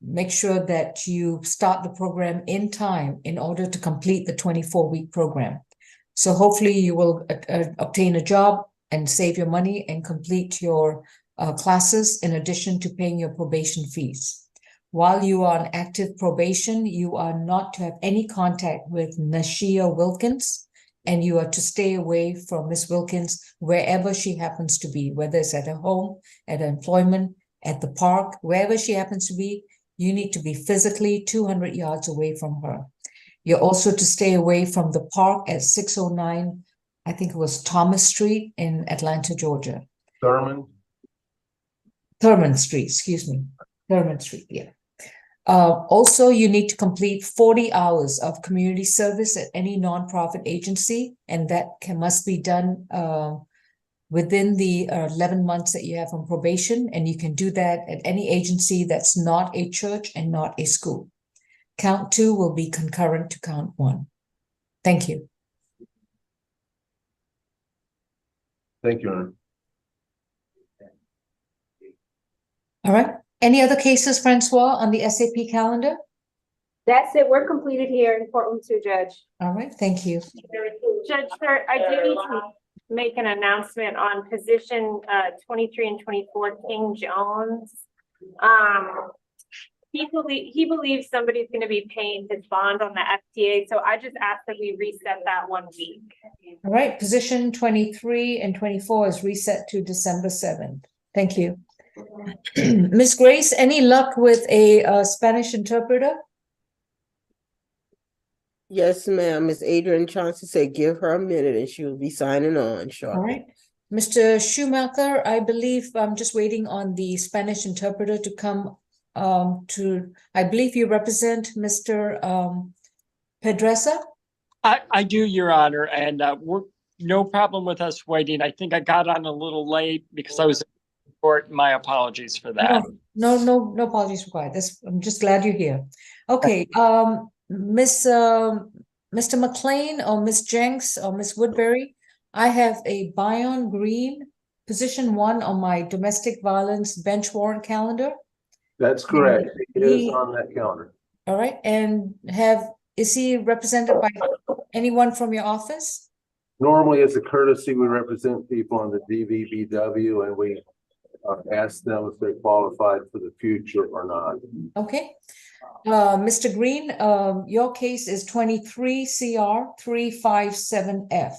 Make sure that you start the program in time in order to complete the 24-week program. So hopefully you will obtain a job and save your money and complete your classes in addition to paying your probation fees. While you are on active probation, you are not to have any contact with Nashia Wilkins, and you are to stay away from Miss Wilkins wherever she happens to be, whether it's at her home, at her employment, at the park, wherever she happens to be. You need to be physically 200 yards away from her. You're also to stay away from the park at 609, I think it was Thomas Street in Atlanta, Georgia. Thurman Street, excuse me. Thurman Street, yeah. Also, you need to complete 40 hours of community service at any nonprofit agency, and that must be done within the 11 months that you have on probation, and you can do that at any agency that's not a church and not a school. Count 2 will be concurrent to count 1. Thank you. Thank you, Your Honor. All right. Any other cases, Francois, on the SAP calendar? That's it. We're completed here in courtroom 2, Judge. All right. Thank you. Judge, sir, I do need to make an announcement on position 23 and 24, King Jones. He believes somebody's going to be paying his bond on the FTA, so I just ask that we reset that 1 week. All right. Position 23 and 24 is reset to December 7th. Thank you. Miss Grace, any luck with a Spanish interpreter? Yes, ma'am. Miss Adrian Chauncey said give her a minute and she will be signing on shortly. All right. Mr. Schumacher, I believe I'm just waiting on the Spanish interpreter to come I believe you represent Mr. Pedresa? I do, Your Honor, and we're no problem with us waiting. I think I got on a little late because I was in court. My apologies for that. No apologies required. I'm just glad you're here. Okay, Mr. McLean or Miss Jenks or Miss Woodbury, I have a Bion Green, position 1 on my domestic violence bench warrant calendar. That's correct. It is on that calendar. All right, and is he represented by anyone from your office? Normally, as a courtesy, we represent people on the DVBW and we ask them if they're qualified for the future or not. Okay. Mr. Green, your case is 23 CR 357F.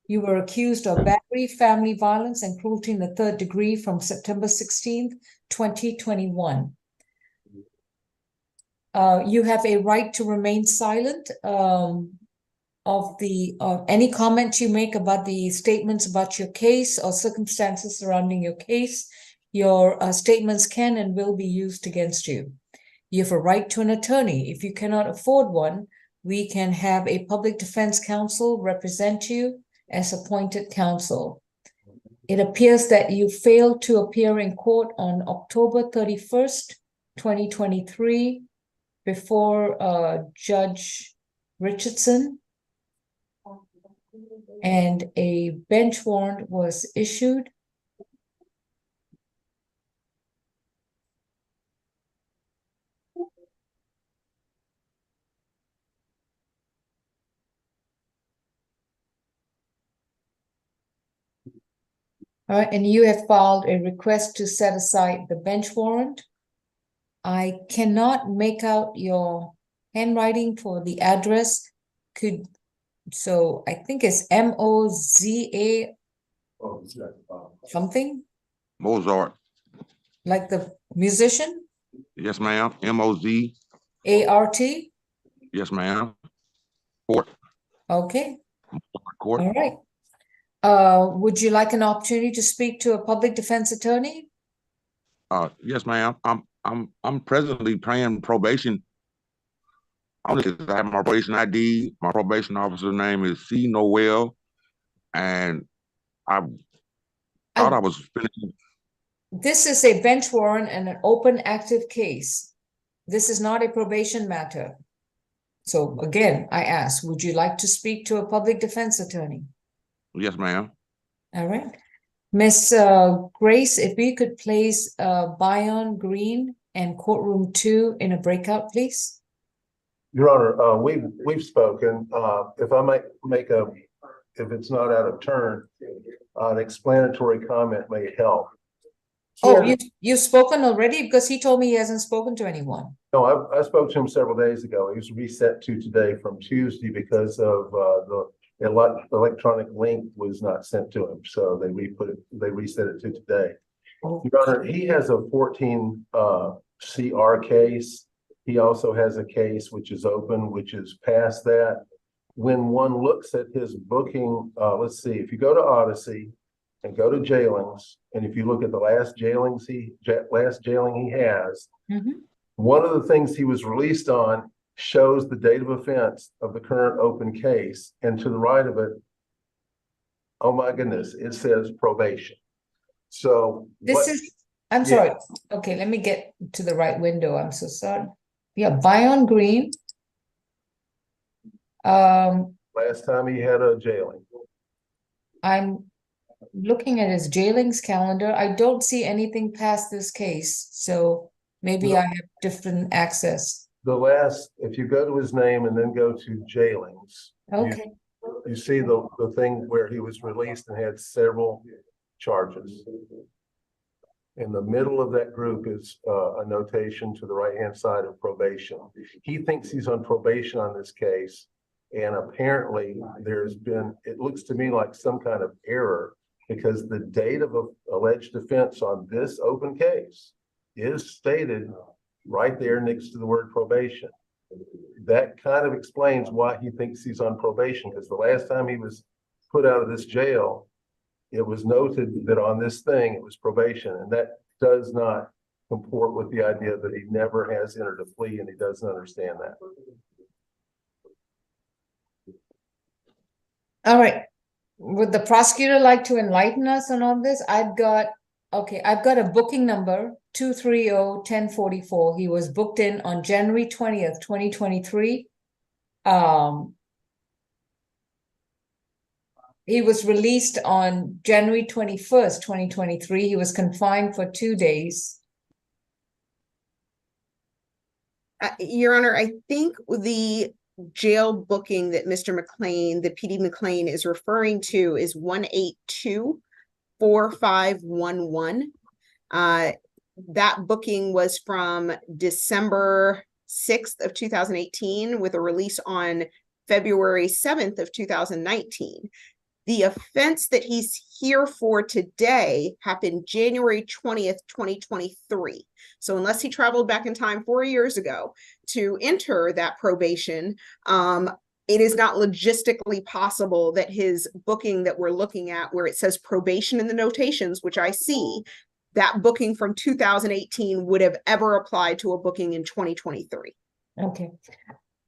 You were accused of battery, family violence, and cruelty in the 3rd degree from September 16th, 2021. You have a right to remain silent of any comment you make about the statements about your case or circumstances surrounding your case. Your statements can and will be used against you. You have a right to an attorney. If you cannot afford one, we can have a public defense counsel represent you as appointed counsel. It appears that you failed to appear in court on October 31st, 2023, before Judge Richardson, and a bench warrant was issued. All right, and you have filed a request to set aside the bench warrant. I cannot make out your handwriting for the address. So I think it's M-O-Z-A something? Mozart. Like the musician? Yes, ma'am. M-O-Z. A-R-T? Yes, ma'am. Court. Okay. Court. All right. Would you like an opportunity to speak to a public defense attorney? Yes, ma'am. I'm presently paying probation. I have my probation ID. My probation officer's name is C. Noel, and I thought I was finishing. This is a bench warrant and an open active case. This is not a probation matter. So again, I ask, would you like to speak to a public defense attorney? Yes, ma'am. All right. Miss Grace, if we could place Bion Green and courtroom 2 in a breakout, please. Your Honor, we've spoken. If I might make if it's not out of turn, an explanatory comment may help. Oh, Here- you've spoken already? Because he told me he hasn't spoken to anyone. No, I spoke to him several days ago. He was reset to today from Tuesday because of the electronic link was not sent to him. So they reset it to today. Your Honor, he has a 14 CR case. He also has a case which is open, which is past that. When one looks at his booking, let's see, if you go to Odyssey and go to jailings, and if you look at the last jailing he has, one of the things he was released on shows the date of offense of the current open case, and to the right of it, oh my goodness, it says probation. So I'm Yeah. sorry. Okay, let me get to the right window. I'm so sorry. Yeah, Bion Green. Last time he had a jailing. I'm looking at his jailings calendar. I don't see anything past this case, so maybe No. I have different access. If you go to his name and then go to jailings. Okay. You see the thing where he was released and had several charges. In the middle of that group is a notation to the right-hand side of probation. He thinks he's on probation on this case. And apparently it looks to me like some kind of error because the date of alleged offense on this open case is stated right there next to the word probation. That kind of explains why he thinks he's on probation, because the last time he was put out of this jail, it was noted that on this thing, it was probation, and that does not comport with the idea that he never has entered a plea, and he doesn't understand that. All right. Would the prosecutor like to enlighten us on all this? I've got a booking number 230-1044. He was booked in on January 20th, 2023. He was released on January 21st, 2023. He was confined for 2 days. Your Honor, I think the jail booking that Mr. McLean, the PD McLean is referring to is 182-4511. That booking was from December 6th of 2018 with a release on February 7th of 2019. The offense that he's here for today happened January 20th, 2023. So unless he traveled back in time 4 years ago to enter that probation, it is not logistically possible that his booking that we're looking at, where it says probation in the notations, which I see, that booking from 2018 would have ever applied to a booking in 2023. Okay.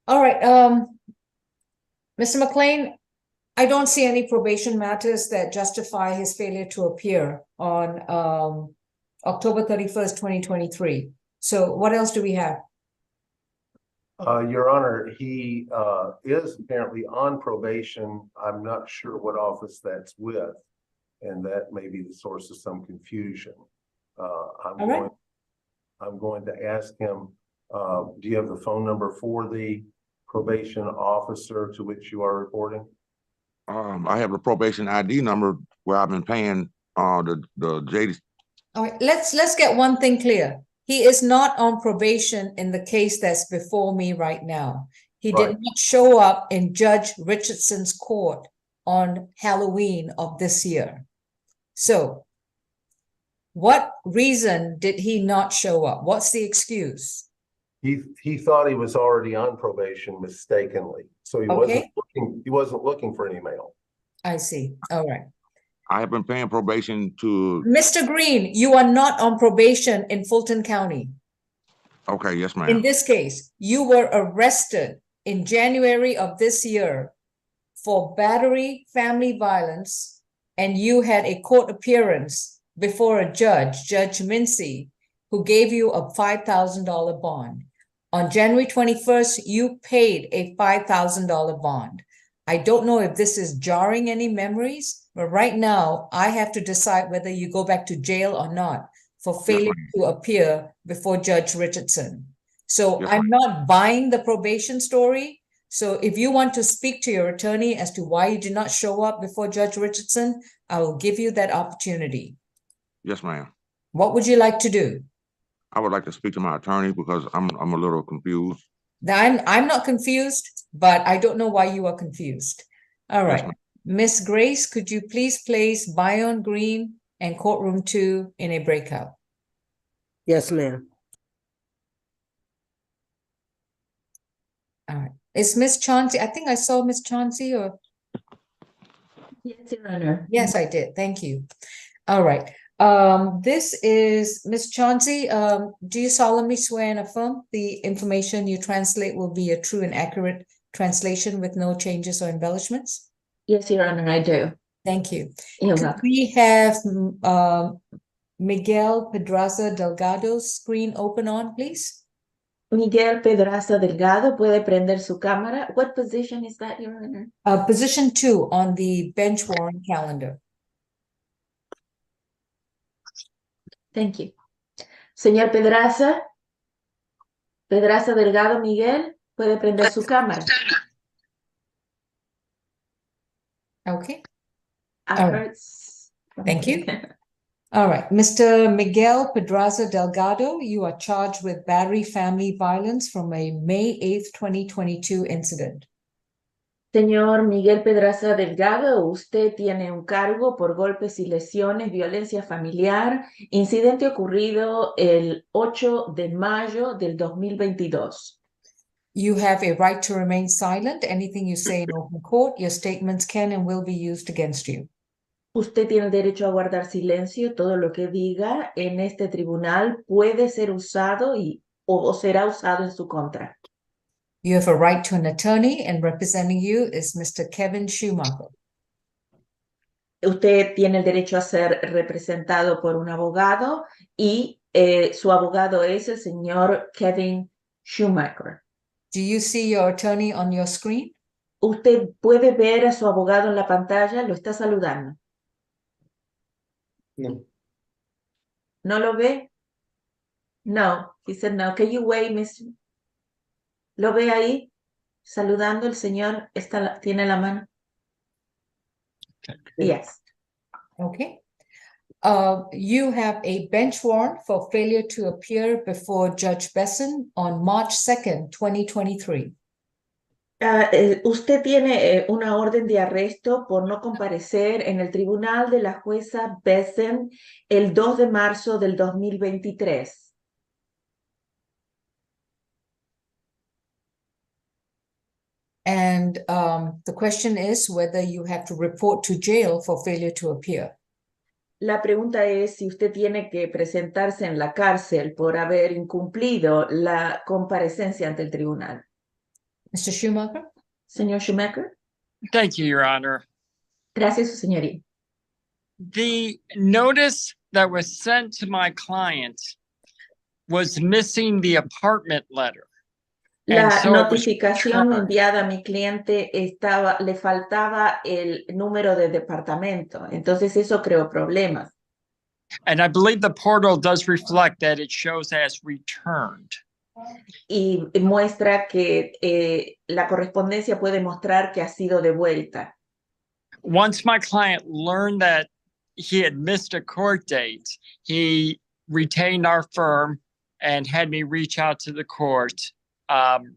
All right. Mr. McLean, I don't see any probation matters that justify his failure to appear on October 31st, 2023. So what else do we have? Your Honor, he is apparently on probation. I'm not sure what office that's with, and that may be the source of some confusion. I'm going to ask him, do you have the phone number for the probation officer to which you are reporting? I have the probation ID number where I've been paying the JD. All right, let's get one thing clear. He is not on probation in the case that's before me right now. He did not show up in Judge Richardson's court on Halloween of this year. So what reason did he not show up? What's the excuse? He thought he was already on probation mistakenly. So he wasn't looking for any mail. I see. All right. I have been paying probation to. Mr. Green, you are not on probation in Fulton County. Okay, yes, ma'am. In this case, you were arrested in January of this year for battery, family violence, and you had a court appearance before a judge, Judge Mincy, who gave you a $5,000 bond. On January 21st, you paid a $5,000 bond. I don't know if this is jarring any memories, But right now, I have to decide whether you go back to jail or not for failure to appear before Judge Richardson. So Yes, I'm not buying the probation story. So if you want to speak to your attorney as to why you did not show up before Judge Richardson, I will give you that opportunity. Yes, ma'am. What would you like to do? I would like to speak to my attorney because I'm a little confused. I'm not confused, but I don't know why you are confused. All Yes, right. ma'am. Miss Grace, could you please place Bion Green and courtroom 2 in a breakout? Yes, ma'am. All right. Is Miss Chauncey? I think I saw Miss Chauncey or Yes, Your Honor. yes, I did. Thank you. All right. This is Miss Chauncey. Do you solemnly swear and affirm the information you translate will be a true and accurate translation with no changes or embellishments? Yes, Your Honor, I do. Thank you. You're Could welcome. we have Miguel Pedraza Delgado's screen open on, please? Miguel Pedraza Delgado puede prender su cámara. What position is that, Your Honor? Position 2 on the bench warrant calendar. Thank you. Señor Pedraza. Pedraza Delgado Miguel puede prender su cámara. Okay. I All right. heard. Thank you. All right, Mr. Miguel Pedraza Delgado, you are charged with battery family violence from a May 8th, 2022 incident. Señor Miguel Pedraza Delgado, usted tiene un cargo por golpes y lesiones, violencia familiar, incidente ocurrido el 8 de mayo del 2022. You have a right to remain silent. Anything you say in open court, your statements can and will be used against you. Usted tiene el derecho a guardar silencio. Todo lo que diga en este tribunal puede ser usado o será usado en su contra. You have a right to an attorney, and representing you is Mr. Kevin Schumacher. Usted tiene el derecho a ser representado por un abogado y su abogado es el señor Kevin Schumacher. Do you see your attorney on your screen? Usted puede ver a su abogado en la pantalla, lo está saludando. No. ¿No lo ve? No, he said no. Can you wait, miss? ¿Lo ve ahí? Saludando el señor, tiene la mano. Yes. Okay. You have a bench warrant for failure to appear before Judge Besson on March 2nd, 2023. Usted tiene una orden de arresto por no comparecer en el tribunal de la jueza Besson el 2 de marzo del 2023. And the question is whether you have to report to jail for failure to appear. La pregunta es si usted tiene que presentarse en la cárcel por haber incumplido la comparecencia ante el tribunal. Mr. Schumacher? Señor Schumacher. Thank you, Your Honor. Gracias, su señoría. The notice that was sent to my client was missing the apartment letter. La And so it was notificación returned. enviada a mi cliente le faltaba el número de departamento, entonces eso creó problemas. And I believe the portal does reflect that it shows as returned. Y muestra que la correspondencia puede mostrar que ha sido devuelta. Once my client learned that he had missed a court date, he retained our firm and had me reach out to the court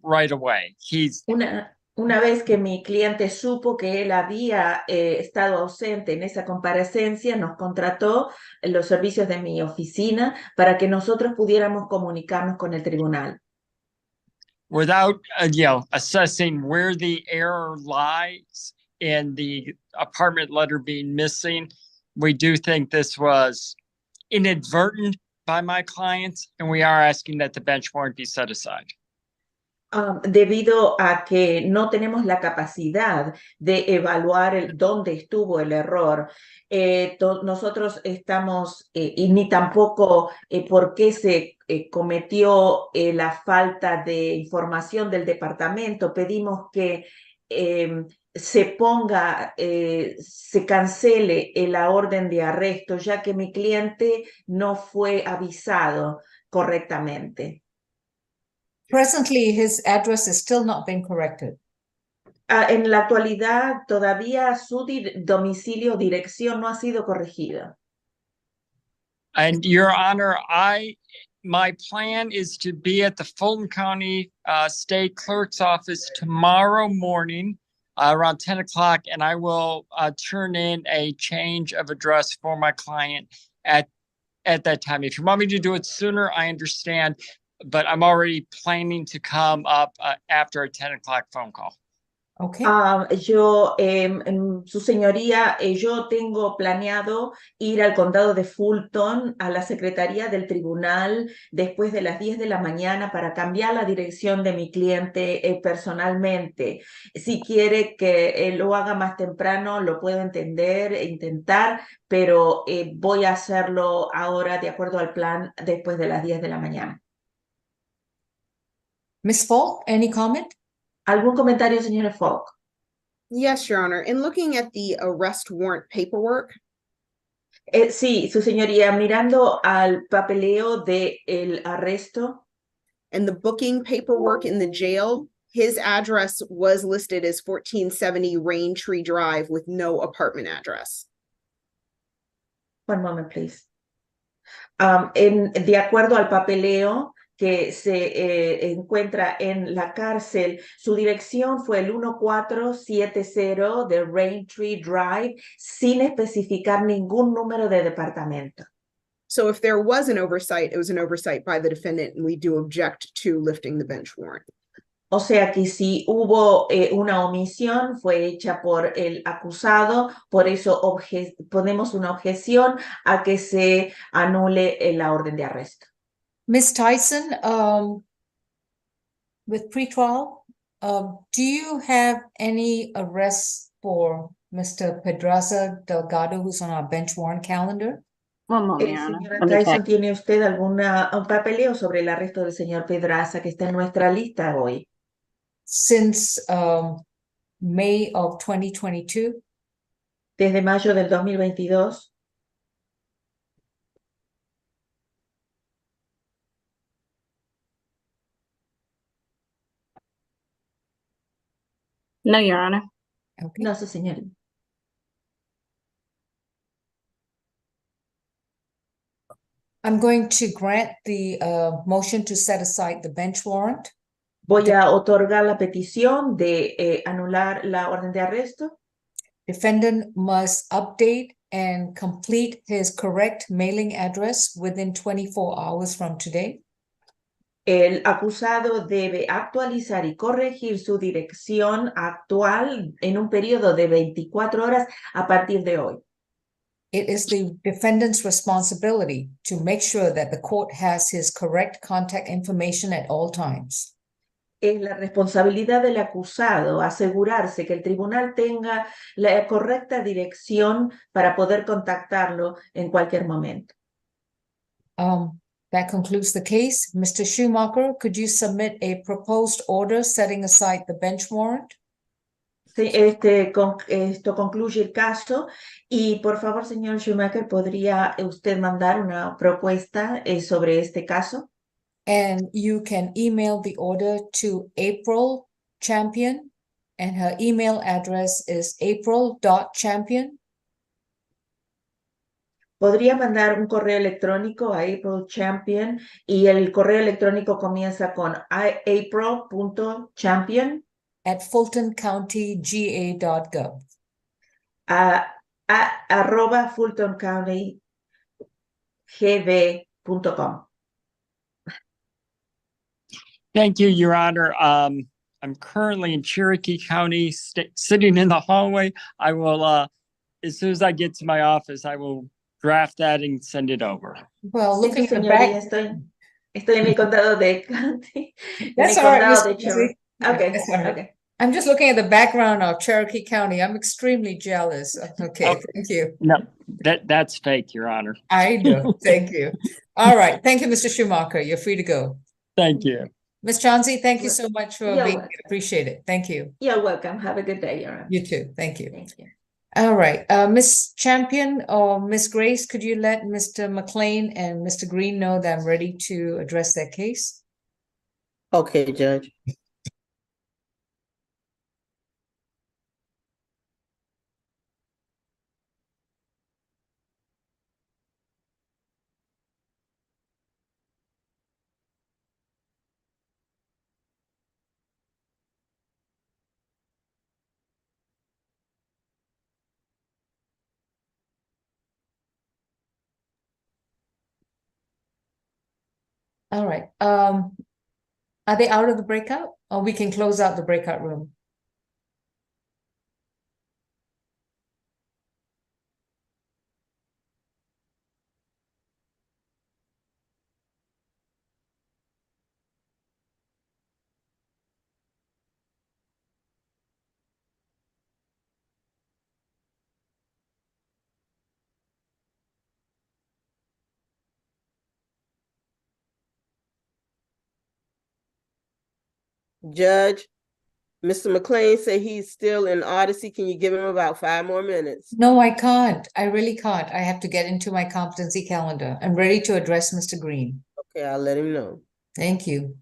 right away. Una vez que mi cliente supo que él había estado ausente en esa comparecencia, nos contrató en los servicios de mi oficina para que nosotros pudiéramos comunicarnos con el tribunal. Without, assessing where the error lies in the apartment letter being missing, we do think this was inadvertent by my clients, and we are asking that the bench warrant be set aside. Debido a que no tenemos la capacidad de evaluar dónde estuvo el error, nosotros estamos, y ni tampoco por qué se cometió la falta de información del departamento, pedimos que se ponga, se cancele la orden de arresto, ya que mi cliente no fue avisado correctamente. Presently, his address is still not been corrected. En la actualidad, todavía su domicilio o dirección no ha sido corregido. And Your Honor, my plan is to be at the Fulton County State Clerk's office tomorrow morning around 10 o'clock, and I will turn in a change of address for my client at that time. If you want me to do it sooner, I understand, but I'm already planning to come up after a 10 o'clock phone call. Okay. Su señoría, yo tengo planeado ir al condado de Fulton, a la secretaría del tribunal, después de las 10 de la mañana para cambiar la dirección de mi cliente personalmente. Si quiere que lo haga más temprano, lo puedo entender e intentar, pero voy a hacerlo ahora de acuerdo al plan después de las 10 de la mañana. Ms. Falk, any comment? ¿Algún comentario, señora Falk? Yes, Your Honor. In looking at the arrest warrant paperwork, Sí, su señoría, mirando al papeleo de el arresto. And the booking paperwork in the jail, his address was listed as 1470 Rain Tree Drive with no apartment address. One moment, please. De acuerdo al papeleo que se encuentra en la cárcel, su dirección fue el 1470 de Rain Tree Drive, sin especificar ningún número de departamento. So if there was an oversight, it was an oversight by the defendant, and we do object to lifting the bench warrant. O sea que si hubo una omisión, fue hecha por el acusado, por eso ponemos una objeción a que se anule la orden de arresto. Ms. Tyson, with pretrial, do you have any arrests for Mr. Pedraza Delgado, who's on our bench warrant calendar? One moment, Your Honor. Señora Let me Tyson, check. ¿tiene usted un papeleo sobre el arresto del señor Pedraza que está en nuestra lista hoy? Since May of 2022? Desde mayo del 2022. No, Your Honor. Okay. No, su señoría. I'm going to grant the motion to set aside the bench warrant. Voy a otorgar la petición de anular la orden de arresto. Defendant must update and complete his correct mailing address within 24 hours from today. El acusado debe actualizar y corregir su dirección actual en un periodo de 24 horas a partir de hoy. It is the defendant's responsibility to make sure that the court has his correct contact information at all times. Es la responsabilidad del acusado asegurarse que el tribunal tenga la correcta dirección para poder contactarlo en cualquier momento. That concludes the case. Mr. Schumacher, could you submit a proposed order setting aside the bench warrant? Sí, esto concluye el caso y por favor, señor Schumacher, ¿podría usted mandar una propuesta sobre este caso? And you can email the order to April Champion, and her email address is april.champion. Podría mandar un correo electrónico a April Champion y el correo electrónico comienza con april.champion at fultoncountyga.gov. @ fultoncountyGV.com. Thank you, Your Honor. I'm currently in Cherokee County, sitting in the hallway. I will, as soon as I get to my office, I will draft that and send it over. Well, Sí, looking at the señoría, back. estoy en mi condado de County. That's en all mi right, condado Ms. de Cherokee. Okay, That's all right. okay. I'm just looking at the background of Cherokee County. I'm extremely jealous. Okay, thank you. No, that's fake, Your Honor. I know. Thank you. All right. Thank you, Mr. Schumacher. You're free to go. Thank you. Ms. Chauncey, thank you so much for You're being welcome. here. Appreciate it. Thank you. You're welcome. Have a good day, Your Honor. You too. Thank you. Thank you. All right, Ms. Champion or Ms. Grace, could you let Mr. McLean and Mr. Green know that I'm ready to address their case? Okay, Judge. All right, are they out of the breakout? Or we can close out the breakout room? Judge, Mr. McLean said he's still in Odyssey. Can you give him about 5 more minutes? No, I can't. I really can't. I have to get into my competency calendar. I'm ready to address Mr. Green. Okay, I'll let him know. Thank you.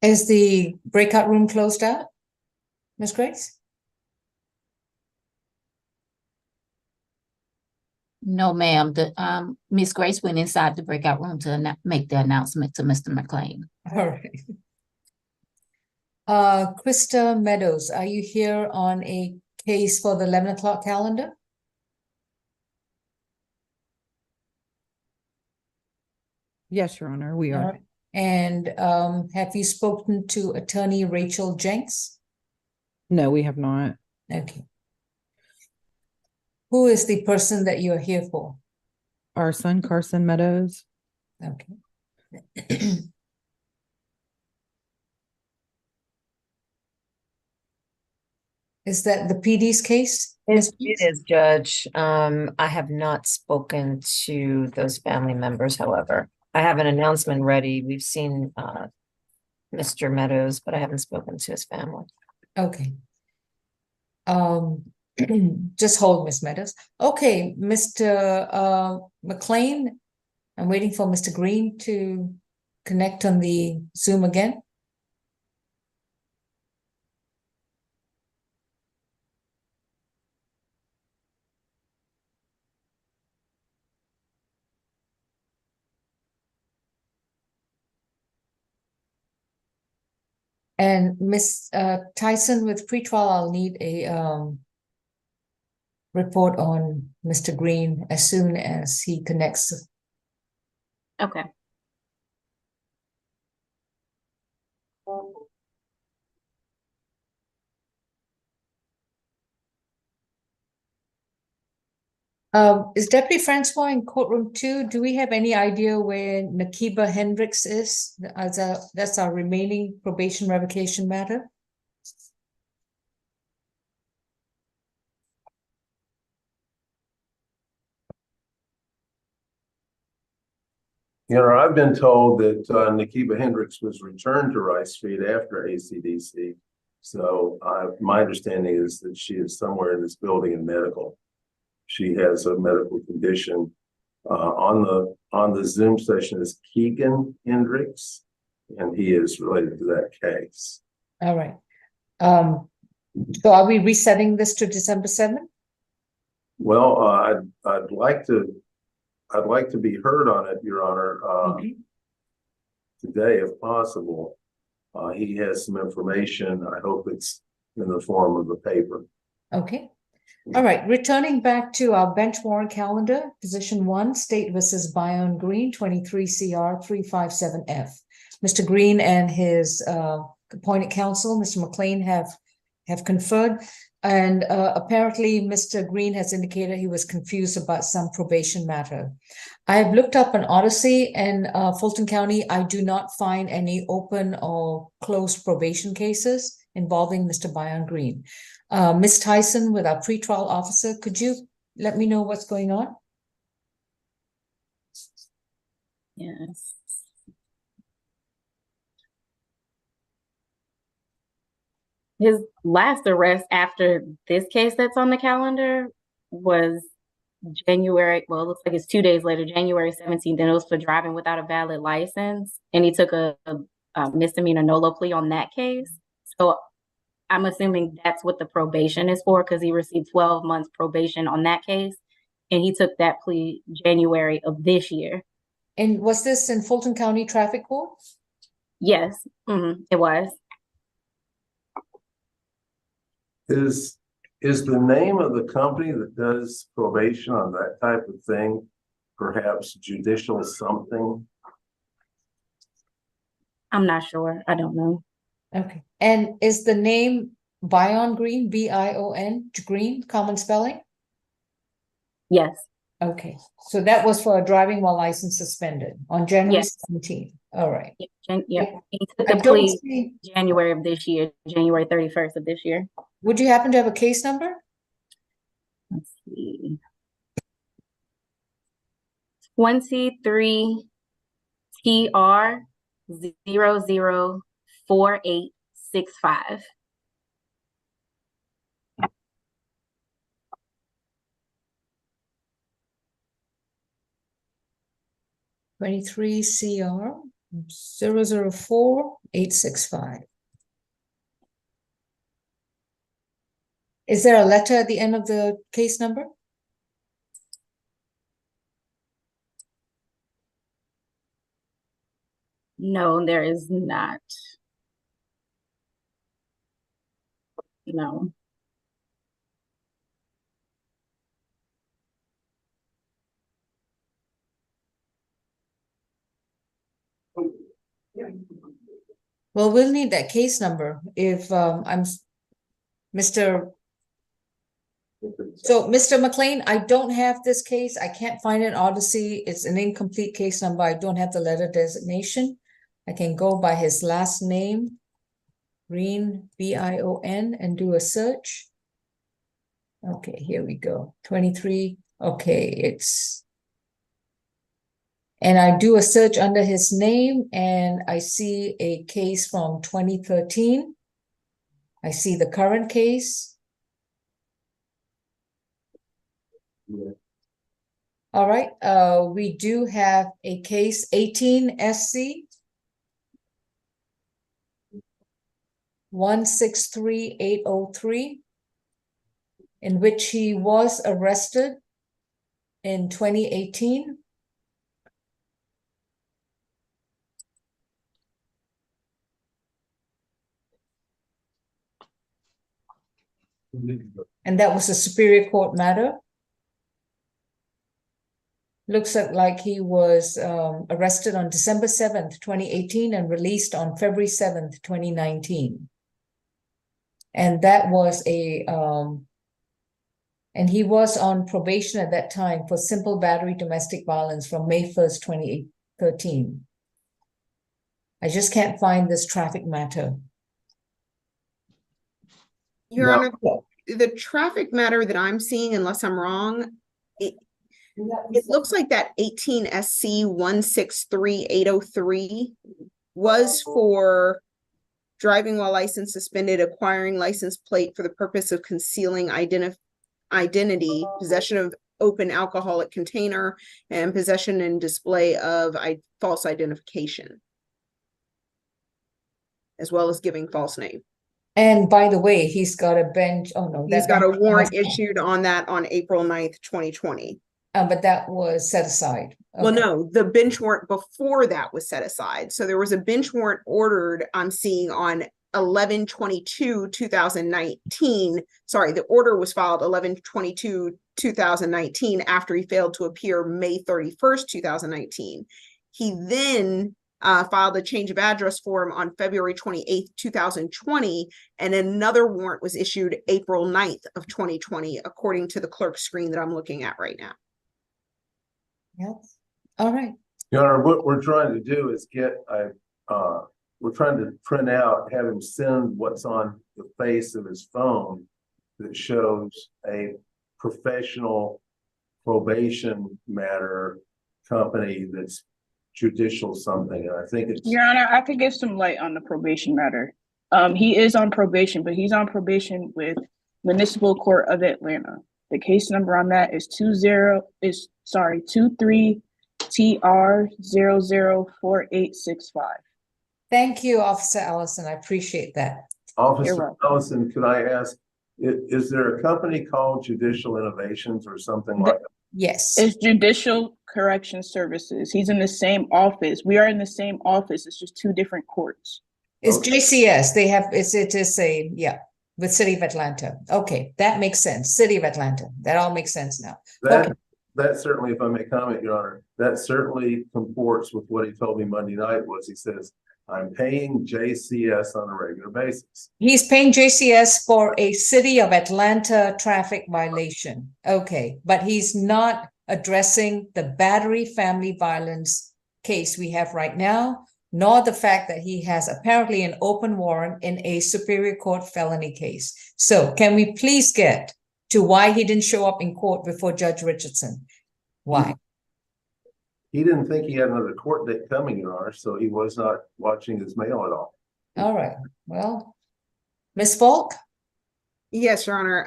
Is the breakout room closed out, Ms. Grace? No, ma'am. The Miss Grace went inside the breakout room to make the announcement to Mr. McLean. All right. Krista Meadows, are you here on a case for the 11 o'clock calendar? Yes, Your Honor, we All are. right. And have you spoken to Attorney Rachel Jenks? No, we have not. Okay. Who is the person that you're here for? Our son, Carson Meadows. Okay. Is that the PD's case? It is, Judge. I have not spoken to those family members, however. I have an announcement ready. We've seen Mr. Meadows, but I haven't spoken to his family. Okay. Just hold, Miss Meadows. Okay, Mr. McLean, I'm waiting for Mr. Green to connect on the Zoom again. And Miss Tyson with pretrial, I'll need a report on Mr. Green as soon as he connects. Okay. Is Deputy Francois in courtroom 2? Do we have any idea where Nakiba Hendricks is? That's our remaining probation revocation matter. You know, I've been told that Nakiba Hendricks was returned to Rice Street after ACDC. So my understanding is that she is somewhere in this building in medical. She has a medical condition. On the Zoom session is Keegan Hendricks, and he is related to that case. All right. So are we resetting this to December 7th? Well, I'd like to be heard on it, Your Honor, today if possible. He has some information. I hope it's in the form of the paper. Okay. All right, returning back to our bench warrant calendar, position 1, State versus Bayonne Green, 23 CR 357F. Mr. Green and his appointed counsel, Mr. McLean, have conferred, and apparently Mr. Green has indicated he was confused about some probation matter. I have looked up on Odyssey and Fulton County. I do not find any open or closed probation cases involving Mr. Bayonne Green. Ms. Tyson, with our pretrial officer, could you let me know what's going on? Yes. His last arrest after this case that's on the calendar was January, well, it looks like it's 2 days later, January 17th, and it was for driving without a valid license. And he took a misdemeanor NOLO plea on that case. So I'm assuming that's what the probation is for, because he received 12 months probation on that case. And he took that plea January of this year. And was this in Fulton County Traffic Court? Yes, it was. Is the name of the company that does probation on that type of thing perhaps Judicial something? I'm not sure. I don't know. Okay. And is the name Bayonne Green, B-I-O-N, Green, common spelling? Yes. Okay. So that was for a driving while license suspended on January 17th. All right. Yeah. He took the plea January of this year, January 31st of this year. Would you happen to have a case number? Let's see. 23 TR 004865. (23 CR 004865). Is there a letter at the end of the case number? No, there is not. No. Well, we'll need that case number if I'm Mr. So, Mr. McLean, I don't have this case. I can't find it in Odyssey. It's an incomplete case number. I don't have the letter designation. I can go by his last name, Green, B-I-O-N, and do a search. Okay, here we go. 23. Okay, and I do a search under his name, and I see a case from 2013. I see the current case. Yeah. All right, we do have a case 18 SC 163803, in which he was arrested in 2018. And that was a Superior Court matter. Looks like he was arrested on December 7th, 2018, and released on February 7th, 2019. And that was and he was on probation at that time for simple battery domestic violence from May 1st, 2013. I just can't find this traffic matter. Your Honor, the traffic matter that I'm seeing, unless I'm wrong, it looks like that 18 SC 163803 was for driving while license suspended, acquiring license plate for the purpose of concealing identity, possession of open alcoholic container, and possession and display of false identification, as well as giving false name. And by the way, he's got a bench, oh no. He's that got a bench warrant was- issued on that on April 9th, 2020. But that was set aside. Well, Okay. no, the bench warrant before that was set aside. So there was a bench warrant ordered, I'm seeing on 11/22/2019. Sorry, the order was filed 11/22/2019 after he failed to appear May 31st, 2019. He then filed a change of address form on February 28th, 2020, and another warrant was issued April 9th of 2020, according to the clerk's screen that I'm looking at right now. Yes. All right. Your Honor, what we're trying to do is we're trying to print out, have him send what's on the face of his phone that shows a professional probation matter company that's judicial something, and I think it's. Your Honor, I could give some light on the probation matter. He is on probation, but he's on probation with Municipal Court of Atlanta. The case number on that is 23TR004865. Thank you, Officer Allison. I appreciate that. Officer welcome. Allison, could I ask, is there a company called Judicial Innovations or something like that? Yes. It's Judicial Correction Services. He's in the same office. We are in the same office. It's just two different courts. It's Okay. JCS. They have, it is a, yeah, with City of Atlanta. Okay, that makes sense. City of Atlanta. That all makes sense now. Okay. That certainly, if I may comment, Your Honor, that certainly comports with what he told me Monday night was, he says, I'm paying JCS on a regular basis. He's paying JCS for a City of Atlanta traffic violation. Okay, but he's not addressing the battery family violence case we have right now, nor the fact that he has apparently an open warrant in a Superior Court felony case. So can we please get to why he didn't show up in court before Judge Richardson? Why? He didn't think he had another court date coming, Your Honor, so he was not watching his mail at all. All right, well, Ms. Falk? Yes, Your Honor.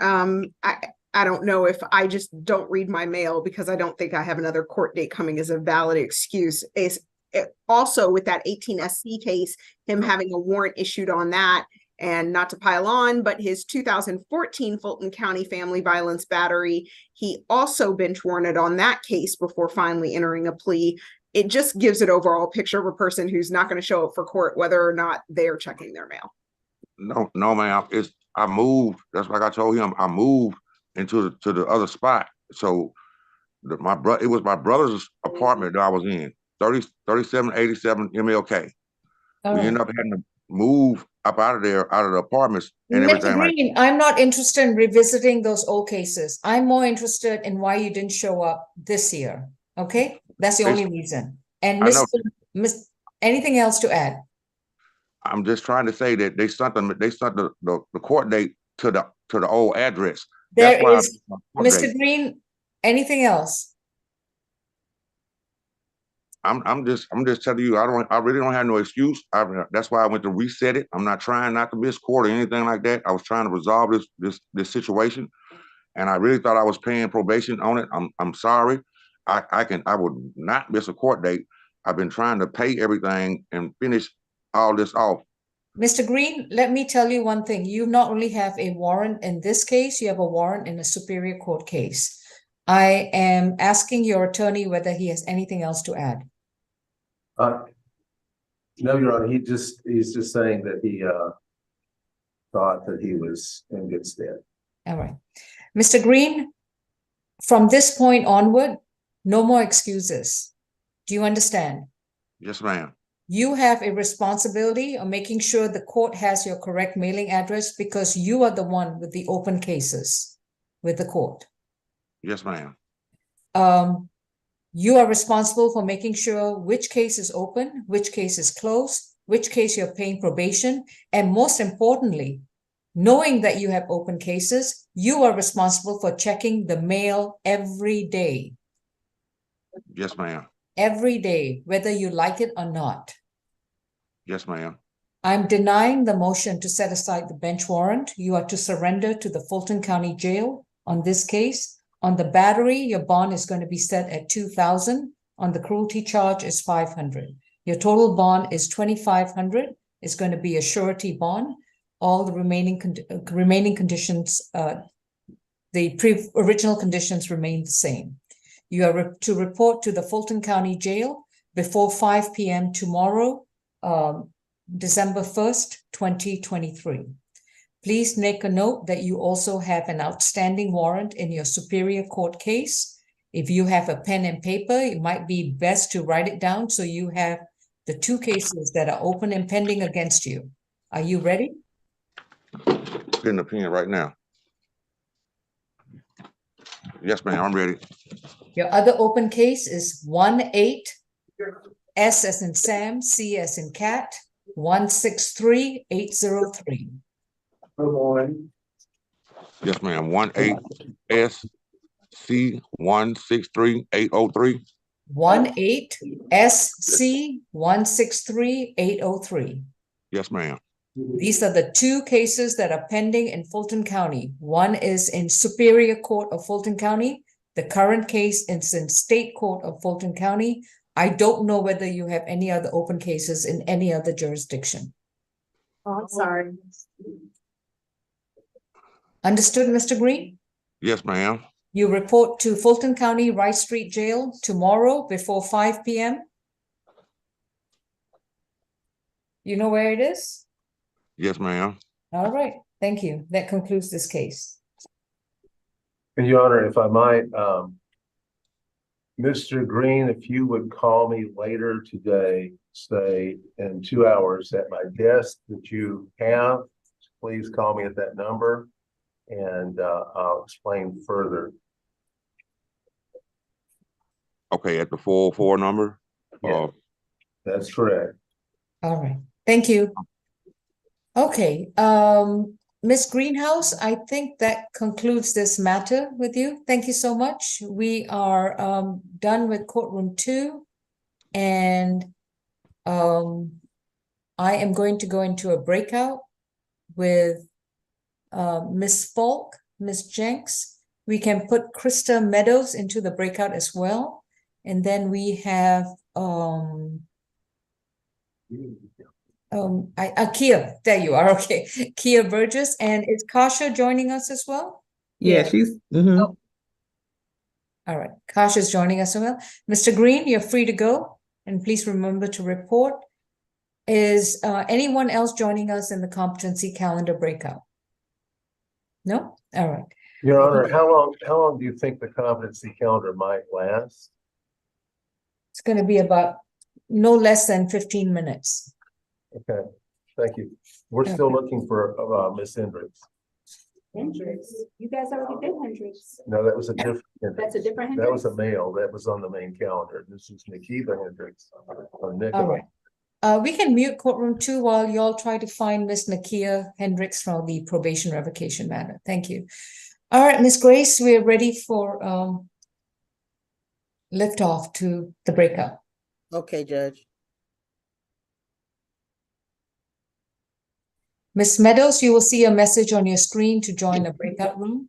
I don't know if I just don't read my mail because I don't think I have another court date coming as a valid excuse. Also with that 18 SC case, him having a warrant issued on that, and not to pile on, but his 2014 Fulton County family violence battery, he also bench warranted on that case before finally entering a plea. It just gives an overall picture of a person who's not going to show up for court, whether or not they're checking their mail. No, ma'am. I moved. That's like I told him. I moved into the other spot. So it was my brother's apartment that I was in, 3787 MLK. All We right. ended up having to move up out of there, out of the apartments and Mr. everything like. Green, I'm not interested in revisiting those old cases. I'm more interested in why you didn't show up this year. Okay, that's the It's- only reason. And I know. anything else to add? I'm just trying to say that they sent the court date to the old address. There That's why is, I- court Mr. date. Green, anything else? I'm just telling you, I really don't have no excuse. That's why I went to reset it. I'm not trying not to miss court or anything like that. I was trying to resolve this situation, and I really thought I was paying probation on it. I'm sorry. I would not miss a court date. I've been trying to pay everything and finish all this off. Mr. Green, let me tell you one thing. You not only have a warrant in this case, you have a warrant in a Superior Court case. I am asking your attorney whether he has anything else to add. No, Your Honor, he's just saying that he thought that he was in good stead. All right. Mr. Green, from this point onward, no more excuses. Do you understand? Yes, ma'am. You have a responsibility of making sure the court has your correct mailing address because you are the one with the open cases with the court. Yes, ma'am. You are responsible for making sure which case is open, which case is closed, which case you're paying probation, and most importantly, knowing that you have open cases, you are responsible for checking the mail every day. Yes, ma'am. Every day, whether you like it or not. Yes, ma'am. I'm denying the motion to set aside the bench warrant. You are to surrender to the Fulton County Jail on this case. On the battery, your bond is going to be set at $2,000. On the cruelty charge is $500. Your total bond is $2,500. It's going to be a surety bond. all the remaining conditions, the original conditions remain the same. You are to report to the Fulton County Jail before 5 p.m. tomorrow, December 1st, 2023. Please make a note that you also have an outstanding warrant in your Superior Court case. If you have a pen and paper, it might be best to write it down so you have the two cases that are open and pending against you. Are you ready? Getting the pen right now. Yes, ma'am, I'm ready. Your other open case is 1-8, S as in Sam, C as in cat, 163803. Good morning. Yes, ma'am. 18 SC 163803. 1-8 SC 163803. Yes, ma'am. These are the two cases that are pending in Fulton County. One is in Superior Court of Fulton County. The current case is in State Court of Fulton County. I don't know whether you have any other open cases in any other jurisdiction. Oh, I'm sorry. Understood, Mr. Green? Yes, ma'am. You report to Fulton County Rice Street Jail tomorrow before 5 p.m. You know where it is? Yes, ma'am. All right, thank you. That concludes this case. And Your Honor, if I might, Mr. Green, if you would call me later today, say in 2 hours at my desk that you have, please call me at that number and I'll explain further. Okay, at the 404 number? Yeah, that's correct. All right, thank you. Okay, Ms. Greenhouse, I think that concludes this matter with you. Thank you so much. We are done with courtroom 2, and I am going to go into a breakout with Ms. Falk, Ms. Jenks. We can put Krista Meadows into the breakout as well. And then we have Kia, there you are. Okay, Kia Burgess, and is Kasha joining us as well? Yeah, she's. Oh. All right, Kasha is joining us as well. Mr. Green, you're free to go, and please remember to report. Is anyone else joining us in the competency calendar breakout? No? All right. Your Honor, how long do you think the competency calendar might last? It's going to be about no less than 15 minutes. Okay, thank you. We're still looking for Ms. Hendricks. Hendricks, you guys already did Hendricks. No, that was a different. That's a different That was a Hendricks? male. That was on the main calendar. This is Nikita Hendricks. Or All Nicola. right. We can mute courtroom 2 while y'all try to find Miss Nakia Hendricks from the probation revocation matter. Thank you. All right, Miss Grace, we are ready for liftoff to the breakout. Okay, Judge. Miss Meadows, you will see a message on your screen to join the breakout room.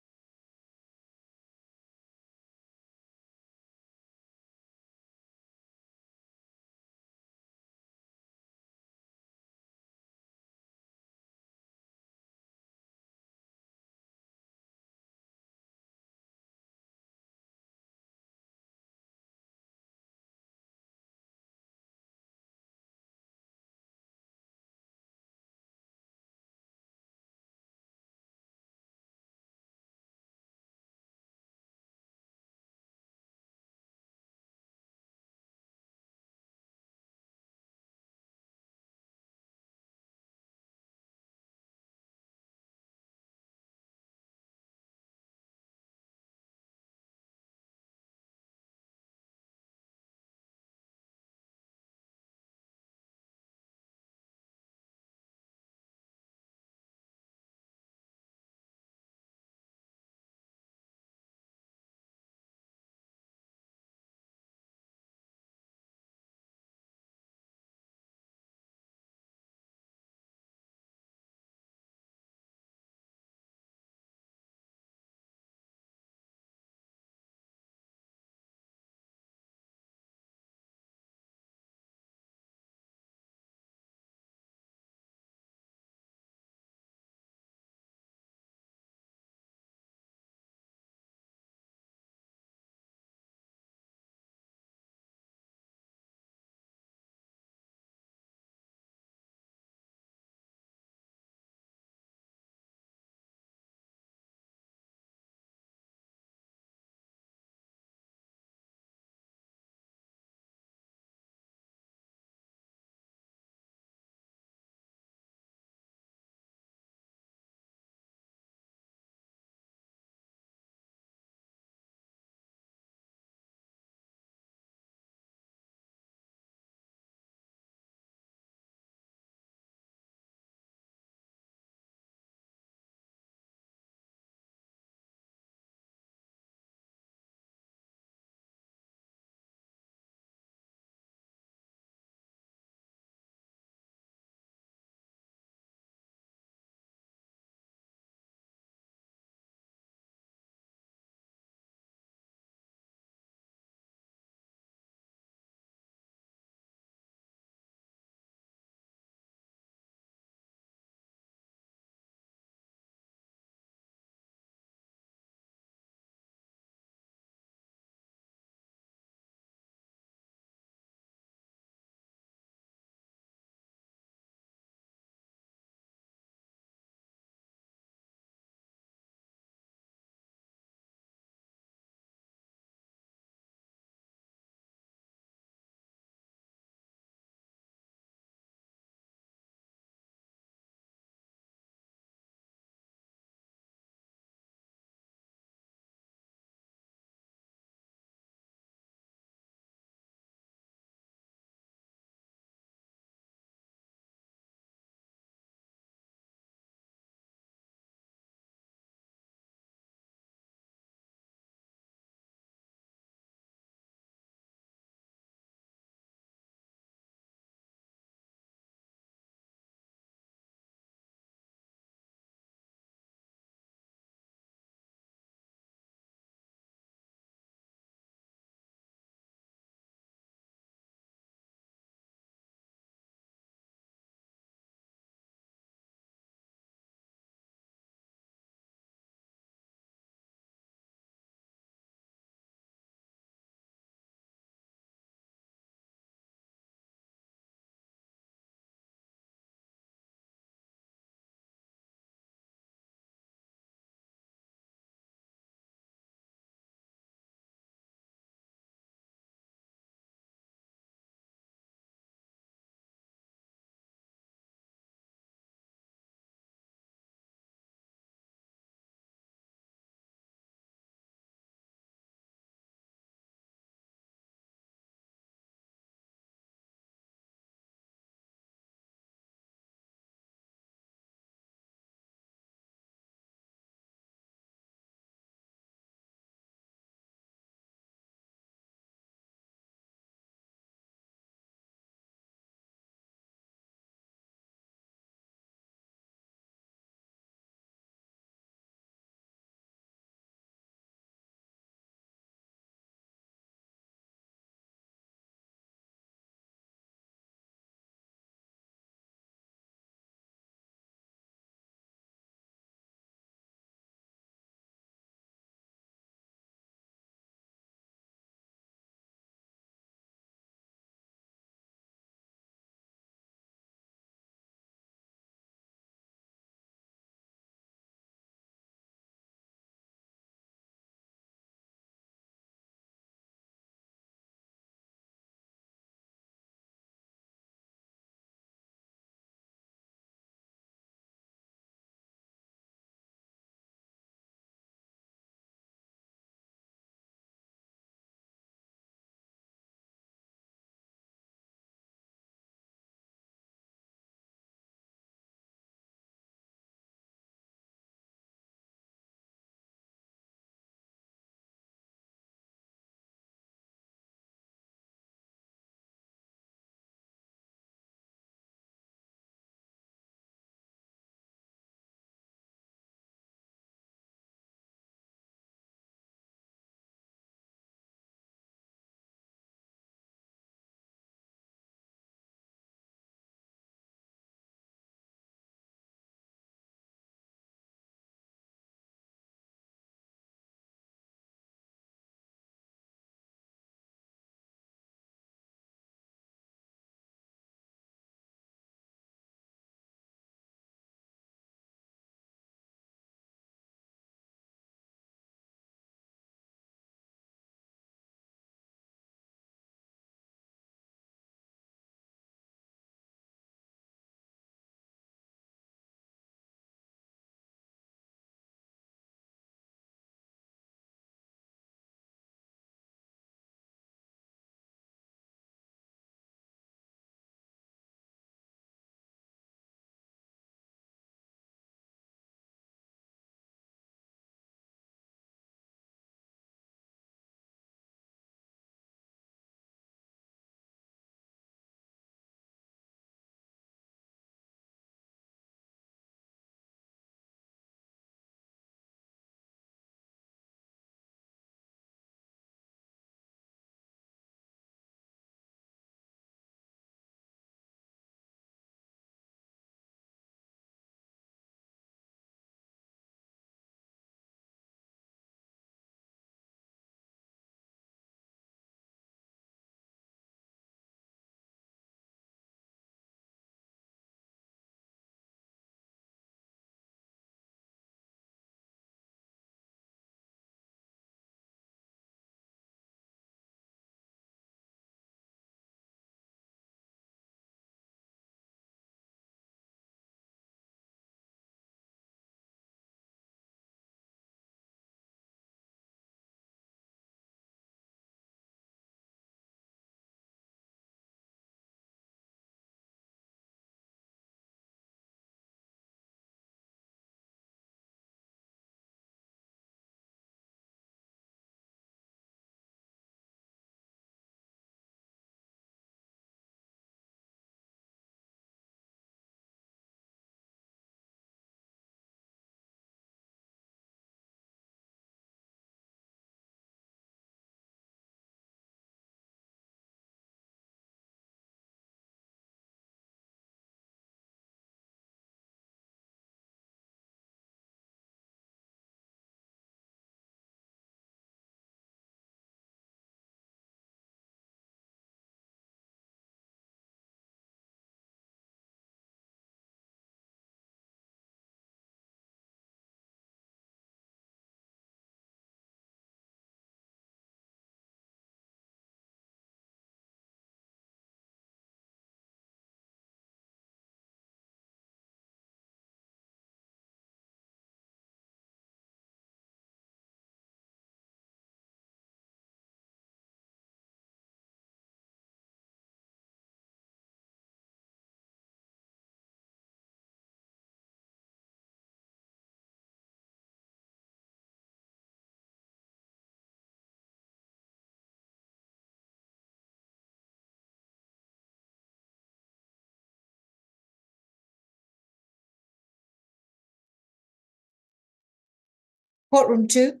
Courtroom 2.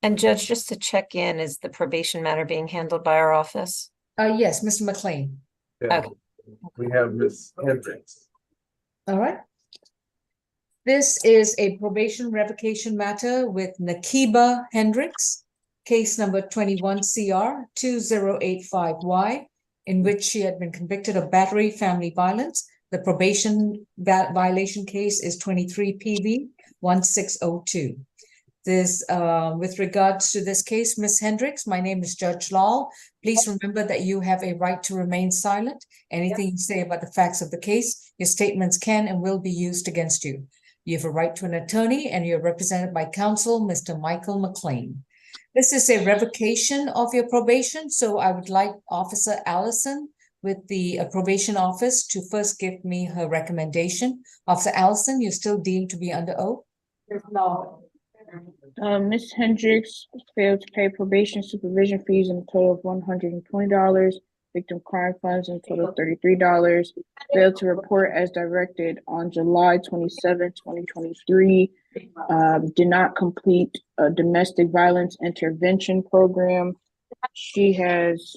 And Judge, just to check in, is the probation matter being handled by our office? Yes, Mr. McLean. Yeah. Okay. We have Ms. Hendricks. All right. This is a probation revocation matter with Nakiba Hendricks, case number 21 CR 2085Y, in which she had been convicted of battery, family violence. The probation violation case is 23 PV 1602. This, with regards to this case, Ms. Hendricks, my name is Judge Lal. Please remember that you have a right to remain silent. Anything you say about the facts of the case, your statements can and will be used against you. You have a right to an attorney and you're represented by counsel, Mr. Michael McLean. This is a revocation of your probation, so I would like Officer Allison with the probation office to first give me her recommendation. Officer Allison, you're still deemed to be under oath? No. Ms. Hendricks failed to pay probation supervision fees in a total of $120, victim crime funds in a total of $33, failed to report as directed on July 27, 2023, did not complete a domestic violence intervention program. She has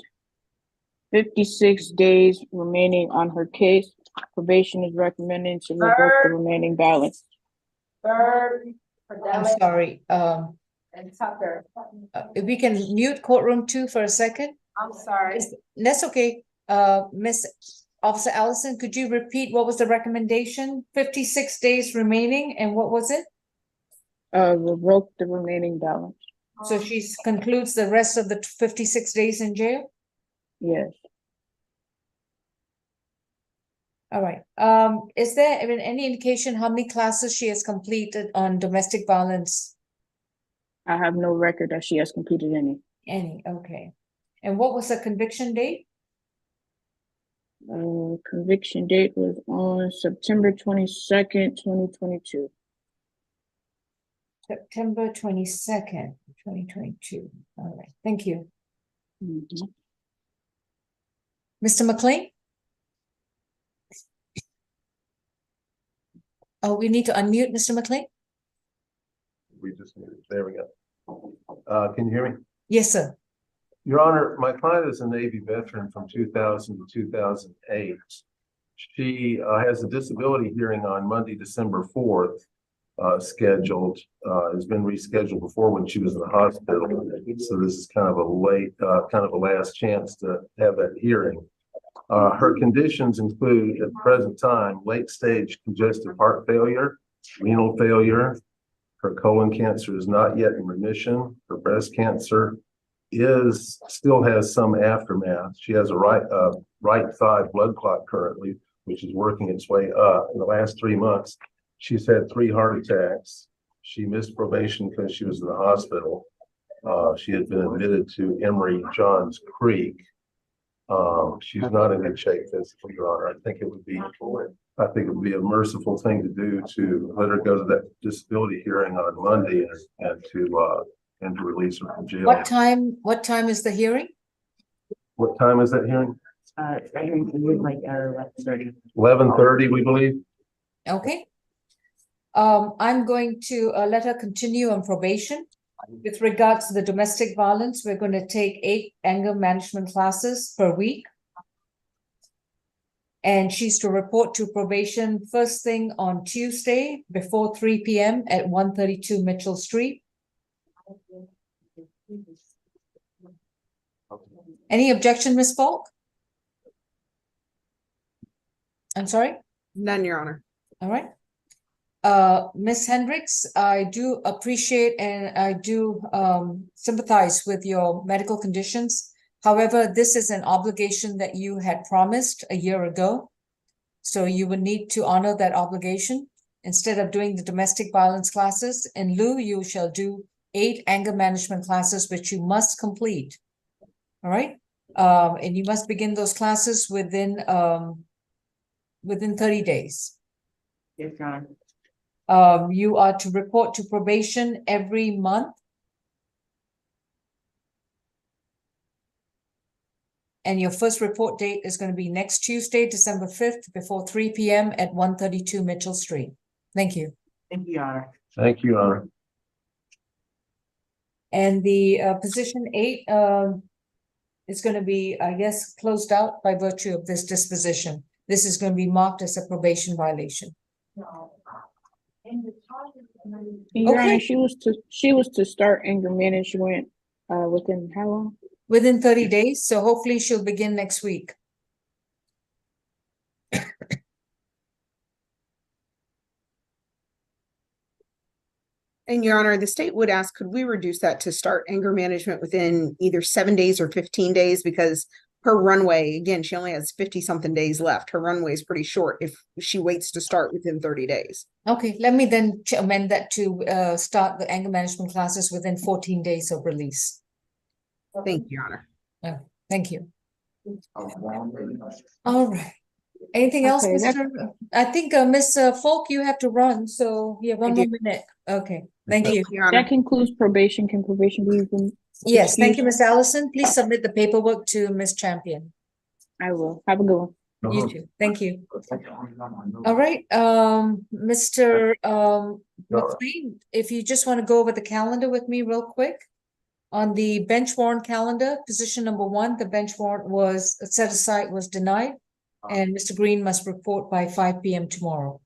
56 days remaining on her case. Probation is recommending to revoke the remaining balance. I'm sorry. And Tucker. If we can mute courtroom 2 for a second. I'm sorry. That's okay. Miss Officer Allison, could you repeat what was the recommendation? 56 days remaining, and what was it? Revoke the remaining balance. So she concludes the rest of the 56 days in jail? Yes. All right. Is there even any indication how many classes she has completed on domestic violence? I have no record that she has completed any. Any, okay. And what was the conviction date? Conviction date was on September 22nd, 2022. September 22nd, 2022. All right, thank you. Mr. McLean? Oh, we need to unmute Mr. McLean? We just need it. There we go. Can you hear me? Yes, sir. Your Honor, my client is a Navy veteran from 2000 to 2008. She has a disability hearing on Monday, December 4th, scheduled. Has been rescheduled before when she was in the hospital. So this is kind of a late, kind of a last chance to have that hearing. Her conditions include, at the present time, late stage congestive heart failure, renal failure. Her colon cancer is not yet in remission. Her breast cancer still has some aftermath. She has a right thigh blood clot currently, which is working its way up. In the last 3 months, she's had 3 heart attacks. She missed probation because she was in the hospital. She had been admitted to Emory Johns Creek. She's not in good shape physically, Your Honor. I think it would be a merciful thing to do to let her go to that disability hearing on Monday and to release her from jail. What time is the hearing? What time is that hearing? Like 11:30. 11:30, we believe. Okay. I'm going to let her continue on probation. With regards to the domestic violence, we're going to take 8 anger management classes per week. And she's to report to probation first thing on Tuesday before 3 p.m. at 132 Mitchell Street. Any objection, Ms. Falk? I'm sorry? None, Your Honor. All right. Ms. Hendricks, I do appreciate and I do sympathize with your medical conditions. However, this is an obligation that you had promised a year ago. So you will need to honor that obligation. Instead of doing the domestic violence classes, in lieu, you shall do 8 anger management classes, which you must complete. All right. And you must begin those classes within 30 days. Yes, Your Honor. You are to report to probation every month. And your first report date is going to be next Tuesday, December 5th, before 3 p.m. at 132 Mitchell Street. Thank you. Thank you, Your Honor. Thank you, Your Honor. And the position 8 is going to be, I guess, closed out by virtue of this disposition. This is going to be marked as a probation violation. Your Honor, Okay. she was to start anger management within how long? Within 30 days, so hopefully she'll begin next week. And Your Honor, the state would ask, could we reduce that to start anger management within either 7 days or 15 days? Because her runway, again, she only has 50-something days left. Her runway is pretty short if she waits to start within 30 days. Okay, let me then amend that to start the anger management classes within 14 days of release. Thank you, Your Honor. Thank you. All right. Anything else, Okay, that- Mr.? I think Ms. Folk, you have to run, so you have one more minute. Okay, thank you. Your Honor. That concludes probation. Can probation be Yes, thank you, excused? Ms. Allison. Please submit the paperwork to Ms. Champion. I will. Have a good one. You too. Thank you. All right, Mr. McLean, if you just want to go over the calendar with me real quick. On the bench warrant calendar, position number 1, the bench warrant was set aside, was denied. And Mr. Green must report by 5 p.m. tomorrow.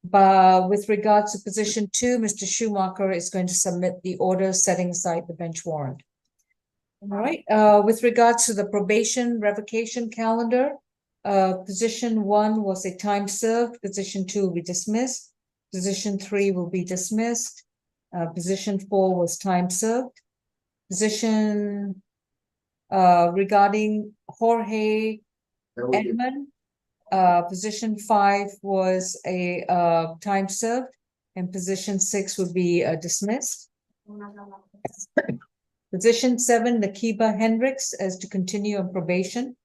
But with regards to position 2, Mr. Schumacher is going to submit the order setting aside the bench warrant. All right, with regards to the probation revocation calendar, position 1 was a time served, position 2 will be dismissed, position 3 will be dismissed, position 4 was time served, position regarding Jorge Edmund, position 5 was a time served, and position 6 would be dismissed. Position 7, Nakiba Hendricks, as to continue on probation.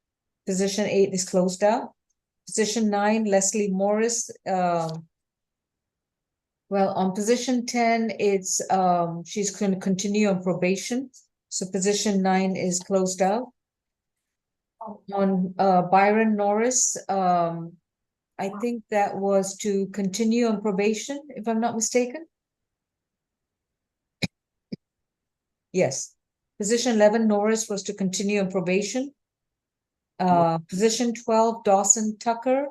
Position 8 is closed out. Position 9, Leslie Morris. Well, on position 10, it's she's going to continue on probation. So position 9 is closed out. On Byron Norris, I think that was to continue on probation, if I'm not mistaken. Yes. Position 11, Norris, was to continue on probation. Position 12, Dawson Tucker.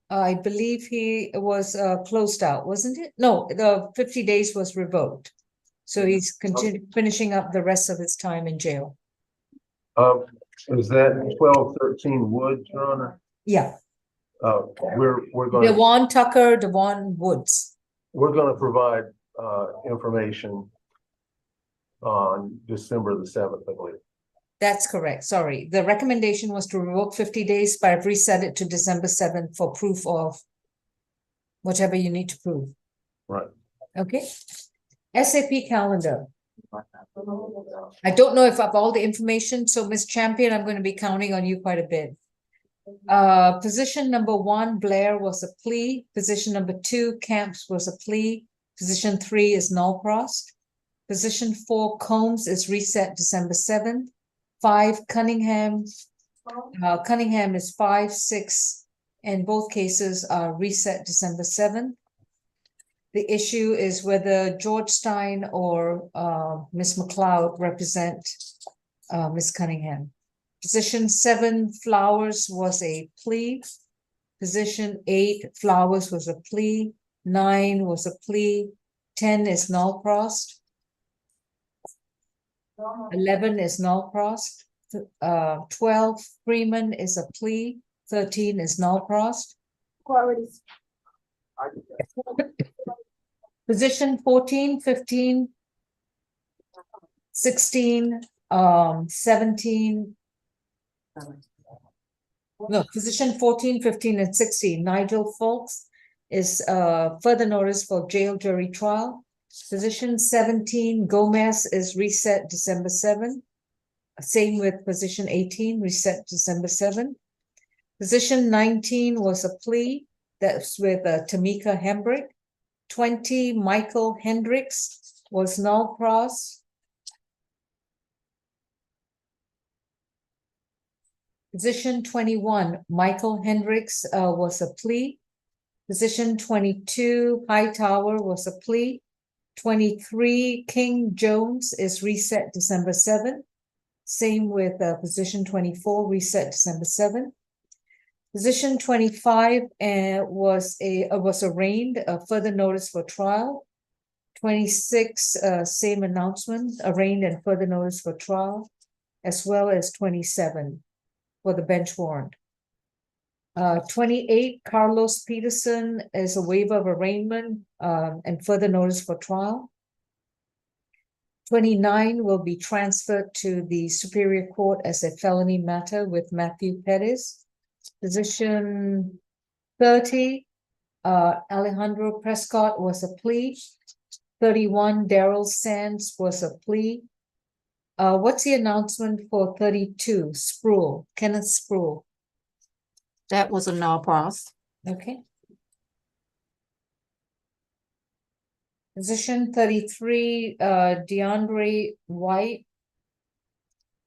I believe he was closed out, wasn't it? No, the 50 days was revoked. So he's finishing up the rest of his time in jail. Is that 1213 Woods, Your Honor? Yeah. We're going to Devon Tucker, Devon Woods. we're going to provide information on December the 7th, I believe. That's correct. Sorry. The recommendation was to revoke 50 days, but I've reset it to December 7th for proof of whatever you need to prove. Right. Okay. SAP calendar. I don't know if I have all the information. So Ms. Champion, I'm going to be counting on you quite a bit. Position number 1, Blair, was a plea. Position number 2, Camps, was a plea. Position 3 is Nullcrossed. Position 4, Combs, is reset December 7th. 5, Cunningham. Cunningham is 5, 6, and both cases are reset December 7th. The issue is whether George Stein or Ms. McLeod represent Ms. Cunningham. Position 7, Flowers, was a plea. Position 8, Flowers, was a plea. 9 was a plea. 10 is Nullcrossed. 11 is Nullcrossed. 12, Freeman, is a plea. 13 is Nullcrossed. Position 14, 15, 16, 17. No, position 14, 15, and 16. Nigel Folks is further notice for jail jury trial. Position 17, Gomez, is reset December 7. Same with position 18, reset December 7. Position 19 was a plea. That's with Tamika Hembrick. 20, Michael Hendricks, was Nullcrossed. Position 21, Michael Hendricks, was a plea. Position 22, Hightower, was a plea. 23 King Jones is reset December 7th. Same with position 24, reset December 7th. Position 25 was arraigned, further notice for trial. 26, same announcement, arraigned and further notice for trial, as well as 27 for the bench warrant. 28, Carlos Peterson is a waiver of arraignment and further notice for trial. 29 will be transferred to the Superior Court as a felony matter with Matthew Pettis. Position 30, Alejandro Prescott was a plea. 31, Daryl Sands was a plea. What's the announcement for 32, Sproul, Kenneth Sproul? That was a no pros. Okay. Position 33, DeAndre White.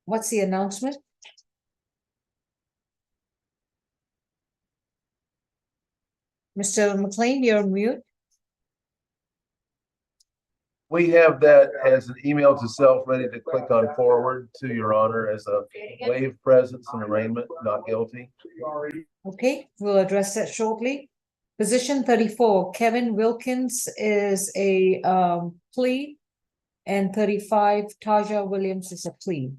What's the announcement? Mr. McLean, you're on mute. We have that as an email to self, ready to click on forward to your honor as a waive presence and arraignment, not guilty. Okay, we'll address that shortly. Position 34, Kevin Wilkins is a plea, and 35, Taja Williams is a plea.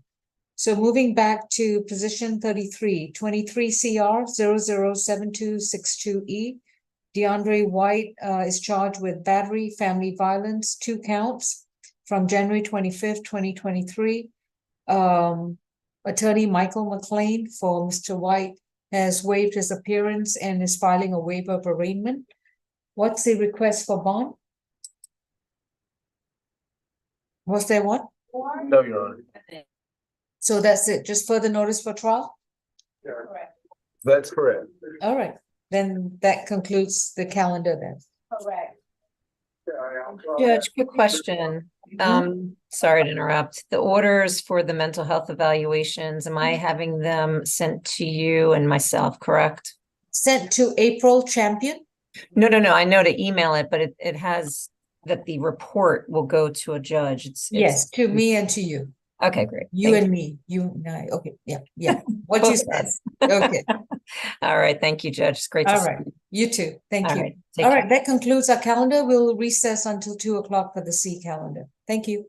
So moving back to position 33, 23 CR 007262E. DeAndre White is charged with battery, family violence, 2 counts from January 25th, 2023. Attorney Michael McLean for Mr. White has waived his appearance and is filing a waiver of arraignment. What's the request for bond? Was there one? No, Your Honor. So that's it, just further notice for trial? Correct. That's correct. All right, then that concludes the calendar then. Correct. Judge, quick question. Sorry to interrupt. The orders for the mental health evaluations, am I having them sent to you and myself, correct? Sent to April Champion? No. I know to email it, but it has that the report will go to a judge. Yes, to me and to you. Okay, great. You and me, you and I. Okay, yeah. What you said. Okay. All right. Thank you, Judge. It's great to All see right. you. You too. Thank All you. right, take All care. right, that concludes our calendar. We'll recess until 2 o'clock for the C calendar. Thank you.